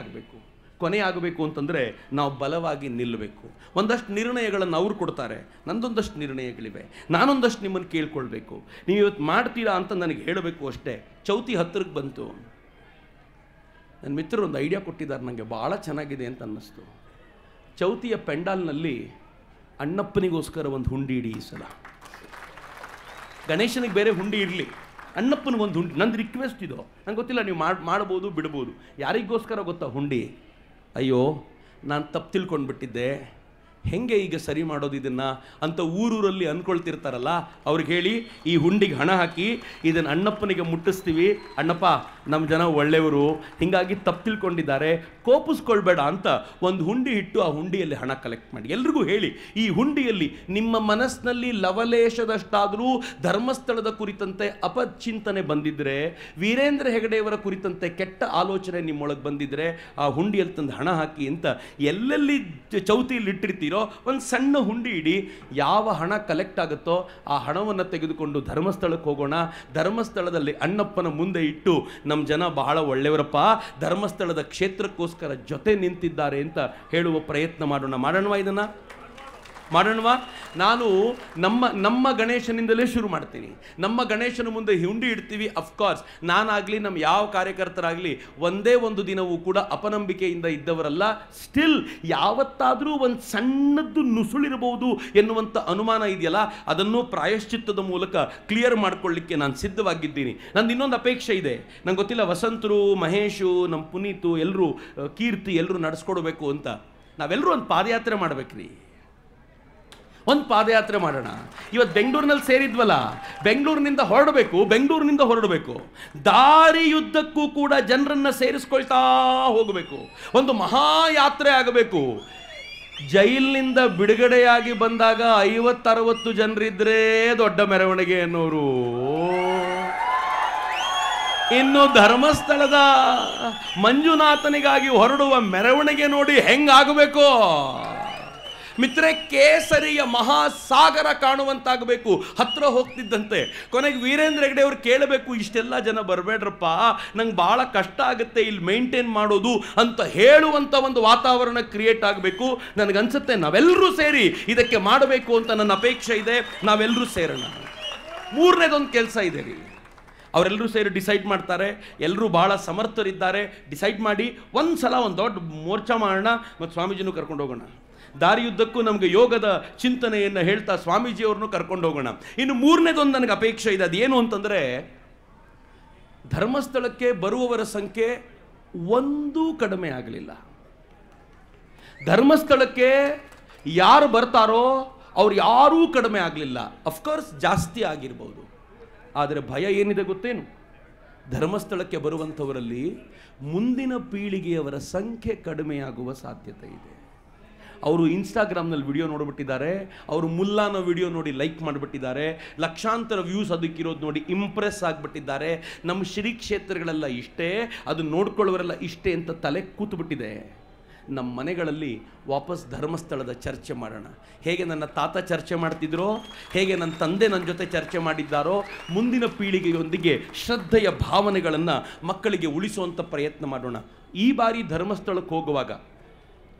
ಕೊನೆಯಾಗಬೇಕು ಅಂತಂದರೆ ನಾವು ಬಲವಾಗಿ ನಿಲ್ಲಬೇಕು. ಒಂದಷ್ಟು ನಿರ್ಣಯಗಳನ್ನು ಅವರು ಕೊಡ್ತಾರೆ, ನಂದೊಂದಷ್ಟು ನಿರ್ಣಯಗಳಿವೆ. ನಾನೊಂದಷ್ಟು ನಿಮ್ಮನ್ನು ಕೇಳ್ಕೊಳ್ಬೇಕು. ನೀವು ಇವತ್ತು ಮಾಡ್ತೀರಾ ಅಂತ ನನಗೆ ಹೇಳಬೇಕು ಅಷ್ಟೇ. ಚೌತಿ ಹತ್ತಿರಕ್ಕೆ ಬಂತು. ನನ್ನ ಮಿತ್ರರು ಒಂದು ಐಡಿಯಾ ಕೊಟ್ಟಿದ್ದಾರೆ, ನನಗೆ ಭಾಳ ಚೆನ್ನಾಗಿದೆ ಅಂತ ಅನ್ನಿಸ್ತು. ಚೌತಿಯ ಪೆಂಡಾಲ್ನಲ್ಲಿ ಅಣ್ಣಪ್ಪನಿಗೋಸ್ಕರ ಒಂದು ಹುಂಡಿ ಇಡಿ. ಈ ಸಲ ಗಣೇಶನಿಗೆ ಬೇರೆ ಹುಂಡಿ ಇರಲಿ, ಅಣ್ಣಪ್ಪನಿಗೆ ಒಂದು ಹುಂಡಿ. ನಂದು ರಿಕ್ವೆಸ್ಟ್ ಇದು. ನಂಗೆ ಗೊತ್ತಿಲ್ಲ, ನೀವು ಮಾಡ್ಬೋದು ಬಿಡ್ಬೋದು. ಯಾರಿಗೋಸ್ಕರ ಗೊತ್ತಾ ಹುಂಡಿ? ಅಯ್ಯೋ, ನಾನು ತಪ್ಪು ತಿಳ್ಕೊಂಡ್ಬಿಟ್ಟಿದ್ದೆ, ಹೆಂಗೆ ಈಗ ಸರಿ ಮಾಡೋದು ಇದನ್ನು ಅಂತ ಊರೂರಲ್ಲಿ ಅಂದ್ಕೊಳ್ತಿರ್ತಾರಲ್ಲ, ಅವ್ರಿಗೆ ಹೇಳಿ ಈ ಹುಂಡಿಗೆ ಹಣ ಹಾಕಿ ಇದನ್ನು ಅಣ್ಣಪ್ಪನಿಗೆ ಮುಟ್ಟಿಸ್ತೀವಿ. ಅಣ್ಣಪ್ಪ, ನಮ್ಮ ಜನ ಒಳ್ಳೆಯವರು, ಹೀಗಾಗಿ ತಪ್ಪು ತಿಳ್ಕೊಂಡಿದ್ದಾರೆ, ಕೋಪಿಸ್ಕೊಳ್ಬೇಡ ಅಂತ ಒಂದು ಹುಂಡಿ ಇಟ್ಟು ಆ ಹುಂಡಿಯಲ್ಲಿ ಹಣ ಕಲೆಕ್ಟ್ ಮಾಡಿ. ಎಲ್ರಿಗೂ ಹೇಳಿ, ಈ ಹುಂಡಿಯಲ್ಲಿ ನಿಮ್ಮ ಮನಸ್ಸಿನಲ್ಲಿ ಲವಲೇಶದಷ್ಟಾದರೂ ಧರ್ಮಸ್ಥಳದ ಕುರಿತಂತೆ ಅಪಚಿಂತನೆ ಬಂದಿದ್ದರೆ, ವೀರೇಂದ್ರ ಹೆಗಡೆಯವರ ಕುರಿತಂತೆ ಕೆಟ್ಟ ಆಲೋಚನೆ ನಿಮ್ಮೊಳಗೆ ಬಂದಿದ್ದರೆ ಆ ಹುಂಡಿಯಲ್ಲಿ ತಂದು ಹಣ ಹಾಕಿ ಅಂತ ಎಲ್ಲೆಲ್ಲಿ ಚೌತಿಯಲ್ಲಿ ಇಟ್ಟಿರ್ತೀರೋ ಒಂದು ಸಣ್ಣ ಹುಂಡಿ ಇಡಿ. ಯಾವ ಹಣ ಕಲೆಕ್ಟ್ ಆಗುತ್ತೋ ಆ ಹಣವನ್ನು ತೆಗೆದುಕೊಂಡು ಧರ್ಮಸ್ಥಳಕ್ಕೆ ಹೋಗೋಣ. ಧರ್ಮಸ್ಥಳದಲ್ಲಿ ಅಣ್ಣಪ್ಪನ ಮುಂದೆ ಇಟ್ಟು ನಮ್ಮ ಜನ ಬಹಳ ಒಳ್ಳೆಯವರಪ್ಪ, ಧರ್ಮಸ್ಥಳದ ಕ್ಷೇತ್ರಕ್ಕೋಸ್ಕರ ಜೊತೆ ನಿಂತಿದ್ದಾರೆ ಅಂತ ಹೇಳುವ ಪ್ರಯತ್ನ ಮಾಡೋಣವಾ? ಇದನ್ನು ಮಾಡೋಣವಾ? ನಾನು ನಮ್ಮ ಗಣೇಶನಿಂದಲೇ ಶುರು ಮಾಡ್ತೀನಿ. ನಮ್ಮ ಗಣೇಶನ ಮುಂದೆ ಹುಂಡಿ ಇಡ್ತೀವಿ. ಅಫ್ಕೋರ್ಸ್ ನಾನಾಗಲಿ ನಮ್ಮ ಯಾವ ಕಾರ್ಯಕರ್ತರಾಗಲಿ ಒಂದೇ ಒಂದು ದಿನವೂ ಕೂಡ ಅಪನಂಬಿಕೆಯಿಂದ ಇದ್ದವರಲ್ಲ. ಸ್ಟಿಲ್ ಯಾವತ್ತಾದರೂ ಒಂದು ಸಣ್ಣದ್ದು ನುಸುಳಿರಬಹುದು ಎನ್ನುವಂಥ ಅನುಮಾನ ಇದೆಯಲ್ಲ, ಅದನ್ನು ಪ್ರಾಯಶ್ಚಿತ್ತದ ಮೂಲಕ ಕ್ಲಿಯರ್ ಮಾಡ್ಕೊಳ್ಳಿಕ್ಕೆ ನಾನು ಸಿದ್ಧವಾಗಿದ್ದೀನಿ. ನಂದು ಇನ್ನೊಂದು ಅಪೇಕ್ಷೆ ಇದೆ. ನಂಗೆ ಗೊತ್ತಿಲ್ಲ, ವಸಂತರು, ಮಹೇಶು, ನಮ್ಮ ಪುನೀತು, ಎಲ್ಲರೂ, ಕೀರ್ತಿ ಎಲ್ಲರೂ ನಡೆಸ್ಕೊಡ್ಬೇಕು ಅಂತ. ನಾವೆಲ್ಲರೂ ಒಂದು ಪಾದಯಾತ್ರೆ ಮಾಡ್ಬೇಕ್ರಿ. ಒಂದು ಪಾದಯಾತ್ರೆ ಮಾಡೋಣ. ಇವತ್ತು ಬೆಂಗಳೂರಿನಲ್ಲಿ ಸೇರಿದ್ವಲ್ಲ, ಬೆಂಗಳೂರಿನಿಂದ ಹೊರಡಬೇಕು. ದಾರಿಯುದ್ದಕ್ಕೂ ಕೂಡ ಜನರನ್ನು ಸೇರಿಸ್ಕೊಳ್ತಾ ಹೋಗಬೇಕು. ಒಂದು ಮಹಾಯಾತ್ರೆ ಆಗಬೇಕು. ಜೈಲಿನಿಂದ ಬಿಡುಗಡೆಯಾಗಿ ಬಂದಾಗ 50-60 ಜನರಿದ್ರೆ ದೊಡ್ಡ ಮೆರವಣಿಗೆ ಅನ್ನೋರು, ಇನ್ನು ಧರ್ಮಸ್ಥಳದ ಮಂಜುನಾಥನಿಗಾಗಿ ಹೊರಡುವ ಮೆರವಣಿಗೆ ನೋಡಿ ಹೆಂಗಾಗಬೇಕು ಮಿತ್ರೇ. ಕೇಸರಿಯ ಮಹಾಸಾಗರ ಕಾಣುವಂತಾಗಬೇಕು ಹತ್ರ ಹೋಗ್ತಿದ್ದಂತೆ. ಕೊನೆಗೆ ವೀರೇಂದ್ರ ಹೆಗ್ಡೆ ಅವರು ಕೇಳಬೇಕು, ಇಷ್ಟೆಲ್ಲ ಜನ ಬರಬೇಡ್ರಪ್ಪ, ನಂಗೆ ಭಾಳ ಕಷ್ಟ ಆಗುತ್ತೆ ಇಲ್ಲಿ ಮೇಂಟೈನ್ ಮಾಡೋದು ಅಂತ ಹೇಳುವಂಥ ಒಂದು ವಾತಾವರಣ ಕ್ರಿಯೇಟ್ ಆಗಬೇಕು. ನನಗನ್ಸುತ್ತೆ ನಾವೆಲ್ಲರೂ ಸೇರಿ ಇದಕ್ಕೆ ಮಾಡಬೇಕು ಅಂತ ನನ್ನ ಅಪೇಕ್ಷೆ ಇದೆ. ನಾವೆಲ್ಲರೂ ಸೇರೋಣ. ಮೂರನೇದೊಂದು ಕೆಲಸ ಇದೆ ರೀ. ಅವರೆಲ್ಲರೂ ಸೇರಿ ಡಿಸೈಡ್ ಮಾಡ್ತಾರೆ. ಎಲ್ಲರೂ ಭಾಳ ಸಮರ್ಥರಿದ್ದಾರೆ. ಡಿಸೈಡ್ ಮಾಡಿ ಒಂದು ಸಲ ಒಂದು ದೊಡ್ಡ ಮೋರ್ಚಾ ಮಾಡೋಣ ಮತ್ತು ಸ್ವಾಮೀಜಿನೂ ಕರ್ಕೊಂಡು ಹೋಗೋಣ. ದಾರಿಯುದ್ದಕ್ಕೂ ನಮಗೆ ಯೋಗದ ಚಿಂತನೆಯನ್ನು ಹೇಳ್ತಾ ಸ್ವಾಮೀಜಿಯವ್ರನ್ನೂ ಕರ್ಕೊಂಡು ಹೋಗೋಣ. ಇನ್ನು ಮೂರನೇದೊಂದು ನನಗೆ ಅಪೇಕ್ಷೆ ಇದೆ. ಅದೇನು ಅಂತಂದರೆ, ಧರ್ಮಸ್ಥಳಕ್ಕೆ ಬರುವವರ ಸಂಖ್ಯೆ ಒಂದೂ ಕಡಿಮೆ ಆಗಲಿಲ್ಲ. ಧರ್ಮಸ್ಥಳಕ್ಕೆ ಯಾರು ಬರ್ತಾರೋ ಅವ್ರು ಯಾರೂ ಕಡಿಮೆ ಆಗಲಿಲ್ಲ. ಅಫ್ಕೋರ್ಸ್ ಜಾಸ್ತಿ ಆಗಿರ್ಬೋದು, ಆದರೆ ಭಯ ಏನಿದೆ ಗೊತ್ತೇನು? ಧರ್ಮಸ್ಥಳಕ್ಕೆ ಬರುವಂಥವರಲ್ಲಿ ಮುಂದಿನ ಪೀಳಿಗೆಯವರ ಸಂಖ್ಯೆ ಕಡಿಮೆಯಾಗುವ ಸಾಧ್ಯತೆ ಇದೆ. ಅವರು ಇನ್ಸ್ಟಾಗ್ರಾಮ್ನಲ್ಲಿ ವಿಡಿಯೋ ನೋಡಿಬಿಟ್ಟಿದ್ದಾರೆ, ಅವರು ಮುಲ್ಲಾನ ವಿಡಿಯೋ ನೋಡಿ ಲೈಕ್ ಮಾಡಿಬಿಟ್ಟಿದ್ದಾರೆ, ಲಕ್ಷಾಂತರ ವ್ಯೂಸ್ ಅದಕ್ಕಿರೋದು ನೋಡಿ ಇಂಪ್ರೆಸ್ ಆಗಿಬಿಟ್ಟಿದ್ದಾರೆ. ನಮ್ಮ ಶ್ರೀ ಕ್ಷೇತ್ರಗಳೆಲ್ಲ ಇಷ್ಟೇ, ಅದು ನೋಡ್ಕೊಳ್ಳೋರೆಲ್ಲ ಇಷ್ಟೇ ಅಂತ ತಲೆ ಕೂತ್ಬಿಟ್ಟಿದೆ. ನಮ್ಮ ಮನೆಗಳಲ್ಲಿ ವಾಪಸ್ ಧರ್ಮಸ್ಥಳದ ಚರ್ಚೆ ಮಾಡೋಣ. ಹೇಗೆ ನನ್ನ ತಾತ ಚರ್ಚೆ ಮಾಡ್ತಿದ್ರೋ, ಹೇಗೆ ನನ್ನ ತಂದೆ ನನ್ನ ಜೊತೆ ಚರ್ಚೆ ಮಾಡಿದ್ದಾರೋ, ಮುಂದಿನ ಪೀಳಿಗೆಯೊಂದಿಗೆ ಶ್ರದ್ಧೆಯ ಭಾವನೆಗಳನ್ನು ಮಕ್ಕಳಿಗೆ ಉಳಿಸುವಂಥ ಪ್ರಯತ್ನ ಮಾಡೋಣ. ಈ ಬಾರಿ ಧರ್ಮಸ್ಥಳಕ್ಕೆ ಹೋಗುವಾಗ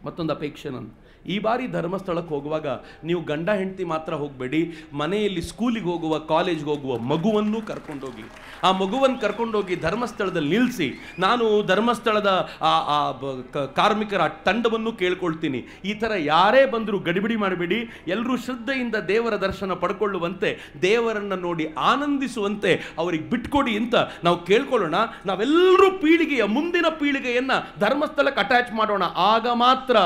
ಮತ್ತೊಂದು ಅಪೇಕ್ಷೆ ನಾನು, ಈ ಬಾರಿ ಧರ್ಮಸ್ಥಳಕ್ಕೆ ಹೋಗುವಾಗ ನೀವು ಗಂಡ ಹೆಂಡತಿ ಮಾತ್ರ ಹೋಗಬೇಡಿ, ಮನೆಯಲ್ಲಿ ಸ್ಕೂಲಿಗೆ ಹೋಗುವ, ಕಾಲೇಜ್ಗೆ ಹೋಗುವ ಮಗುವನ್ನು ಕರ್ಕೊಂಡೋಗಿ, ಆ ಮಗುವನ್ನು ಕರ್ಕೊಂಡೋಗಿ ಧರ್ಮಸ್ಥಳದಲ್ಲಿ ನಿಲ್ಲಿಸಿ, ನಾನು ಧರ್ಮಸ್ಥಳದ ಕಾರ್ಮಿಕರ ತಂಡವನ್ನು ಕೇಳ್ಕೊಳ್ತೀನಿ, ಈ ಥರ ಯಾರೇ ಬಂದರೂ ಗಡಿಬಿಡಿ ಮಾಡಬೇಡಿ, ಎಲ್ಲರೂ ಶ್ರದ್ಧೆಯಿಂದ ದೇವರ ದರ್ಶನ ಪಡ್ಕೊಳ್ಳುವಂತೆ, ದೇವರನ್ನು ನೋಡಿ ಆನಂದಿಸುವಂತೆ ಅವರಿಗೆ ಬಿಟ್ಕೊಡಿ ಅಂತ ನಾವು ಕೇಳ್ಕೊಳ್ಳೋಣ. ನಾವೆಲ್ಲರೂ ಪೀಳಿಗೆಯ ಮುಂದಿನ ಪೀಳಿಗೆಯನ್ನು ಧರ್ಮಸ್ಥಳಕ್ಕೆ ಅಟ್ಯಾಚ್ ಮಾಡೋಣ. ಆಗ ಮಾತ್ರ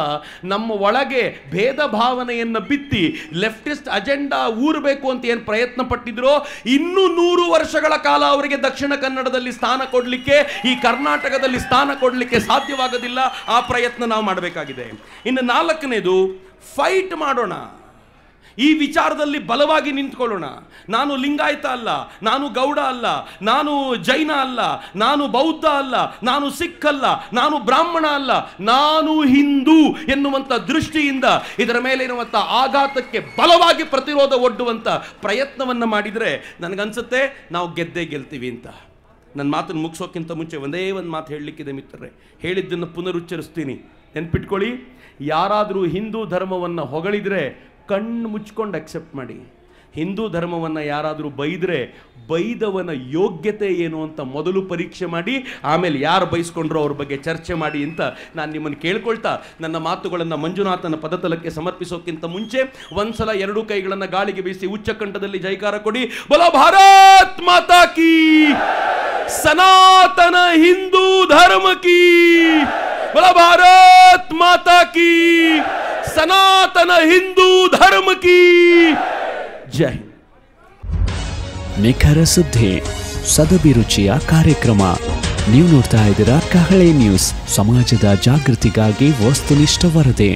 ನಮ್ಮ ಒಳಗೆ ಭೇದ ಭಾವನೆಯನ್ನು ಬಿತ್ತಿ ಲೆಫ್ಟಿಸ್ಟ್ ಅಜೆಂಡಾ ಊರಬೇಕು ಅಂತ ಏನು ಪ್ರಯತ್ನ ಪಟ್ಟಿದ್ರೋ, ಇನ್ನೂ 100 ವರ್ಷಗಳ ಕಾಲ ಅವರಿಗೆ ದಕ್ಷಿಣ ಕನ್ನಡದಲ್ಲಿ ಸ್ಥಾನ ಕೊಡಲಿಕ್ಕೆ, ಈ ಕರ್ನಾಟಕದಲ್ಲಿ ಸ್ಥಾನ ಕೊಡಲಿಕ್ಕೆ ಸಾಧ್ಯವಾಗೋದಿಲ್ಲ. ಆ ಪ್ರಯತ್ನ ನಾವು ಮಾಡಬೇಕಾಗಿದೆ. ಇನ್ನು 4ನೇದು, ಫೈಟ್ ಮಾಡೋಣ. ಈ ವಿಚಾರದಲ್ಲಿ ಬಲವಾಗಿ ನಿಂತ್ಕೊಳ್ಳೋಣ. ನಾನು ಲಿಂಗಾಯತ ಅಲ್ಲ, ನಾನು ಗೌಡ ಅಲ್ಲ, ನಾನು ಜೈನ ಅಲ್ಲ, ನಾನು ಬೌದ್ಧ ಅಲ್ಲ, ನಾನು ಸಿಖ್ ಅಲ್ಲ, ನಾನು ಬ್ರಾಹ್ಮಣ ಅಲ್ಲ, ನಾನು ಹಿಂದೂ ಎನ್ನುವಂಥ ದೃಷ್ಟಿಯಿಂದ ಇದರ ಮೇಲೆ ಇರುವಂಥ ಆಘಾತಕ್ಕೆ ಬಲವಾಗಿ ಪ್ರತಿರೋಧ ಒಡ್ಡುವಂಥ ಪ್ರಯತ್ನವನ್ನು ಮಾಡಿದರೆ ನನಗನ್ಸುತ್ತೆ ನಾವು ಗೆದ್ದೇ ಗೆಲ್ತೀವಿ ಅಂತ. ನನ್ನ ಮಾತನ್ನು ಮುಗಿಸೋಕ್ಕಿಂತ ಮುಂಚೆ ಒಂದೇ ಒಂದು ಮಾತು ಹೇಳಲಿಕ್ಕಿದೆ ಮಿತ್ರರೇ, ಹೇಳಿದ್ದನ್ನು ಪುನರುಚ್ಚರಿಸ್ತೀನಿ, ನೆನ್ಪಿಟ್ಕೊಳ್ಳಿ. ಯಾರಾದರೂ ಹಿಂದೂ ಧರ್ಮವನ್ನು ಹೊಗಳಿದರೆ ಕಣ್ಣು ಮುಚ್ಕೊಂಡು ಅಕ್ಸೆಪ್ಟ್ ಮಾಡಿ. ಹಿಂದೂ ಧರ್ಮವನ್ನು ಯಾರಾದರೂ ಬೈದರೆ ಬೈದವನ ಯೋಗ್ಯತೆ ಏನು ಅಂತ ಮೊದಲು ಪರೀಕ್ಷೆ ಮಾಡಿ, ಆಮೇಲೆ ಯಾರು ಬೈಸ್ಕೊಂಡ್ರೋ ಅವ್ರ ಬಗ್ಗೆ ಚರ್ಚೆ ಮಾಡಿ ಅಂತ ನಾನು ನಿಮ್ಮನ್ನು ಕೇಳ್ಕೊಳ್ತಾ ನನ್ನ ಮಾತುಗಳನ್ನು ಮಂಜುನಾಥನ ಪದತಲಕ್ಕೆ ಸಮರ್ಪಿಸೋಕ್ಕಿಂತ ಮುಂಚೆ ಒಂದ್ಸಲ 2 ಕೈಗಳನ್ನು ಗಾಳಿಗೆ ಬೀಸಿ ಉಚ್ಚಕಂಠದಲ್ಲಿ ಜೈಕಾರ ಕೊಡಿ. ಬೋಲೋ ಭಾರತ್ ಮಾತಾ ಕೀ, ಸನಾತನ ಹಿಂದೂ ಧರ್ಮ ಕೀ, ಬೋಲೋ ಭಾರತ್ ಮಾತಾ ಕೀ, ಸನಾತನ ಹಿಂದೂ ಧರ್ಮ ಕೀ ಜೈ. ನಿಖರ ಸುದ್ದಿ, ಸದಭಿರುಚಿಯ ಕಾರ್ಯಕ್ರಮ. ನೀವು ನೋಡ್ತಾ ಇದ್ದೀರಾ ಕಹಳೆ ನ್ಯೂಸ್, ಸಮಾಜದ ಜಾಗೃತಿಗಾಗಿ ವಸ್ತುನಿಷ್ಠ ವರದಿ.